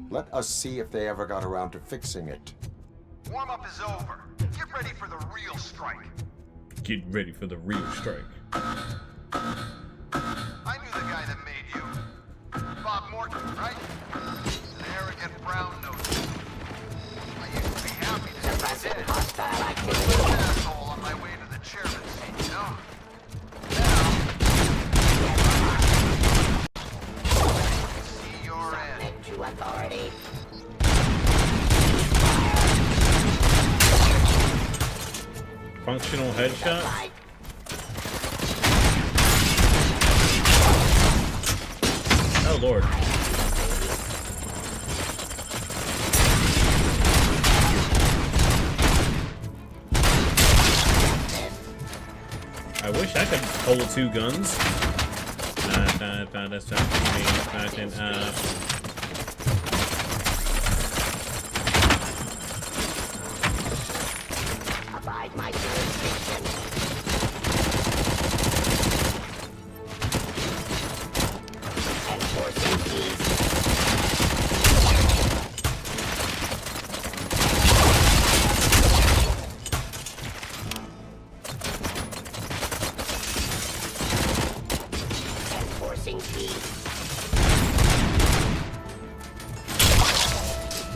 Let us see if they ever got around to fixing it. Warm-up is over. Get ready for the real strike. Get ready for the real strike. I knew the guy that made you. Bob Morton, right? An arrogant brown nose. I used to be happy to see him dead. An asshole on my way to the chairman's seat, you know? Now, see your end. To authority. Functional headshot? Oh lord. I wish I could hold two guns. That's Abide my jurisdiction. Enforcing peace. Enforcing peace.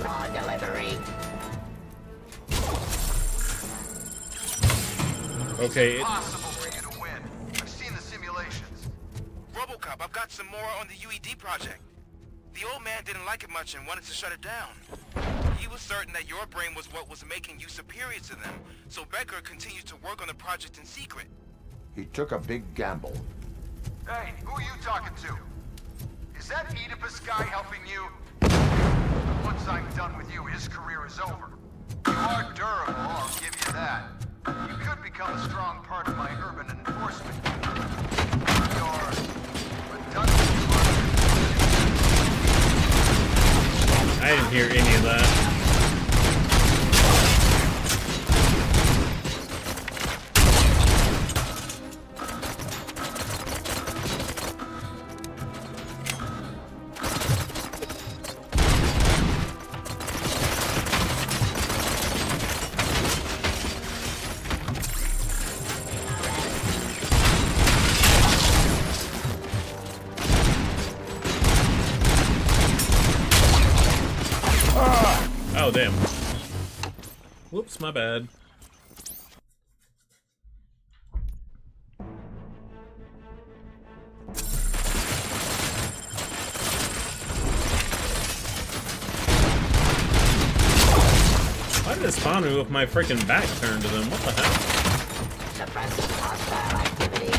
Raw delivery. okay. Impossible for you to win. I've seen the simulations. RoboCop, I've got some more on the UED project. The old man didn't like it much and wanted to shut it down. He was certain that your brain was what was making you superior to them, so Becker continued to work on the project in secret. He took a big gamble. Hey, who are you talking to? Is that Oedipus guy helping you? Once I'm done with you, his career is over. You are durable, I'll give you that. You could become a strong part of my urban enforcement. You're redundant. I didn't hear any of that. Oh, damn. Whoops, my bad. Why did it spawn me with my freaking back turned to them? What the hell? Suppressing hostile activity.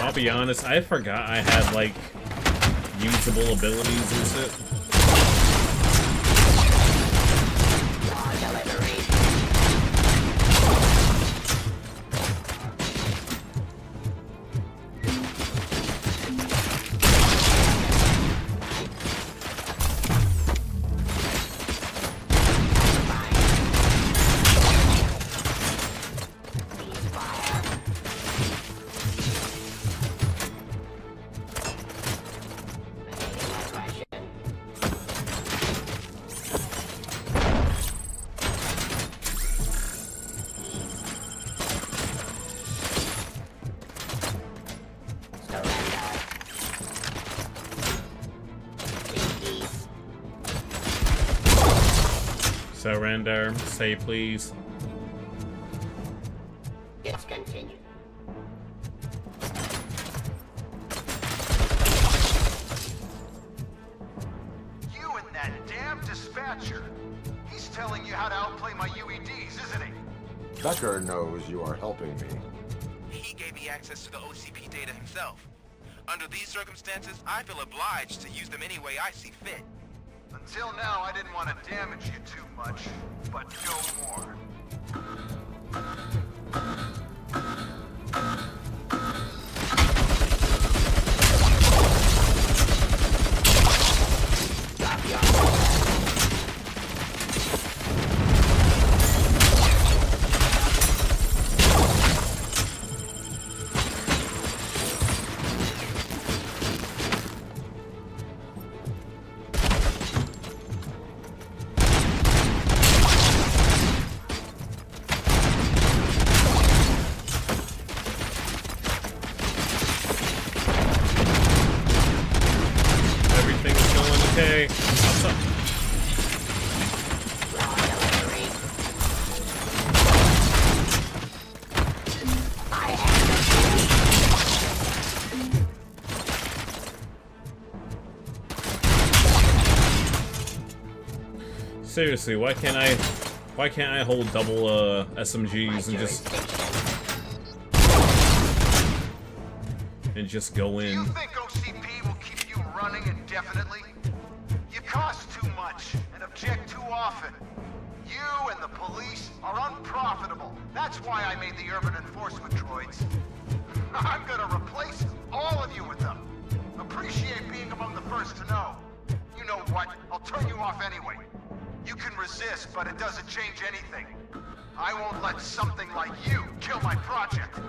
I'll be honest, I forgot I had, like, usable abilities and shit. Surrender. Say please. Let's continue. You and that damn dispatcher. He's telling you how to outplay my UEDs, isn't he? Becker knows you are helping me. He gave me access to the OCP data himself. Under these circumstances, I feel obliged to use them any way I see fit. Until now, I didn't want to damage you too much, but no more. Okay. What's up? Seriously, why can't I hold double SMGs and just go in? Do you think OCP will keep you running indefinitely? You cost too much and object too often. You and the police are unprofitable. That's why I made the urban enforcement droids. I'm gonna replace all of you with them. Appreciate being among the first to know. You know what? I'll turn you off anyway. You can resist, but it doesn't change anything. I won't let something like you kill my project.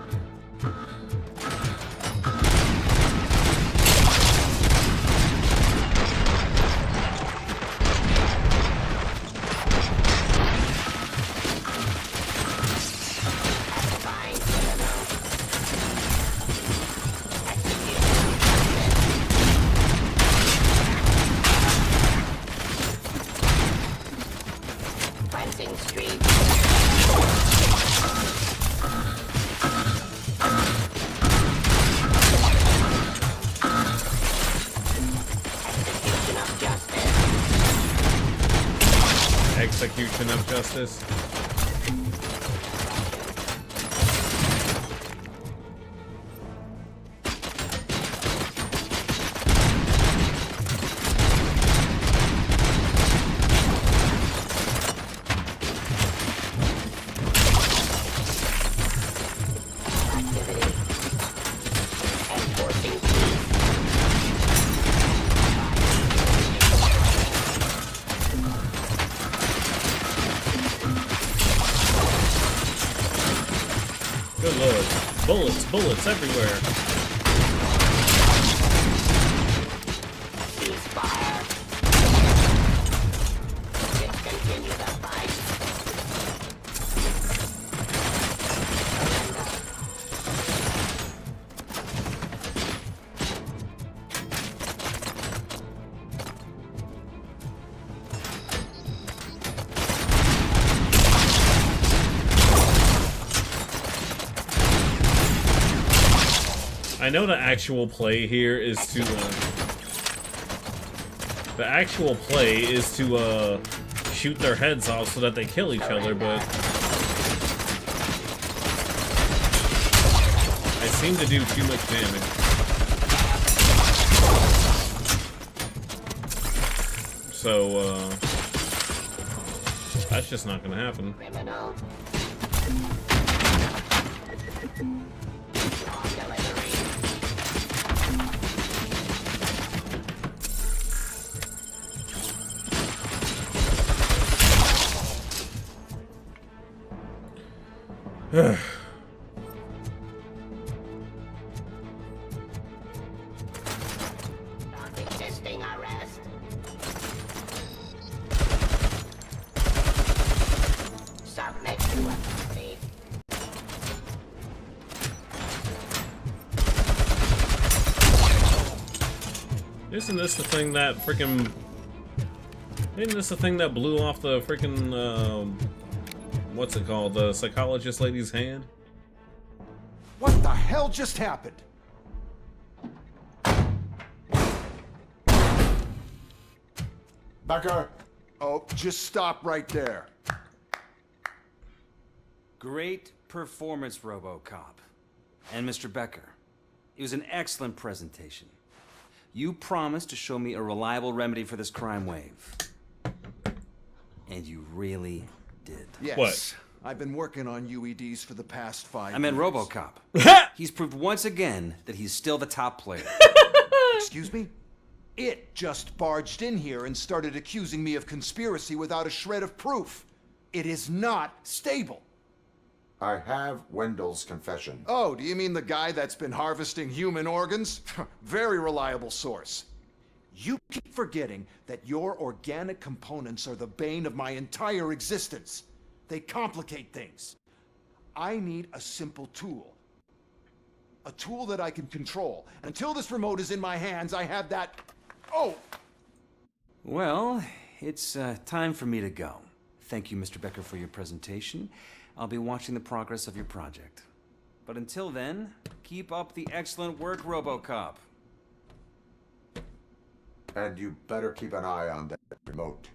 Execution of justice. Good lord. Bullets everywhere. Ceasefire. Let's continue the fight. I know the actual play here is to shoot their heads off so that they kill each other, but I seem to do too much damage. So, that's just not gonna happen. Resisting arrest. Submit to authority. Isn't this the thing that freaking... Isn't this the thing that blew off the freaking, what's it called? The psychologist lady's hand? What the hell just happened? Becker! Oh, just stop right there. Great performance, RoboCop. And Mr. Becker, it was an excellent presentation. You promised to show me a reliable remedy for this crime wave. And you really did. Yes. What? I've been working on UEDs for the past 5 years. I meant RoboCop. He's proved once again that he's still the top player. Excuse me? It just barged in here and started accusing me of conspiracy without a shred of proof. It is not stable. I have Wendell's confession. Oh, do you mean the guy that's been harvesting human organs? Very reliable source. You keep forgetting that your organic components are the bane of my entire existence. They complicate things. I need a simple tool. A tool that I can control. Until this remote is in my hands, I have that... Oh! Well, it's time for me to go. Thank you, Mr. Becker, for your presentation. I'll be watching the progress of your project. But until then, keep up the excellent work, RoboCop. And you better keep an eye on that remote.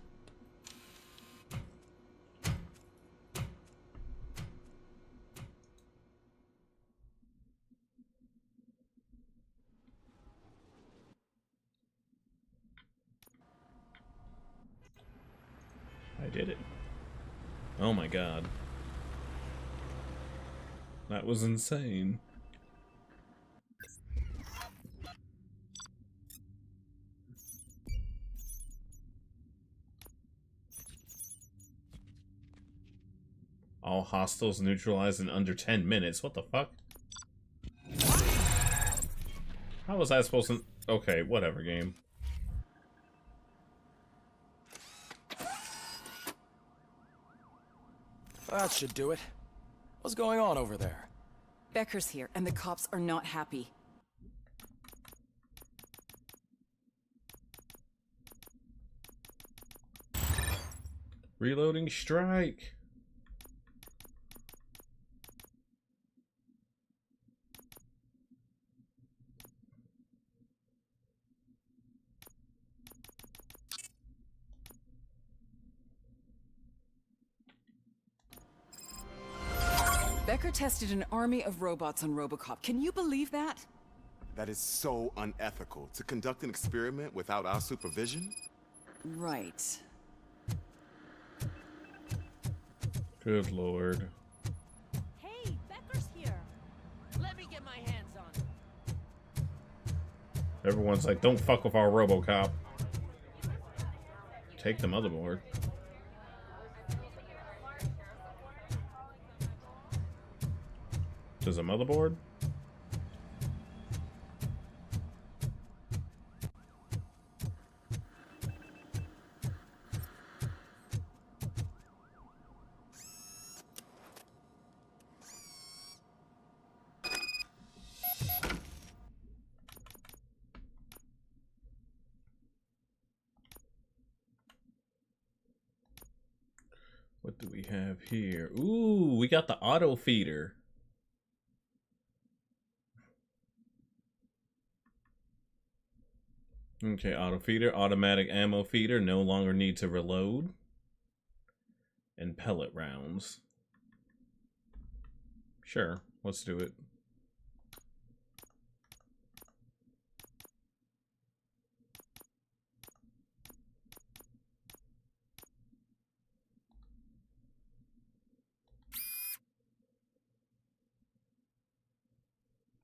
I did it. Oh my god. That was insane. All hostiles neutralized in under 10 minutes. What the fuck? How was I supposed to... Okay, whatever, game. That should do it. What's going on over there? Becker's here, and the cops are not happy. Reloading strike. Becker tested an army of robots on RoboCop. Can you believe that? That is so unethical. To conduct an experiment without our supervision? Right. Good lord. Hey, Becker's here. Let me get my hands on him. Everyone's like, don't fuck with our RoboCop. Take the motherboard. There's a motherboard? What do we have here? Ooh, we got the auto feeder. Okay, auto feeder, automatic ammo feeder, no longer need to reload. And pellet rounds. Sure, let's do it.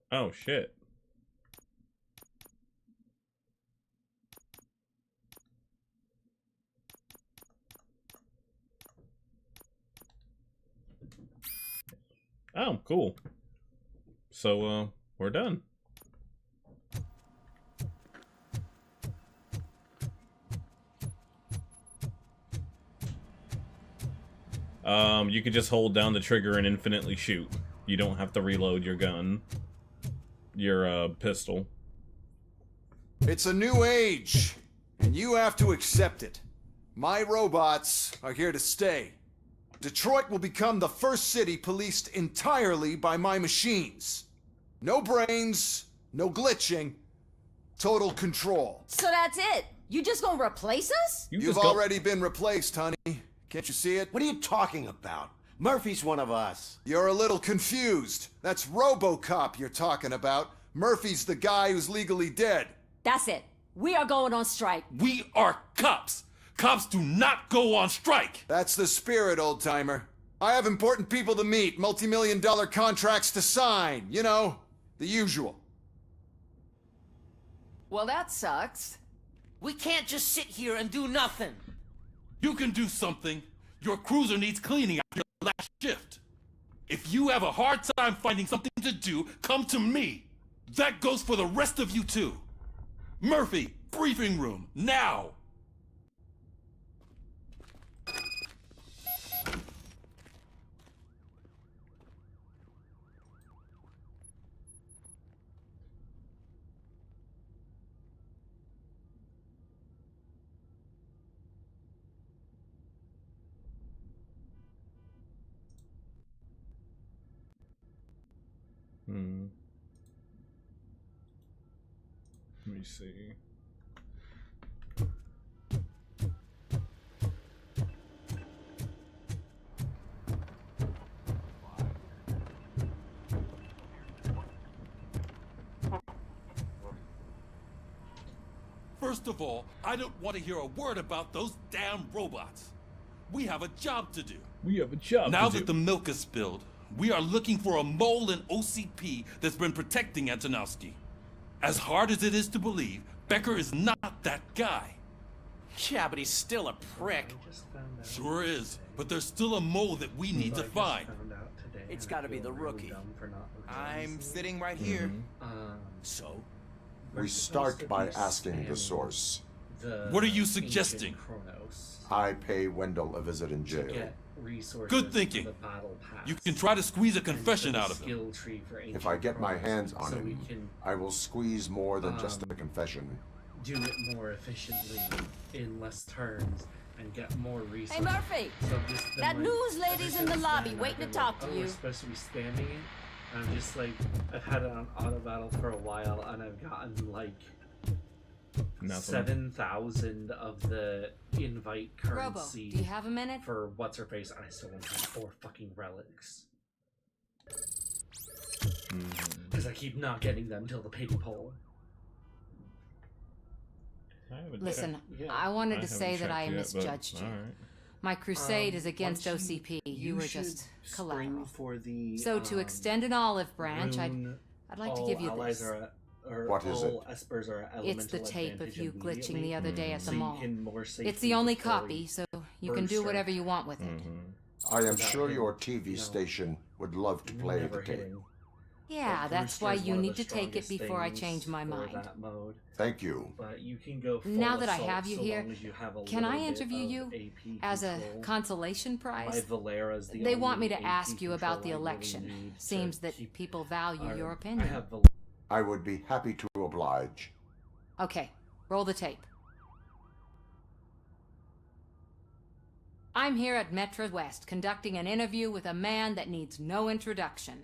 Oh, shit. Oh, cool. So, we're done. You can just hold down the trigger and infinitely shoot. You don't have to reload your gun. Your, pistol. It's a new age, and you have to accept it. My robots are here to stay. Detroit will become the first city policed entirely by my machines. No brains, no glitching, total control. So that's it? You just gonna replace us? You've already been replaced, honey. Can't you see it? What are you talking about? Murphy's one of us. You're a little confused. That's RoboCop you're talking about. Murphy's the guy who's legally dead. That's it. We are going on strike. We are cops. Cops do not go on strike. That's the spirit, old-timer. I have important people to meet, multi-million-dollar contracts to sign. You know, the usual. Well, that sucks. We can't just sit here and do nothing. You can do something. Your cruiser needs cleaning after your last shift. If you have a hard time finding something to do, come to me. That goes for the rest of you too. Murphy, briefing room, now! Let me see. First of all, I don't want to hear a word about those damn robots. We have a job to do. We have a job Now to do. that the milk is spilled, we are looking for a mole in OCP that's been protecting Antonowski. As hard as it is to believe, Becker is not that guy. Yeah, but he's still a prick. Sure is, but there's still a mole that we need to find. It's gotta be the rookie. I'm sitting right here. So? We start by asking the source. What are you suggesting? I pay Wendell a visit in jail. Good thinking. You can try to squeeze a confession out of him. If I get my hands on him, I will squeeze more than just a confession. Do it more efficiently in less turns and get more resources. Hey Murphy! So that news lady's in the lobby waiting to talk to you. We're supposed to be standing in. I'm just like, I've had it on auto battle for a while and I've gotten like 7,000 of the invite currency. Robo, do you have a minute? For what's her face, and I still want to have 4 fucking relics. Because I keep not getting them till the pig poll. Listen, I wanted to say that I misjudged you. My crusade is against OCP. You were just collateral. So to extend an olive branch, I'd like to give you this. What is it? It's the tape of you glitching the other day at the mall. It's the only copy, so you can do whatever you want with it. I am sure your TV station would love to play the tape. Yeah, that's why you need to take it before I change my mind. Thank you. But you can go now that I have you here, can I interview you as a consolation prize? They want me to ask you about the election. Seems that people value your opinion. I would be happy to oblige. Okay, roll the tape. I'm here at Metro West conducting an interview with a man that needs no introduction.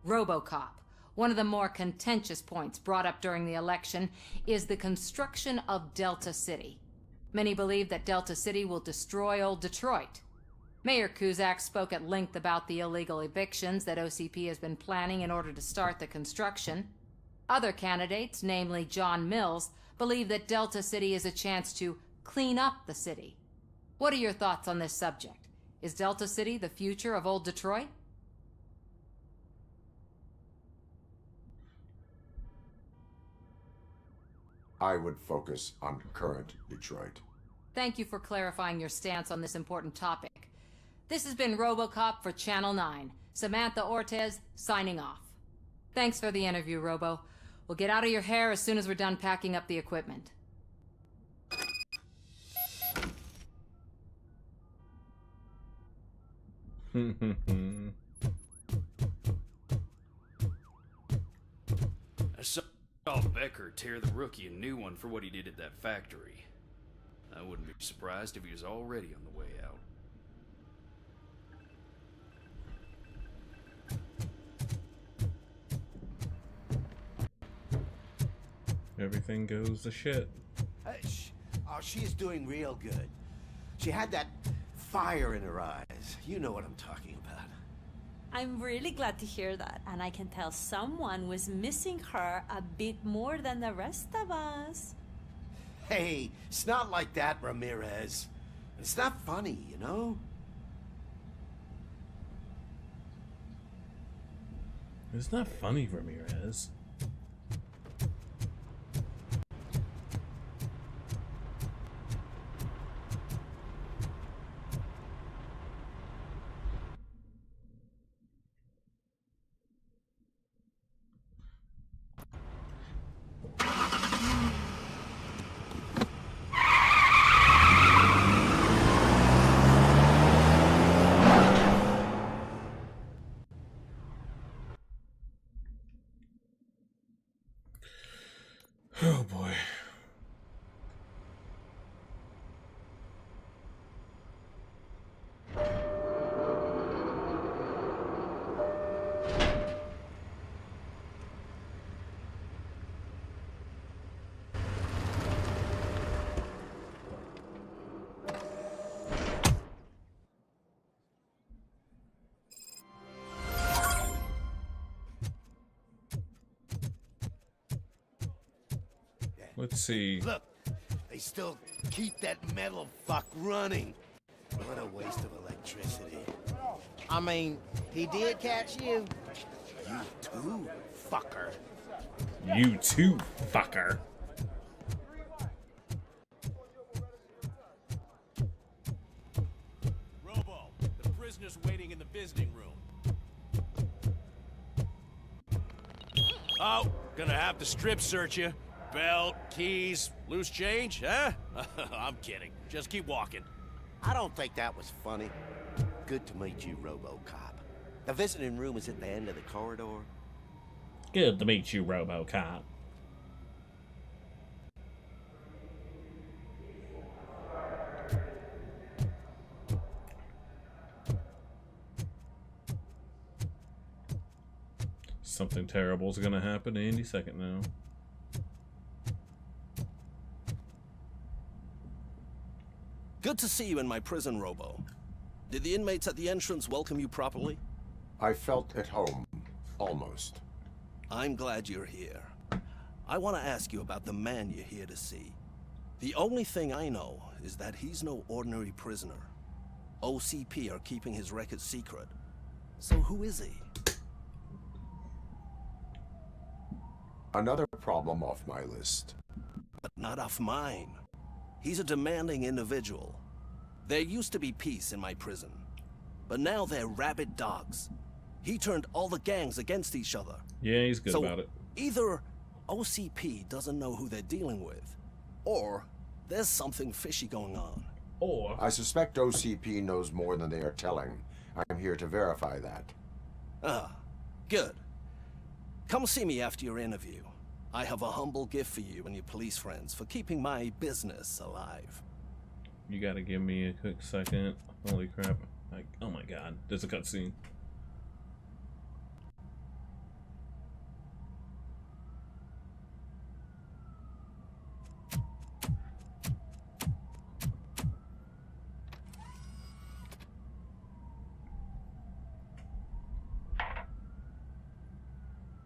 RoboCop. One of the more contentious points brought up during the election is the construction of Delta City. Many believe that Delta City will destroy old Detroit. Mayor Cusack spoke at length about the illegal evictions that OCP has been planning in order to start the construction. Other candidates, namely John Mills, believe that Delta City is a chance to clean up the city. What are your thoughts on this subject? Is Delta City the future of old Detroit? I would focus on current Detroit. Thank you for clarifying your stance on this important topic. This has been RoboCop for Channel 9. Samantha Ortez, signing off. Thanks for the interview, Robo. We'll get out of your hair as soon as we're done packing up the equipment. I saw Becker tear the rookie a new one for what he did at that factory. I wouldn't be surprised if he was already on the way out. Everything goes to shit. She is doing real good. She had that fire in her eyes. You know what I'm talking about. I'm really glad to hear that, and I can tell someone was missing her a bit more than the rest of us. Hey, it's not like that, Ramirez. It's not funny, you know? It's not funny, Ramirez. Oh boy. Let's see. Look, they still keep that metal fuck running. What a waste of electricity. I mean, he did catch you. You too, fucker. You too, fucker. Robo, the prisoner's waiting in the visiting room. Oh, gonna have to strip search you. Belt, keys, loose change, huh? I'm kidding. Just keep walking. I don't think that was funny. Good to meet you, RoboCop. The visiting room is at the end of the corridor. Good to meet you, RoboCop. Something terrible is gonna happen any second now. Good to see you in my prison, Robo. Did the inmates at the entrance welcome you properly? I felt at home, almost. I'm glad you're here. I want to ask you about the man you're here to see. The only thing I know is that he's no ordinary prisoner. OCP are keeping his record secret. So who is he? Another problem off my list. But not off mine. He's a demanding individual. There used to be peace in my prison, but now they're rabid dogs. He turned all the gangs against each other. Yeah, he's good about it. Either OCP doesn't know who they're dealing with, or there's something fishy going on. Or I suspect OCP knows more than they are telling. I'm here to verify that. Ah, good. Come see me after your interview. I have a humble gift for you and your police friends for keeping my business alive. You gotta give me a quick second. Holy crap. Like, oh my god, there's a cutscene.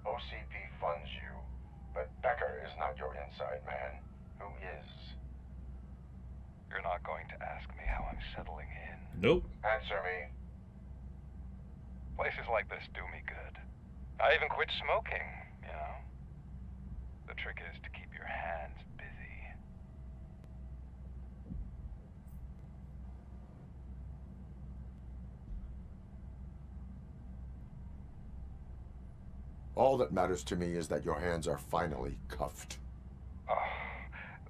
OCP funds you, but Becker is not your inside man. Who is? You're not going to ask me how I'm settling in. Nope. Answer me. Places like this do me good. I even quit smoking, you know? The trick is to keep your hands busy. All that matters to me is that your hands are finally cuffed. Oh,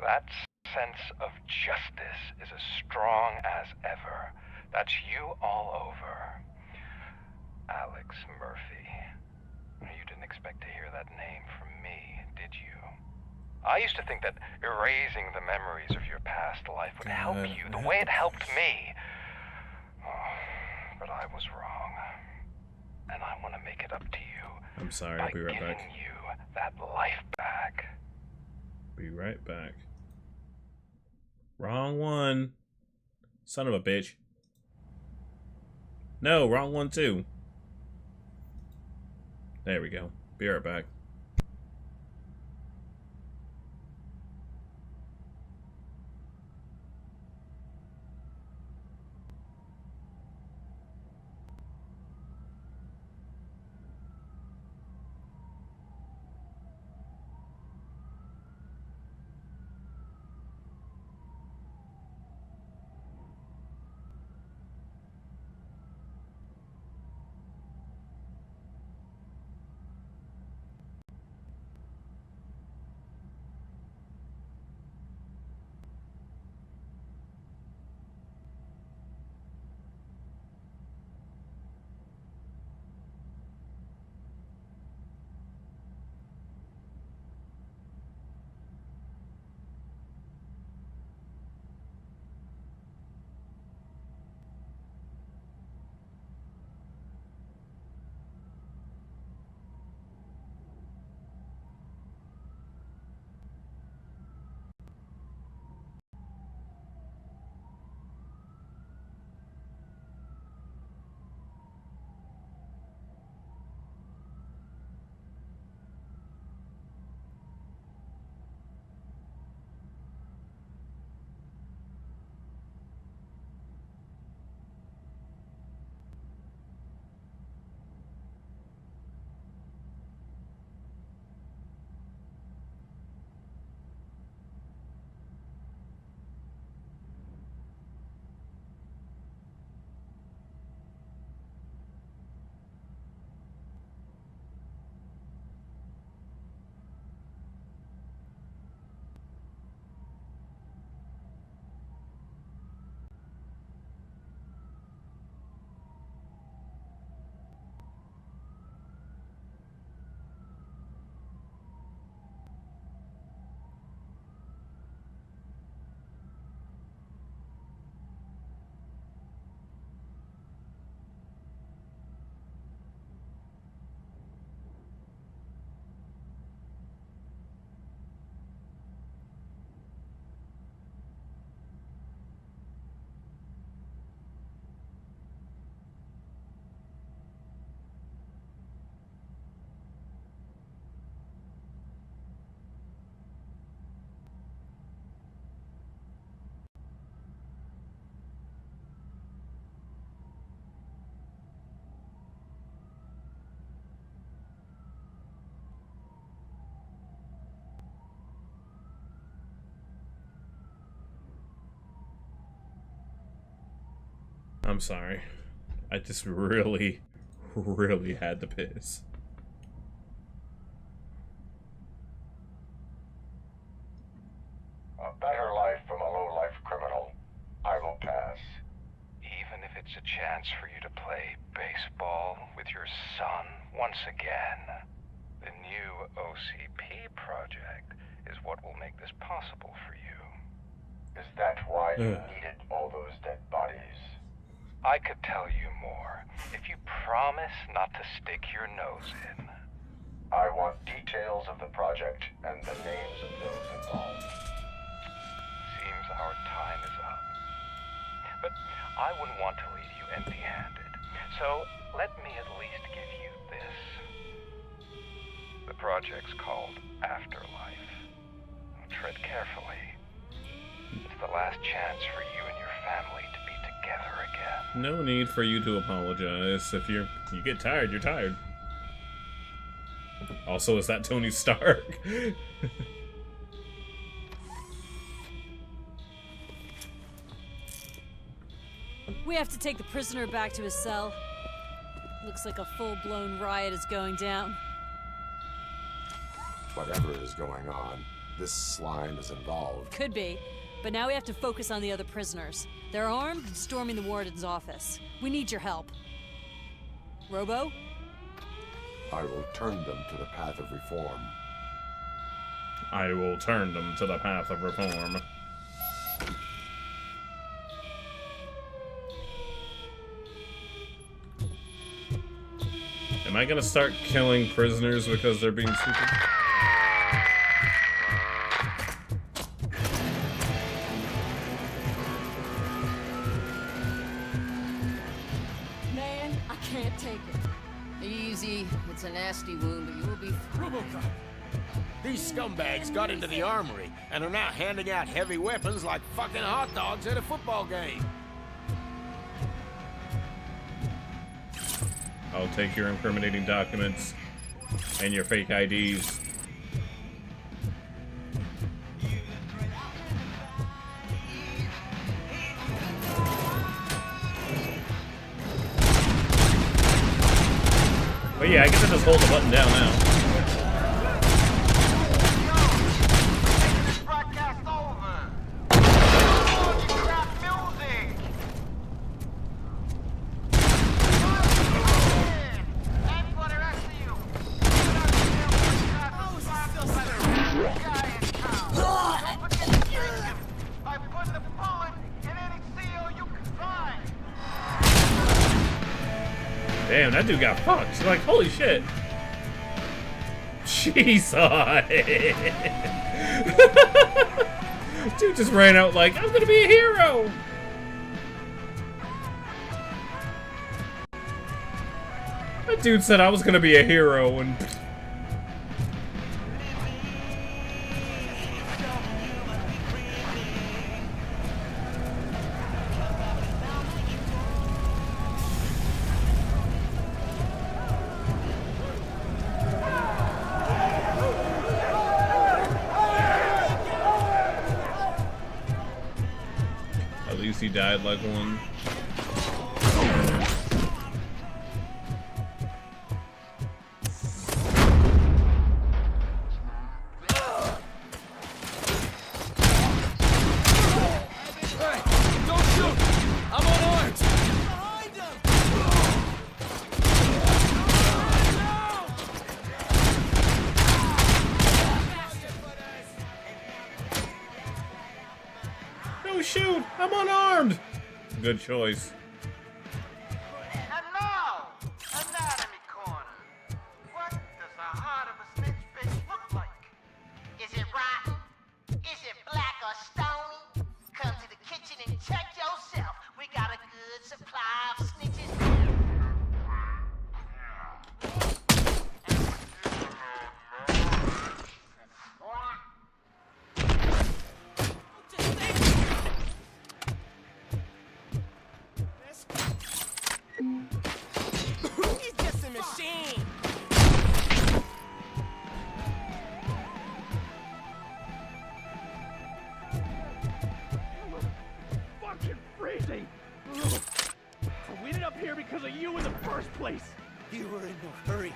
that sense of justice is as strong as ever. That's you all over. Alex Murphy. You didn't expect to hear that name from me, did you? I used to think that erasing the memories of your past life would help you the way it helped me. Oh, but I was wrong. And I want to make it up to you. I'm sorry, I'll be right back. Giving you that life back. Be right back. Wrong one. Son of a bitch. No, wrong one too. There we go. Be right back. I'm sorry. I just really had to piss. A better life from a low-life criminal. I will pass. Even if it's a chance for you to play baseball with your son once again. The new OCP project is what will make this possible for you. Is that why you needed all those dead bodies? I could tell you more if you promise not to stick your nose in. I want details of the project and the names of those involved. Seems our time is up. But I wouldn't want to leave you empty-handed. So let me at least give you this. The project's called Afterlife. Tread carefully. It's the last chance for you and your family to be together again. No need for you to apologize. If you get tired, you're tired. Also, is that Tony Stark? We have to take the prisoner back to his cell. Looks like a full-blown riot is going down. Whatever is going on, this slime is involved. Could be. But now we have to focus on the other prisoners. They're armed and storming the warden's office. We need your help. Robo? I will turn them to the path of reform. I will turn them to the path of reform. Am I gonna start killing prisoners because they're being stupid? Man, I can't take it. Easy. It's a nasty wound, but you will be fine. RoboCop! These scumbags got into the armory and are now handing out heavy weapons like fucking hot dogs at a football game. I'll take your incriminating documents and your fake IDs. But yeah, I guess I just hold the button down now. Damn, that dude got fucked. Like, holy shit. Jesus. Dude just ran out like, I'm gonna be a hero. That dude said I was gonna be a hero and... He died like one. Hey, don't shoot! I'm unarmed! Behind him! No, shoot! I'm unarmed! Good choice. And now, anatomy corner. What does the heart of a snitch bitch look like? Is it rotten? Is it black or stony? Come to the kitchen and check yourself. We got a good supply of snitches. He's just a machine! Fucking freezing! We ended up here because of you in the first place! You were in no hurry.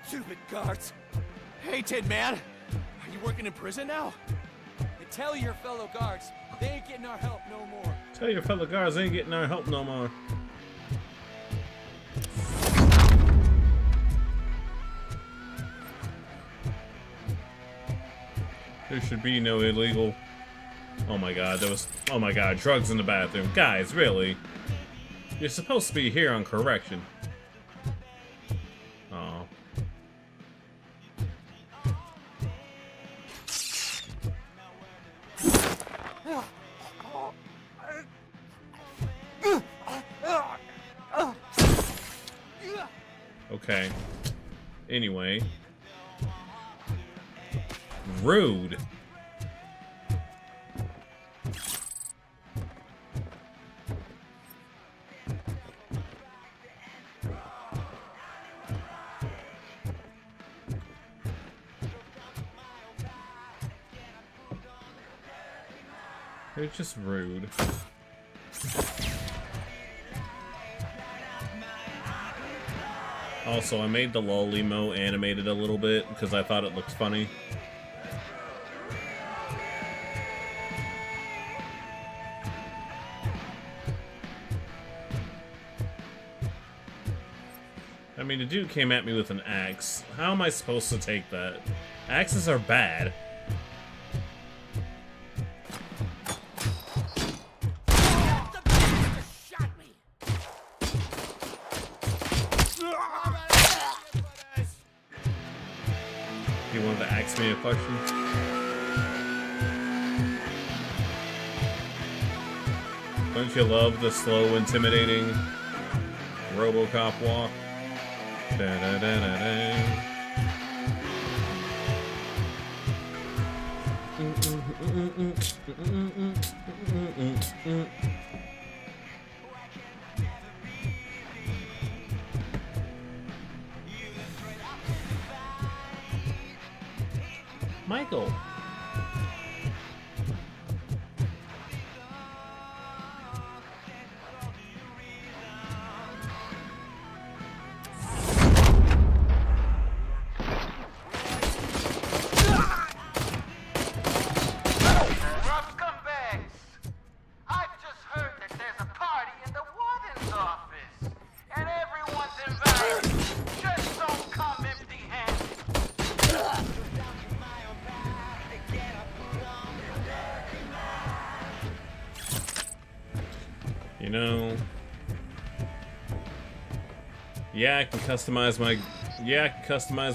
Stupid guards. Hey, Tin Man! Are you working in prison now? And tell your fellow guards, they ain't getting our help no more. Tell your fellow guards they ain't getting our help no more. There should be no illegal... Oh my god, there was... Oh my god, drugs in the bathroom. Guys, really? You're supposed to be here on correction. Oh. Okay. Anyway. Rude. It's just rude. Also, I made the lol emote animated a little bit because I thought it looked funny. I mean, the dude came at me with an axe. How am I supposed to take that? Axes are bad. You wanted to ask me a question? Don't you love the slow, intimidating RoboCop walk? Michael. You know, yeah, I can customize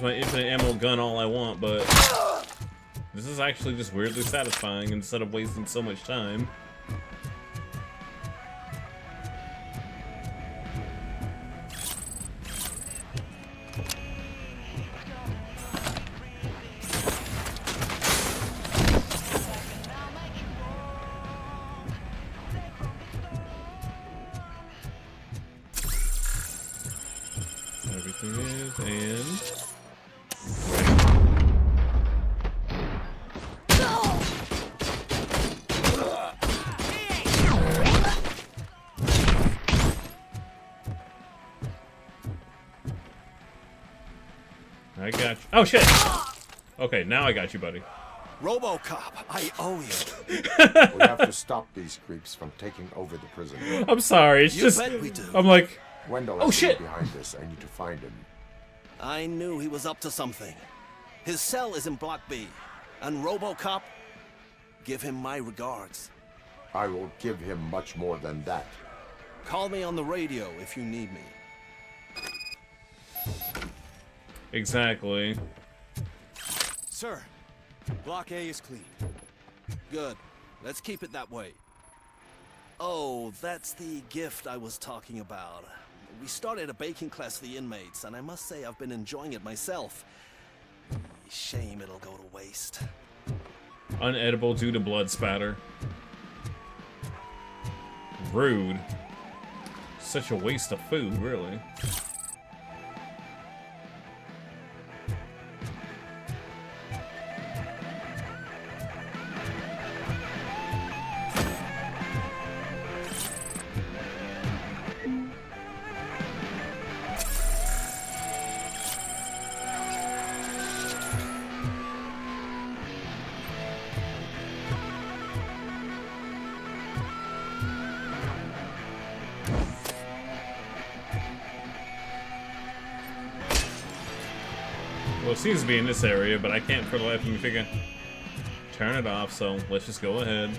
my infinite ammo gun all I want, but this is actually just weirdly satisfying instead of wasting so much time. I got you. Oh shit! Okay, now I got you, buddy. RoboCop, I owe you. We have to stop these creeps from taking over the prison. I'm sorry, it's just... bet we do. I'm like... Wendell oh is shit! behind this. I need to find him. I knew he was up to something. His cell is in Block B. And RoboCop, give him my regards. I will give him much more than that. Call me on the radio if you need me. Exactly. Sir, Block A is clean. Good. Let's keep it that way. Oh, that's the gift I was talking about. We started a baking class for the inmates, and I must say I've been enjoying it myself. Shame it'll go to waste. Unedible due to blood spatter. Rude. Such a waste of food, really. Well, it seems to be in this area, but I can't for the life of me figure turn it off, so let's just go ahead.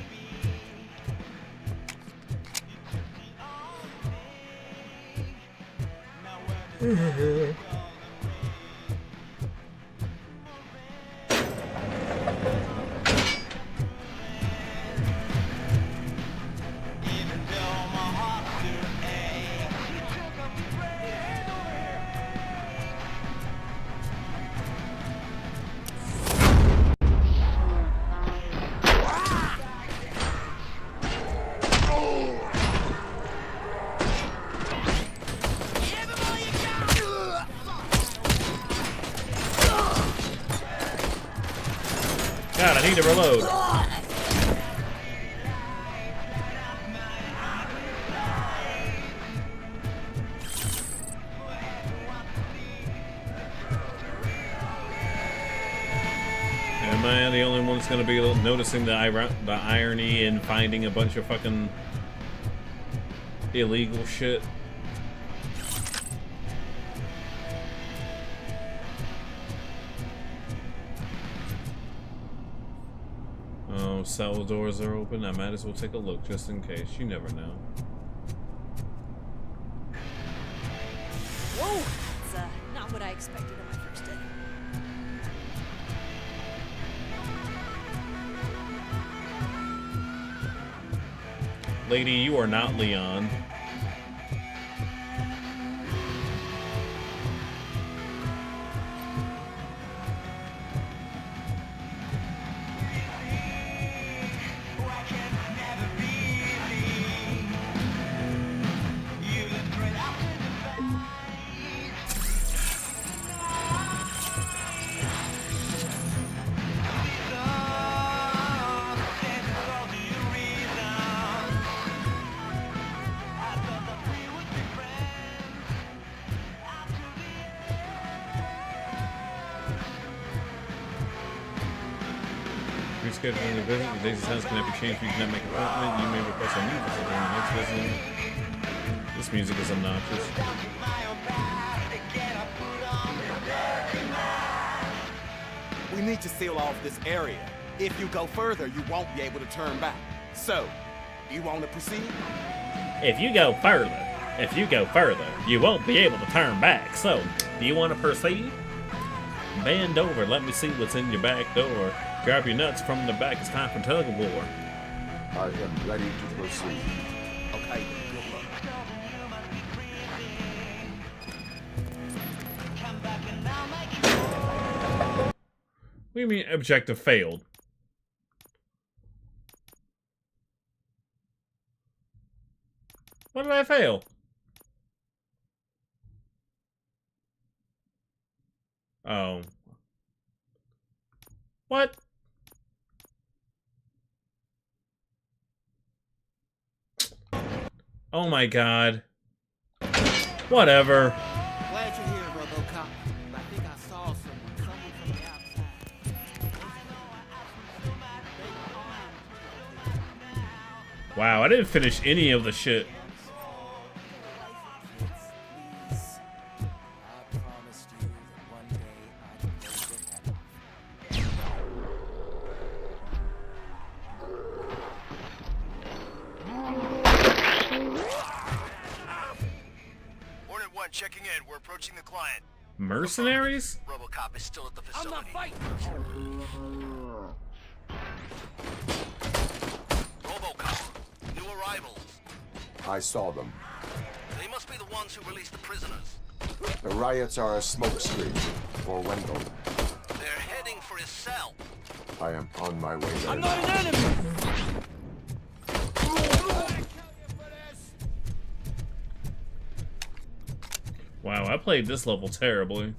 God, I need to reload. Am I the only one that's going to be noticing the irony in finding a bunch of fucking illegal shit? Oh, cell doors are open. I might as well take a look just in case. You never know. Whoa! That's not what I expected on my first day. Lady, you are not Leon. Rescheduling the visit. The days and times cannot be changed. You cannot make an appointment. You may request a new visit during the next visit. This music is obnoxious. We need to seal off this area. If you go further, you won't be able to turn back. So, you want to proceed? If you go further, you won't be able to turn back. So, do you want to proceed? Bend over, let me see what's in your back door. Grab your nuts from the back, it's time for tug of war. I am ready to proceed. Okay, good luck. What do you mean objective failed? What did I fail? Oh. What? Oh my god. Whatever. Glad you're here, RoboCop. I think I saw someone from the outside. Wow, I didn't finish any of the shit. Checking in. We're approaching the client. Mercenaries? RoboCop is still at the facility. I'm not fighting. RoboCop. New arrivals. I saw them. They must be the ones who released the prisoners. The riots are a smokescreen for Wendell. They're heading for his cell. I am on my way there. I'm not an enemy! Wow, I played this level terribly.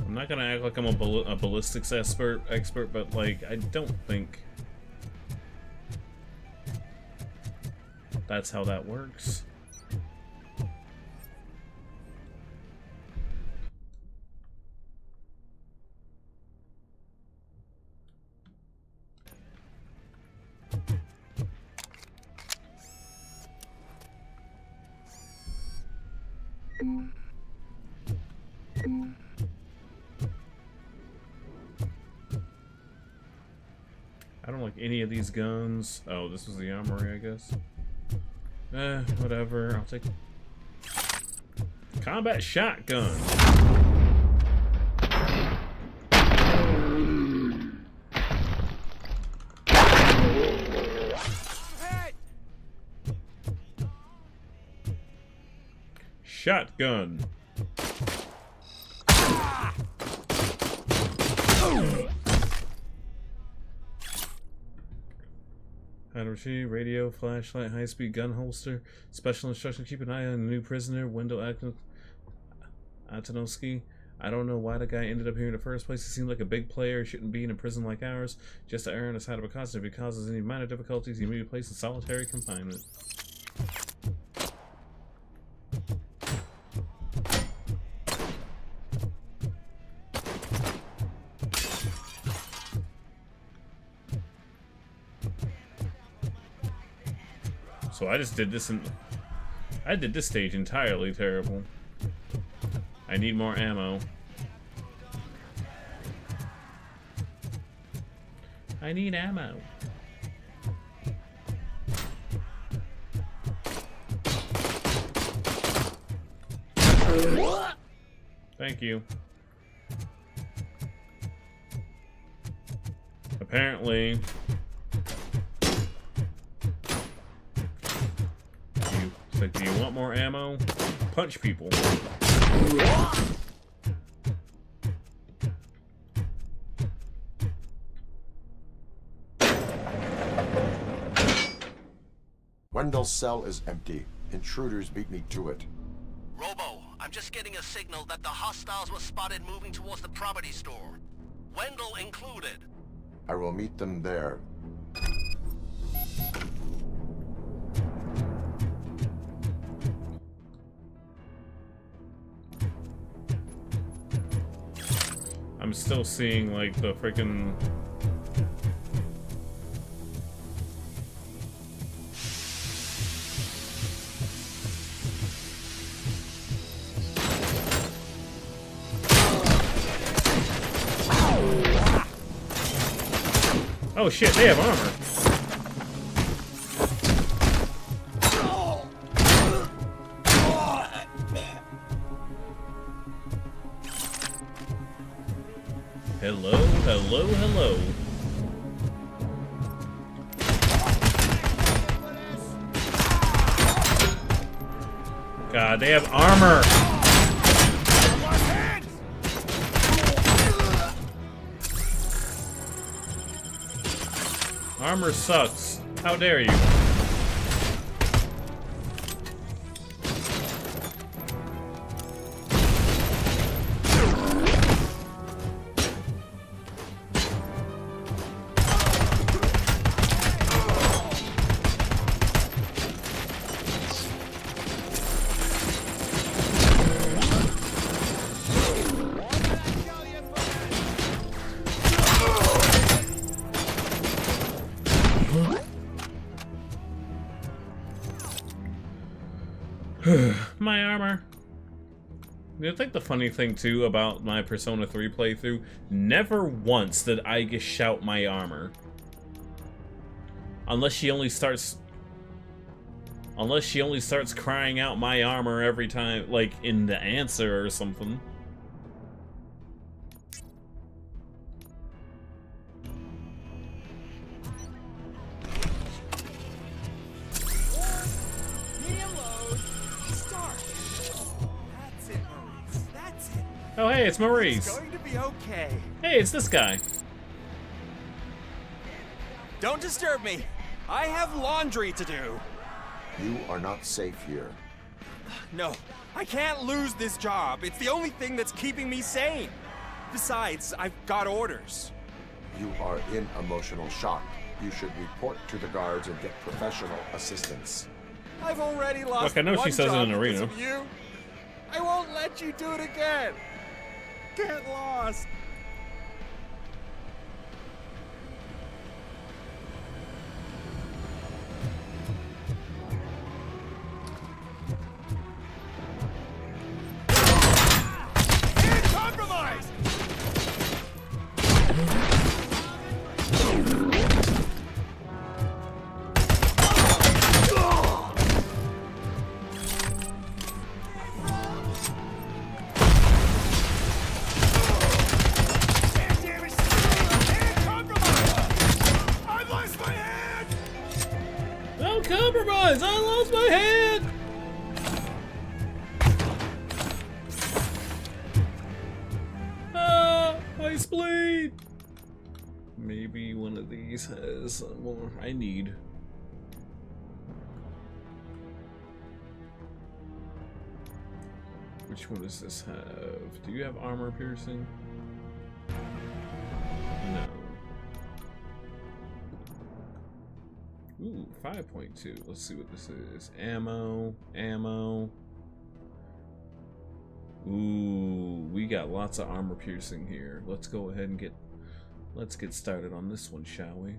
I'm not gonna act like I'm a ballistics expert, but like, I don't think that's how that works. I don't like any of these guns. Oh, this was the armory, I guess. Whatever. I'll take combat shotgun. Shotgun. Machine, radio, flashlight, high-speed gun holster, special instruction, keep an eye on the new prisoner, Wendell Antonovsky. I don't know why the guy ended up here in the first place. He seemed like a big player. He shouldn't be in a prison like ours. Just to err on the side of precaution. If he causes any minor difficulties, he may be placed in solitary confinement. So I just did this and I did this stage entirely terrible. I need more ammo. I need ammo. Thank you. Apparently, do you want more ammo? Punch people. Wendell's cell is empty. Intruders beat me to it. Robo, I'm just getting a signal that the hostiles were spotted moving towards the property store. Wendell included. I will meet them there. I'm still seeing like the freaking oh shit, they have armor. Hello, hello, hello. God, they have armor. Armor sucks. How dare you? My armor. I think the funny thing too about my Persona 3 playthrough, never once did I just shout my armor. Unless she only starts crying out my armor every time, like in the answer or something. Oh, hey, it's Maurice. It's going to be okay. Hey, it's this guy. Don't disturb me. I have laundry to do. You are not safe here. No, I can't lose this job. It's the only thing that's keeping me sane. Besides, I've got orders. You are in emotional shock. You should report to the guards and get professional assistance. I've already lost Look, I know she says it in an arena. You. I won't let you do it again. Get lost. Compromised. Compromise! I lost my hand! Ah, I spleen! Maybe one of these has more I need. Which one does this have? Do you have armor piercing? No. Ooh, 5.2. Let's see what this is. Ammo. Ooh, we got lots of armor piercing here. Let's go ahead and let's get started on this one, shall we?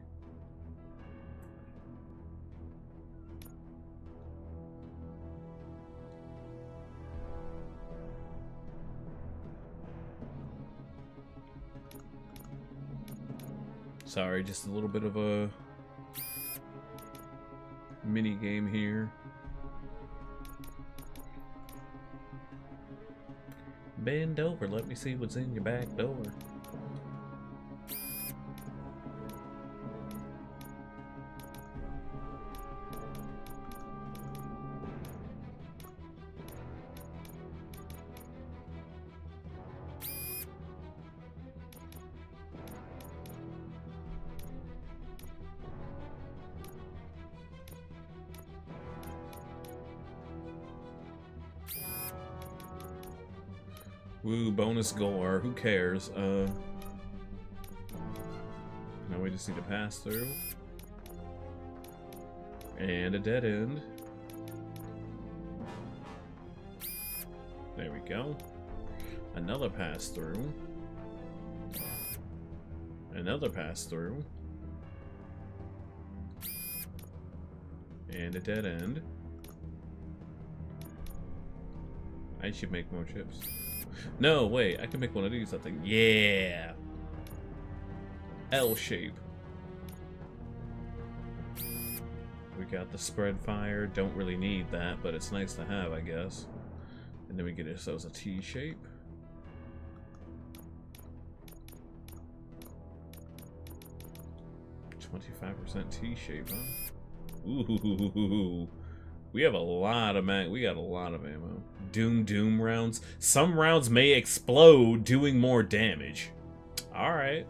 Sorry, just a little bit of a mini game here. Bend over, let me see what's in your back door. Woo, bonus gore. Who cares? Now we just need to pass through. And a dead end. There we go. Another pass through. Another pass through. And a dead end. I should make more chips. No, wait, I can make one of these, I think. Yeah! L shape. We got the spread fire. Don't really need that, but it's nice to have, I guess. And then we get ourselves a T shape. %T shape, huh? Ooh. We have a lot of we got a lot of ammo. Doom rounds. Some rounds may explode, doing more damage. Alright.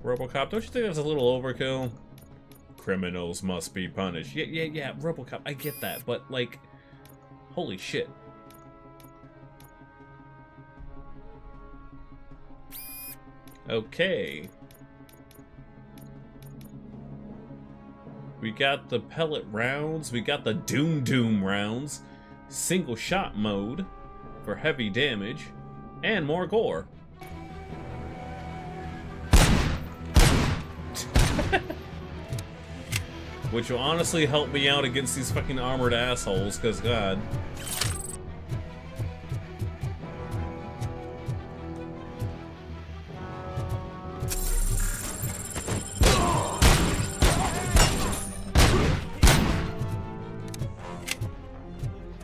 RoboCop, don't you think that's a little overkill? Criminals must be punished. Yeah, RoboCop, I get that, but like, holy shit. Okay. We got the pellet rounds, we got the Doom rounds, single shot mode for heavy damage, and more gore. Which will honestly help me out against these fucking armored assholes, cause god.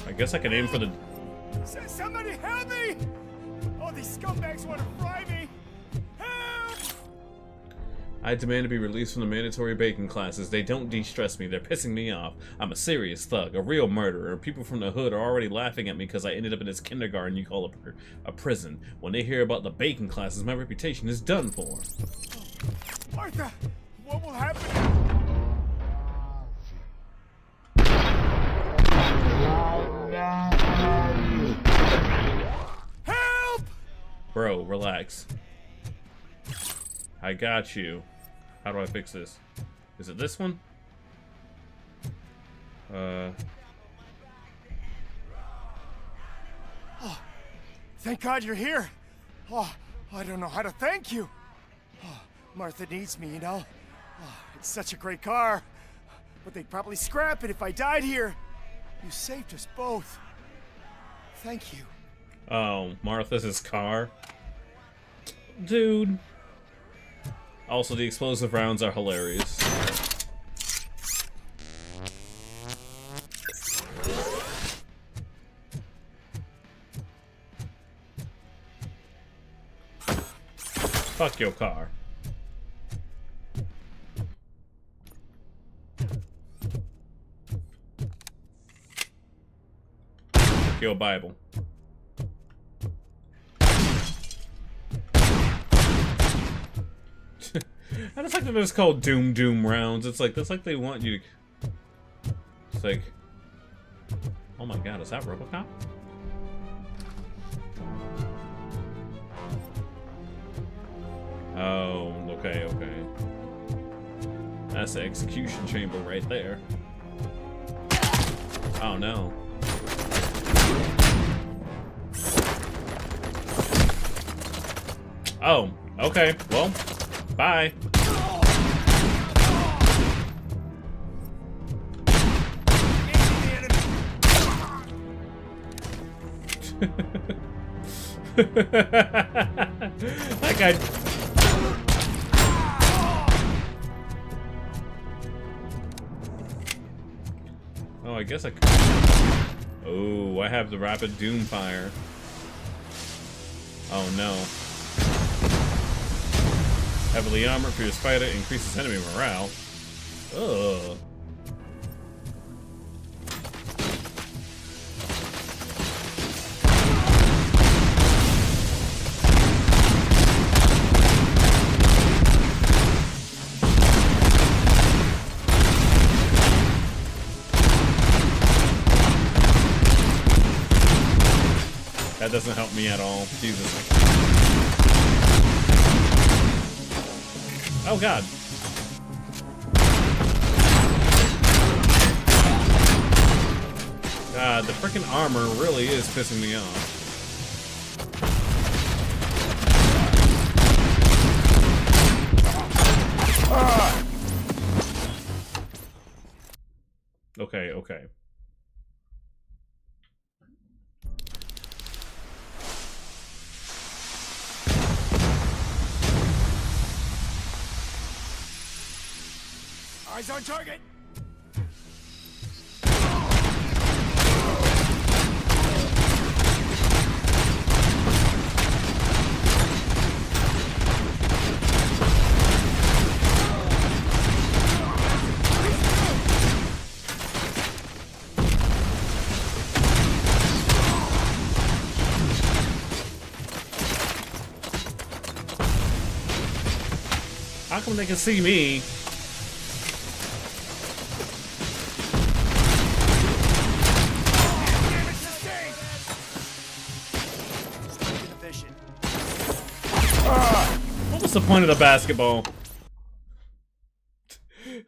I guess I can aim for the... Somebody help me! All these scumbags want to fry me! Help! I demand to be released from the mandatory bacon classes. They don't de-stress me. They're pissing me off. I'm a serious thug, a real murderer. People from the hood are already laughing at me because I ended up in this kindergarten you call a prison. When they hear about the bacon classes, my reputation is done for. Martha, what will happen? Help! Bro, relax. I got you. How do I fix this? Is it this one? Oh, thank God you're here. Oh, I don't know how to thank you. Oh, Martha needs me, you know. Oh, it's such a great car. But they'd probably scrap it if I died here. You saved us both. Thank you. Oh, Martha's car? Dude. Also, the explosive rounds are hilarious. Fuck your car. Your Bible. I just like that it's called Doom rounds. It's like that's like they want you to. It's like, oh my god, is that RoboCop? Oh, okay, okay. That's the execution chamber right there. Oh no. Oh, okay. Well, bye. That guy. Oh, I guess I could. Oh, I have the rapid doom fire. Oh no. Heavily armored for your spider increases enemy morale. Ugh. That doesn't help me at all. Jesus. Oh god. God, the freaking armor really is pissing me off. Okay, okay. Eyes on target! How come they can see me? What's the point of the basketball?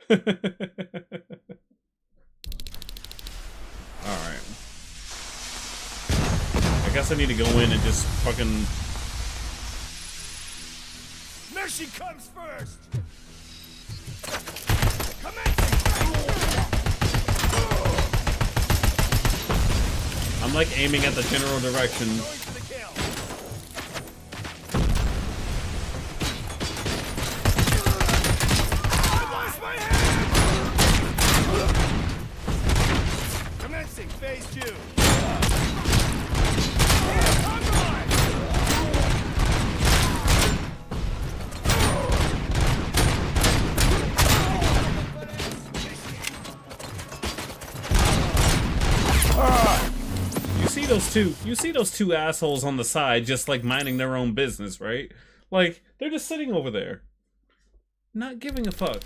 Alright. I guess I need to go in and just fucking... Mercy comes first! I'm like aiming at the general direction. Commencing phase 2. You see those two assholes on the side just like minding their own business, right? Like, they're just sitting over there. Not giving a fuck.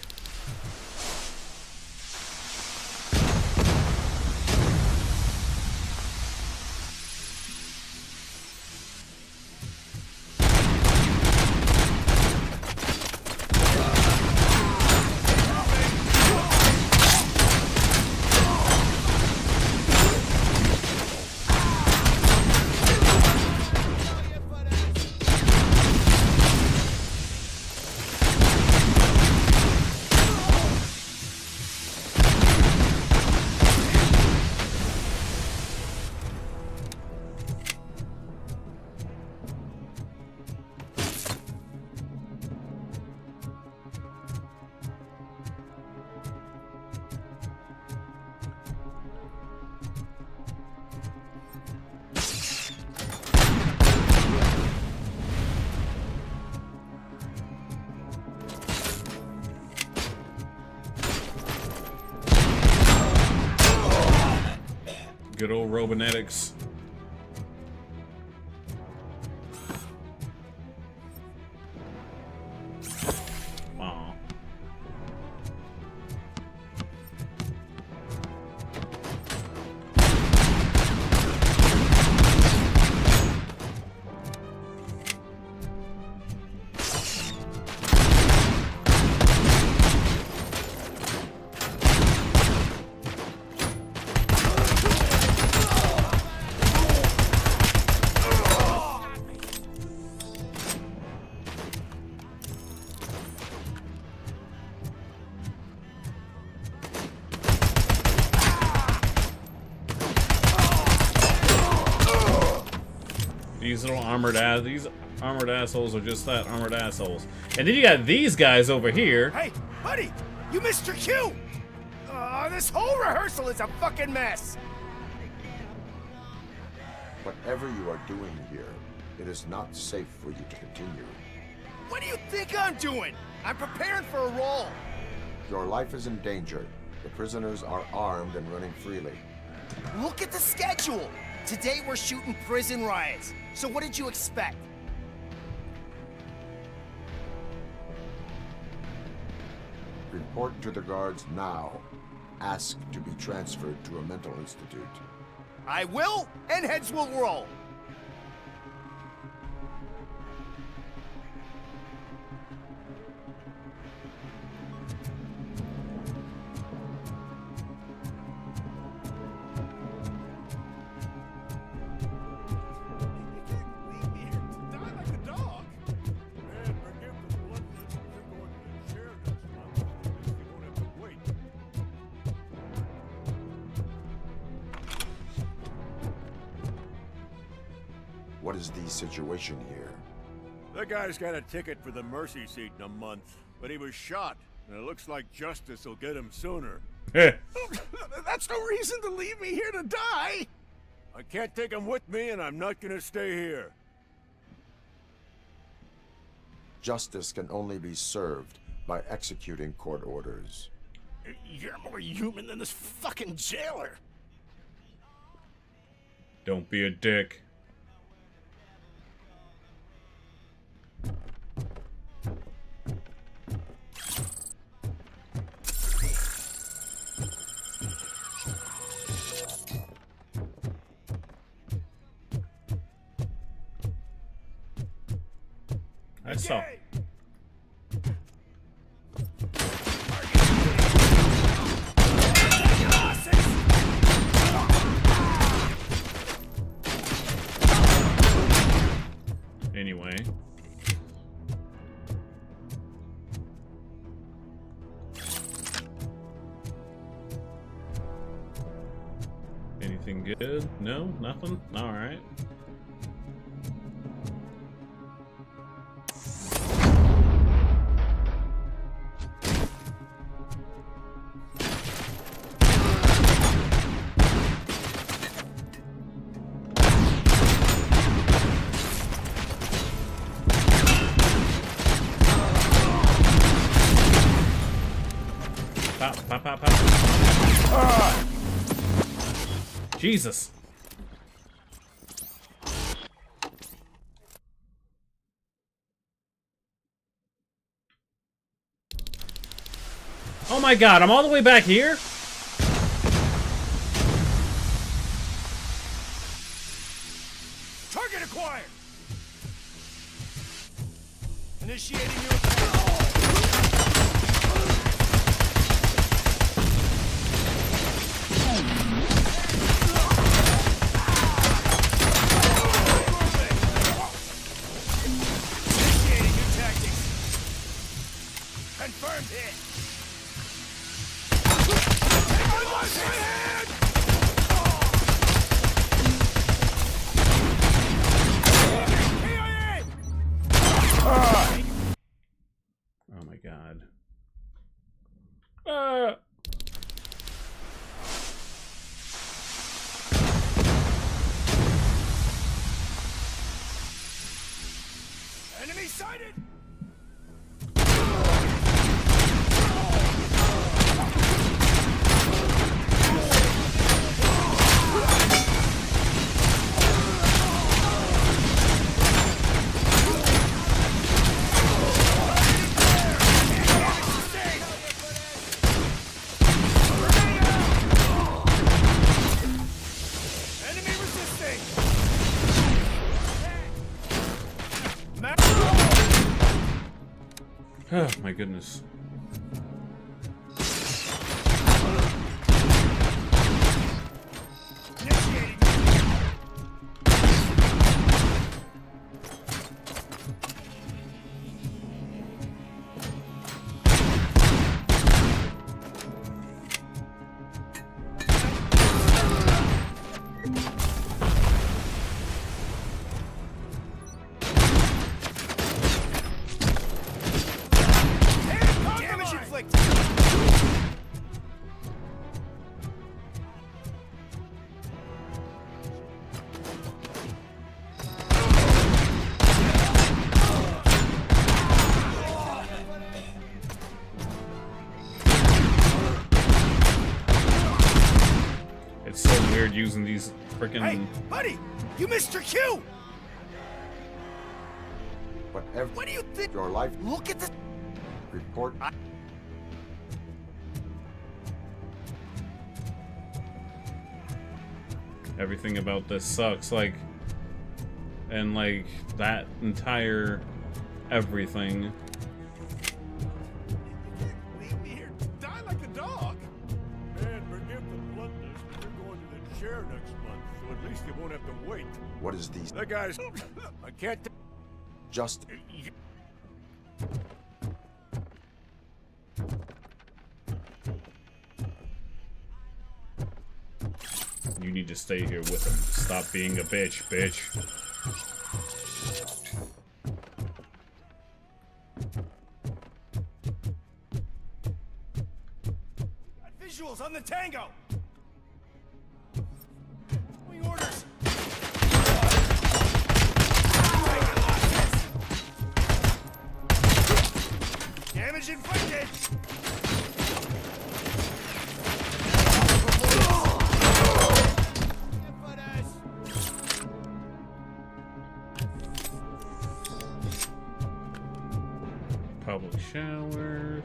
Good old Robonetics. Aw. These little armored assholes are just that, armored assholes. And then you got these guys over here. Hey, buddy, you missed your cue. This whole rehearsal is a fucking mess. Whatever you are doing here, it is not safe for you to continue. What do you think I'm doing? I'm preparing for a role. Your life is in danger. The prisoners are armed and running freely. Look at the schedule. Today we're shooting prison riots. So what did you expect? Report to the guards now. Ask to be transferred to a mental institute. I will, and heads will roll. What is the situation here? That guy's got a ticket for the mercy seat in a month, but he was shot, and it looks like justice will get him sooner. That's no reason to leave me here to die! I can't take him with me, and I'm not gonna stay here. Justice can only be served by executing court orders. You're more human than this fucking jailer. Don't be a dick. I saw. Anyway. Anything good? No? Nothing? Alright. Jesus. Oh my god, I'm all the way back here? Target acquired! Initiating new confirmed hit. Oh my god. Enemy sighted. Oh my goodness. using these freaking. Hey, buddy, you missed your cue. Whatever. What do you think? Your life. Look at this. Report. Everything about this sucks. Like, and like that entire everything. Leave me here to die like a dog. Man, forgive the bluntness, but you're going to the chair next month, so at least you won't have to wait. What is these? That guy's... I can't... Just. You need to stay here with him. Stop being a bitch, bitch. Got visuals on the tango. We orders. Damage inflicted. Public showers.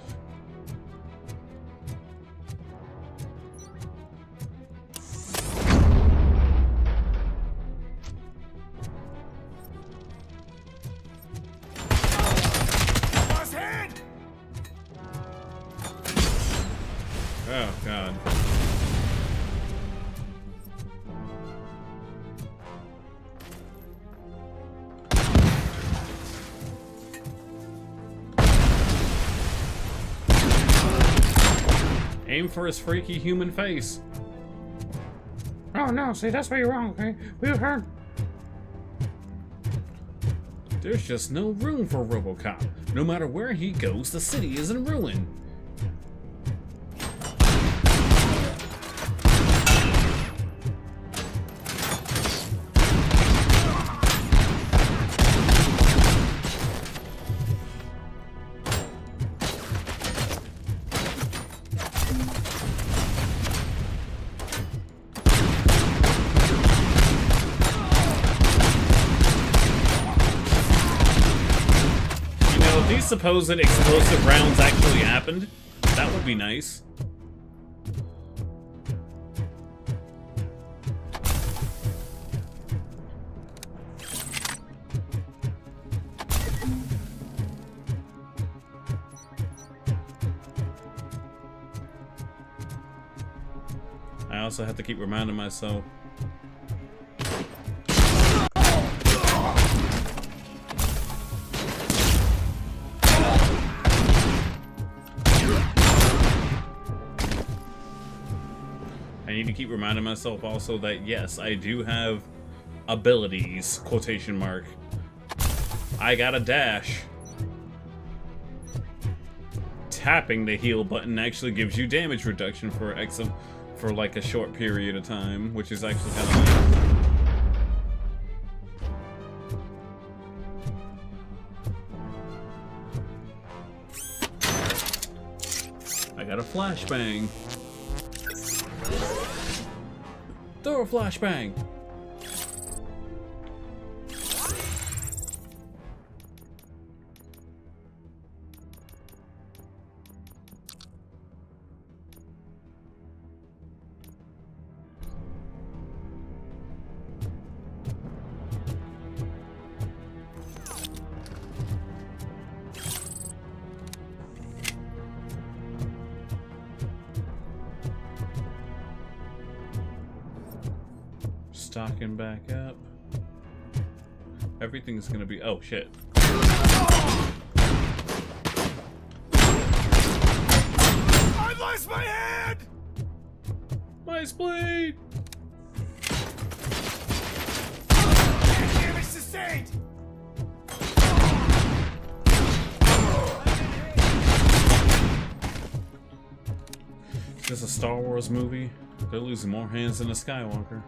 Boss hand. Oh god. Aim for his freaky human face. Oh no, see, that's where you're wrong, okay? We heard. There's just no room for RoboCop. No matter where he goes, the city is in ruin. These supposed explosive rounds actually happened, that would be nice. I also have to keep reminding myself. I need to keep reminding myself also that yes, I do have abilities, quotation mark. I got a dash. Tapping the heal button actually gives you damage reduction for for like a short period of time, which is actually kind of nice. I got a flashbang. Throw a flashbang. Stocking back up. Everything's gonna be. Oh shit. I lost my hand! My spleen! Damage sustained! Is this a Star Wars movie? They're losing more hands than a Skywalker.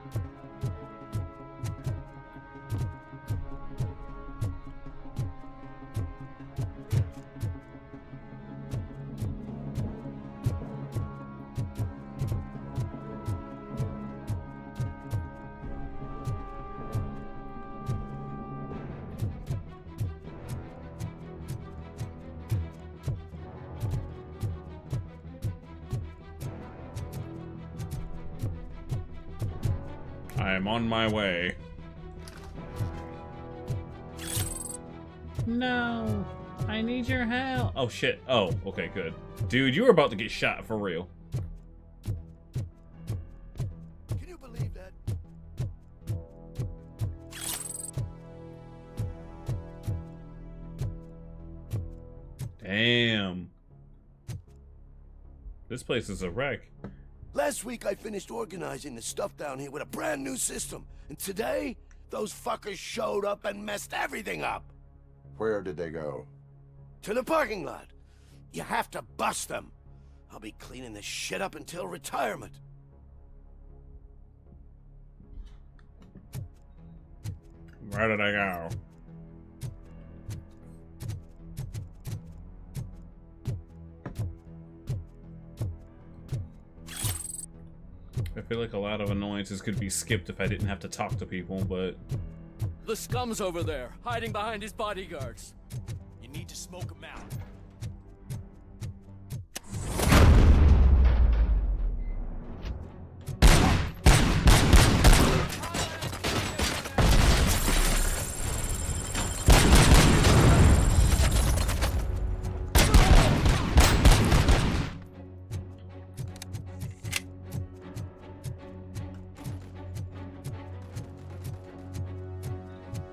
I'm on my way. No, I need your help. Oh shit. Oh, okay, good. Dude, you were about to get shot for real. Can you believe that? Damn. This place is a wreck. Last week I finished organizing the stuff down here with a brand new system. And today, those fuckers showed up and messed everything up. Where did they go? To the parking lot. You have to bust them. I'll be cleaning this shit up until retirement. Where did I go? I feel like a lot of annoyances could be skipped if I didn't have to talk to people, but... The scum's over there, hiding behind his bodyguards. You need to smoke him out.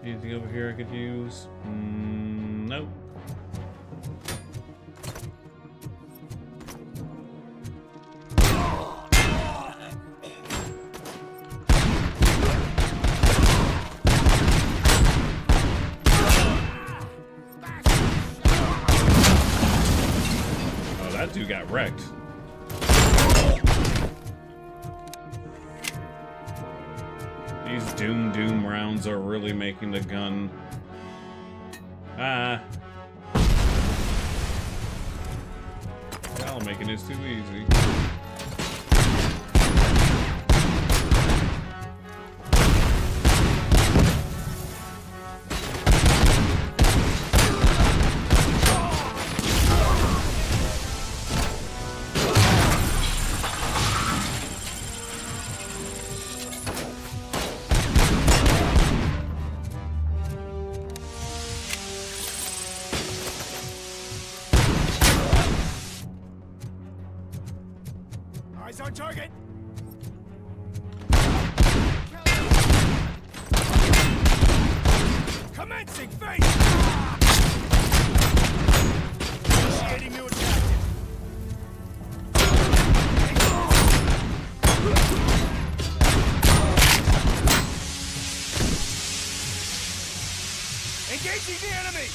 Anything over here I could use? Nope. Oh, that dude got wrecked. These Doom rounds are really making the gun. Y'all making this too easy. Eyes on target! Commencing phase! Initiating new attack. Engaging the enemy!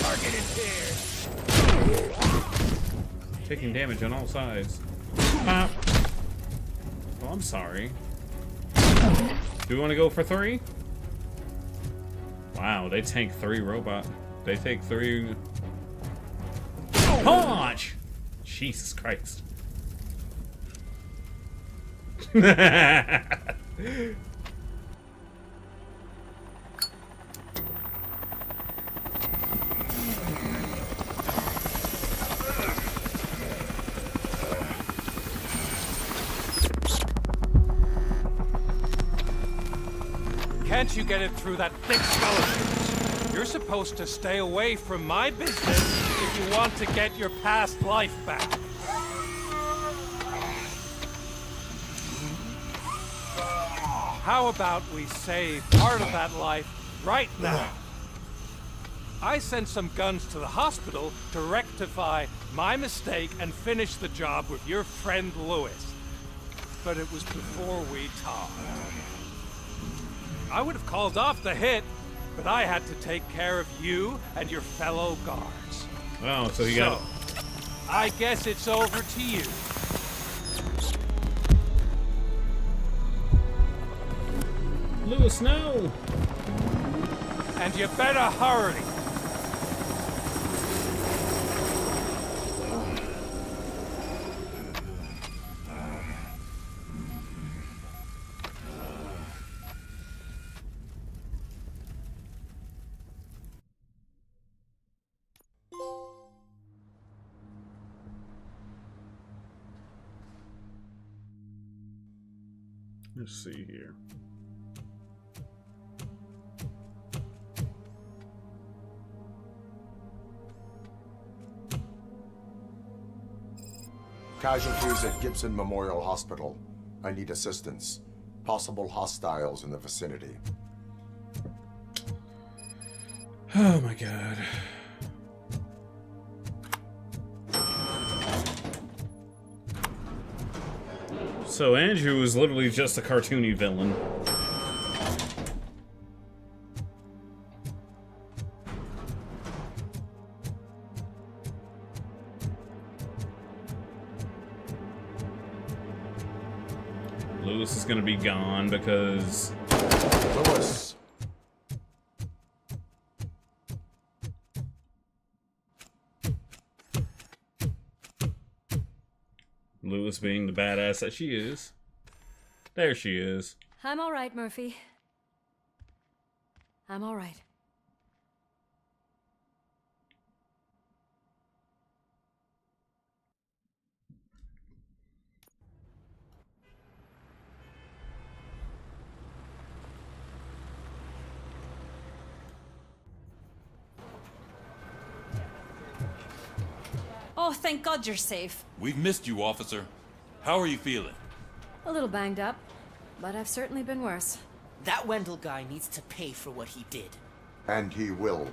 Target is here! Taking damage on all sides. Pop. Oh, I'm sorry. Do we want to go for 3? Wow, they tank 3 robot. They take 3. Punch! Jesus Christ. Can't you get it through that thick skeleton? You're supposed to stay away from my business if you want to get your past life back. How about we save part of that life right now? I sent some guns to the hospital to rectify my mistake and finish the job with your friend Lewis. But it was before we talked. I would have called off the hit, but I had to take care of you and your fellow guards. Oh, so he got it. I guess it's over to you. Lewis, no! And you better hurry. Let's see here. Casualties at Gibson Memorial Hospital. I need assistance. Possible hostiles in the vicinity. Oh my god. So Andrew is literally just a cartoony villain. Lewis is gonna be gone because... Lewis! Lewis being the badass that she is. There she is. I'm all right, Murphy. I'm all right. Oh, thank God you're safe. We've missed you, officer. How are you feeling? A little banged up, but I've certainly been worse. That Wendell guy needs to pay for what he did. And he will.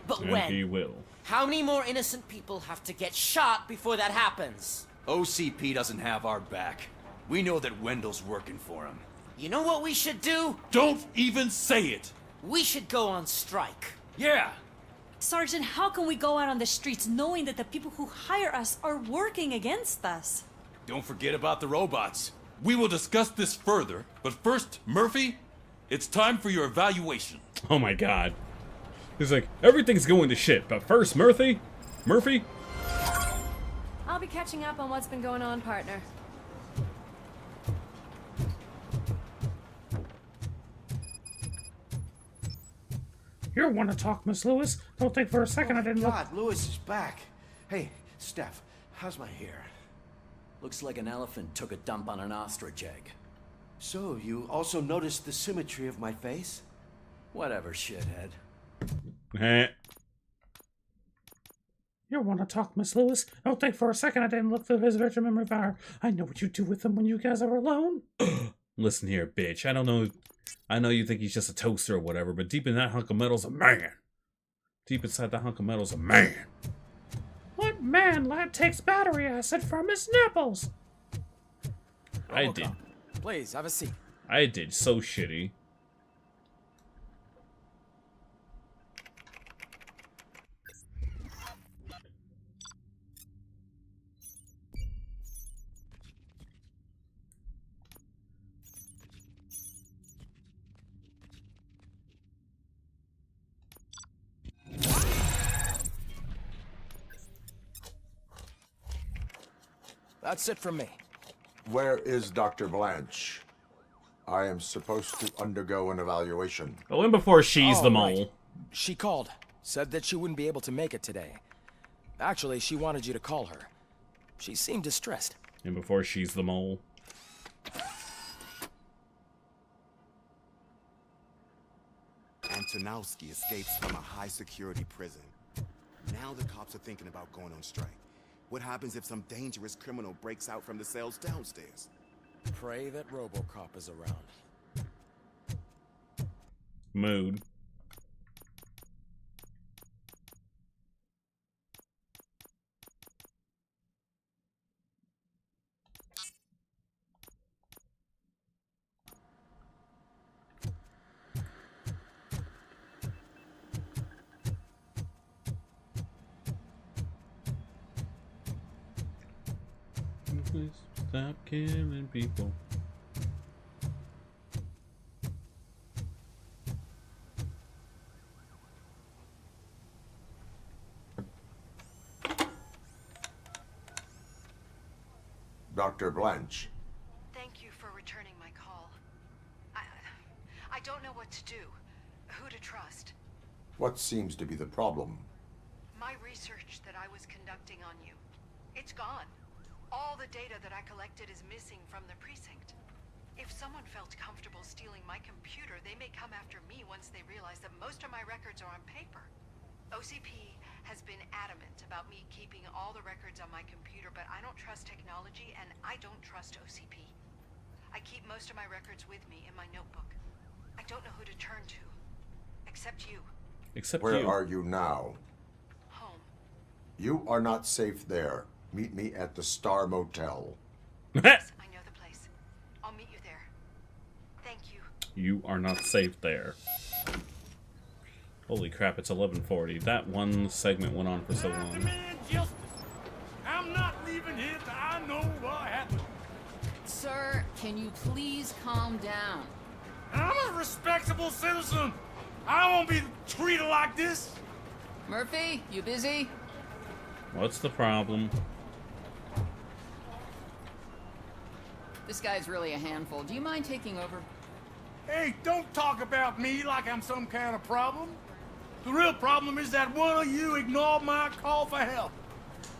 But And when? he will. How many more innocent people have to get shot before that happens? OCP doesn't have our back. We know that Wendell's working for him. You know what we should do? Don't even say it! We should go on strike. Yeah! Sergeant, how can we go out on the streets knowing that the people who hire us are working against us? Don't forget about the robots. We will discuss this further, but first, Murphy, it's time for your evaluation. Oh my god. He's like, everything's going to shit, but first, Murphy? I'll be catching up on what's been going on, partner. You want to talk, Miss Lewis? Don't think for a second I didn't look. God, Lewis is back. Hey, Steph, how's my hair? Looks like an elephant took a dump on an ostrich egg. So, you also noticed the symmetry of my face? Whatever, shithead. Heh. You want to talk, Miss Lewis? Don't think for a second I didn't look through his virtual memory fire. I know what you do with them when you guys are alone. Listen here, bitch. I know you think he's just a toaster or whatever, but deep in that hunk of metal's a man. Deep inside that hunk of metal's a man. What man lad takes battery acid from his nipples? I did. Please, have a seat. I did so shitty. That's it from me. Where is Dr. Blanche? I am supposed to undergo an evaluation. Oh, and before she's the mole. Right. She called. Said that she wouldn't be able to make it today. Actually, she wanted you to call her. She seemed distressed. And before she's the mole. Antonowski escapes from a high-security prison. Now the cops are thinking about going on strike. What happens if some dangerous criminal breaks out from the cells downstairs? Pray that RoboCop is around. Mood. Please stop killing people. Dr. Blanche. Thank you for returning my call. I don't know what to do, who to trust. What seems to be the problem? My research that I was conducting on you, it's gone. All the data that I collected is missing from the precinct. If someone felt comfortable stealing my computer, they may come after me once they realize that most of my records are on paper. OCP has been adamant about me keeping all the records on my computer, but I don't trust technology and I don't trust OCP. I keep most of my records with me in my notebook. I don't know who to turn to, except you. Except Where you. are you now? Home. You are not safe there. Meet me at the Star Motel. Yes, I know the place. I'll meet you there. Thank you. You are not safe there. Holy crap, it's 11:40. That one segment went on for so long. I'm not leaving here till I know what happened. Sir, can you please calm down? I'm a respectable citizen. I won't be treated like this. Murphy, you busy? What's the problem? This guy's really a handful. Do you mind taking over? Hey, don't talk about me like I'm some kind of problem. The real problem is that one of you ignored my call for help.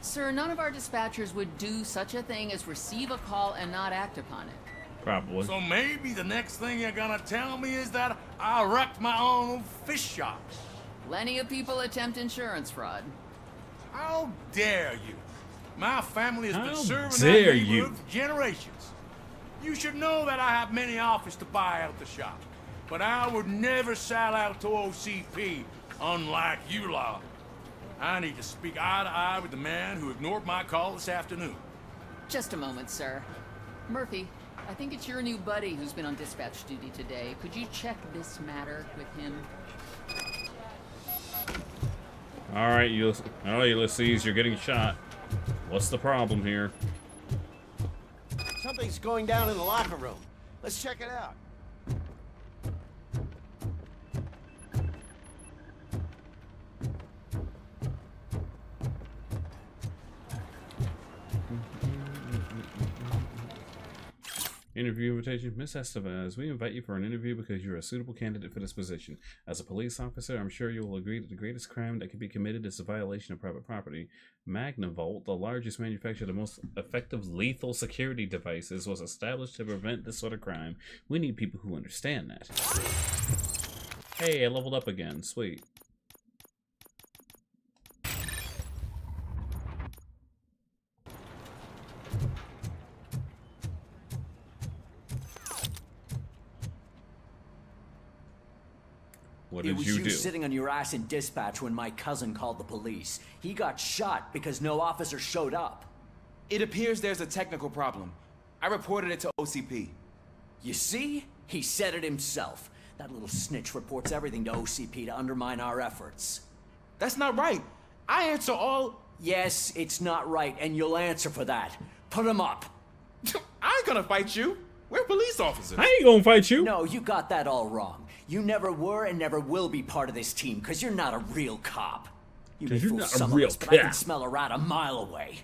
Sir, none of our dispatchers would do such a thing as receive a call and not act upon it. Probably. So maybe the next thing you're gonna tell me is that I wrecked my own fish shop. Plenty of people attempt insurance fraud. How dare you? My family has been How serving that dare neighborhood you? for generations. You should know that I have many offers to buy out the shop, but I would never sell out to OCP, unlike you lot. I need to speak eye to eye with the man who ignored my call this afternoon. Just a moment, sir. Murphy, I think it's your new buddy who's been on dispatch duty today. Could you check this matter with him? Alright, Ulysses, you're getting shot. What's the problem here? Something's going down in the locker room. Let's check it out. Interview invitation. Miss Estevez, we invite you for an interview because you're a suitable candidate for this position. As a police officer, I'm sure you will agree that the greatest crime that can be committed is a violation of private property. Magnavolt, the largest manufacturer of the most effective lethal security devices, was established to prevent this sort of crime. We need people who understand that. Hey, I leveled up again. Sweet. What did it was you you do? sitting on your ass in dispatch when my cousin called the police. He got shot because no officer showed up. It appears there's a technical problem. I reported it to OCP. You see? He said it himself. That little snitch reports everything to OCP to undermine our efforts. That's not right. I answer all... Yes, it's not right, and you'll answer for that. Put him up. I ain't gonna fight you. We're police officers. I ain't gonna fight you. No, you got that all wrong. You never were and never will be part of this team, because you're not a real cop. You may fool some of us, but I can smell a rat a mile away.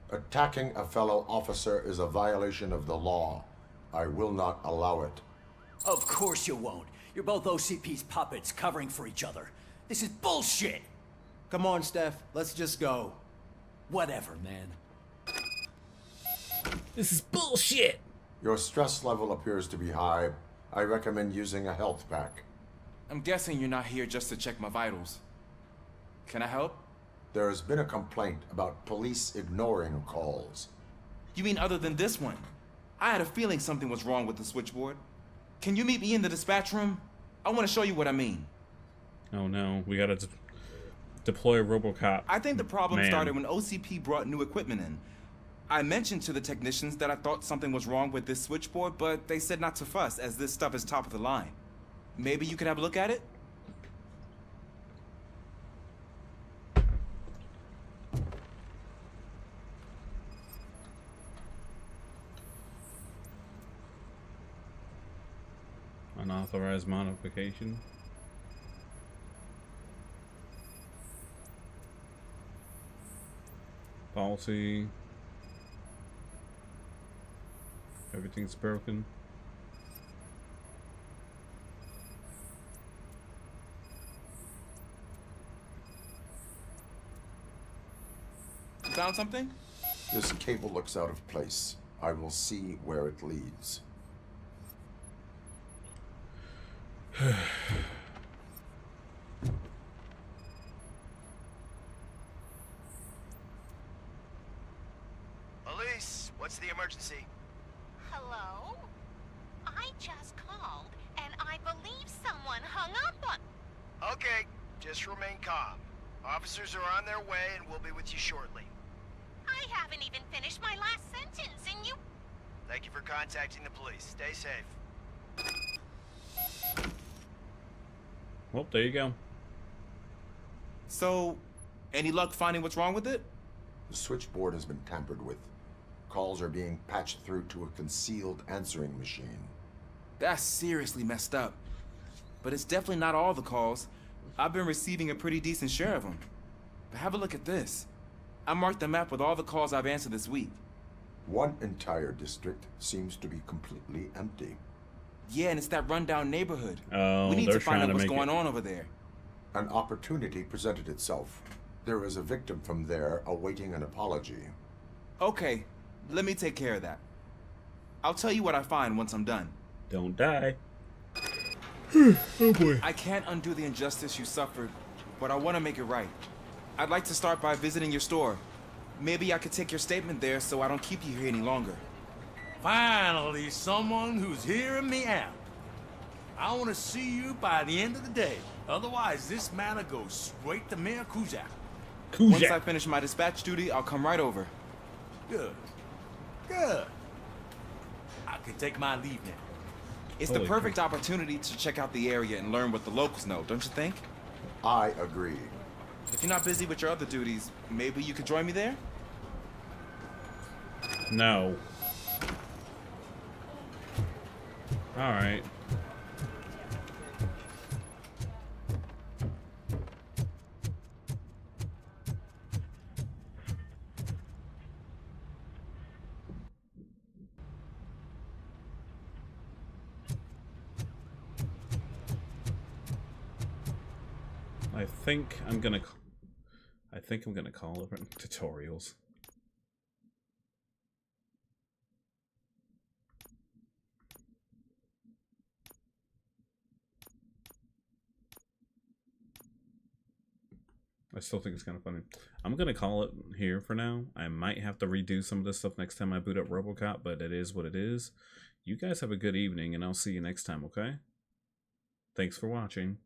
Attacking a fellow officer is a violation of the law. I will not allow it. Of course you won't. You're both OCP's puppets covering for each other. This is bullshit! Come on, Steph. Let's just go. Whatever, man. This is bullshit! Your stress level appears to be high. I recommend using a health pack. I'm guessing you're not here just to check my vitals. Can I help? There has been a complaint about police ignoring calls. You mean other than this one? I had a feeling something was wrong with the switchboard. Can you meet me in the dispatch room? I want to show you what I mean. Oh no, we gotta deploy RoboCop. I think the problem started when OCP brought new equipment in. I mentioned to the technicians that I thought something was wrong with this switchboard, but they said not to fuss, as this stuff is top of the line. Maybe you could have a look at it? Unauthorized modification. Policy. Everything's broken. Found something? This cable looks out of place. I will see where it leads. Police, what's the emergency? Hello? I just called, and I believe someone hung up on... Okay, just remain calm. Officers are on their way, and we'll be with you shortly. I haven't even finished my last sentence, and you... Thank you for contacting the police. Stay safe. Well, there you go. So, any luck finding what's wrong with it? The switchboard has been tampered with. Calls are being patched through to a concealed answering machine. That's seriously messed up. But it's definitely not all the calls. I've been receiving a pretty decent share of them. But have a look at this. I marked the map with all the calls I've answered this week. One entire district seems to be completely empty. Yeah, and it's that rundown neighborhood. Oh, we need to find out what's going on over there. An opportunity presented itself. There is a victim from there awaiting an apology. Okay, let me take care of that. I'll tell you what I find once I'm done. Don't die. Oh boy. I can't undo the injustice you suffered, but I want to make it right. I'd like to start by visiting your store. Maybe I could take your statement there so I don't keep you here any longer. Finally, someone who's hearing me out. I want to see you by the end of the day. Otherwise, this matter goes straight to Mayor Kuzak. Once I finish my dispatch duty, I'll come right over. Good. Good. I can take my leave now. It's the perfect opportunity to check out the area and learn what the locals know, don't you think? I agree. If you're not busy with your other duties, maybe you could join me there? No. Alright. I think I'm gonna call it tutorials. I still think it's kind of funny. I'm gonna call it here for now. I might have to redo some of this stuff next time I boot up RoboCop, but it is what it is. You guys have a good evening, and I'll see you next time, okay? Thanks for watching.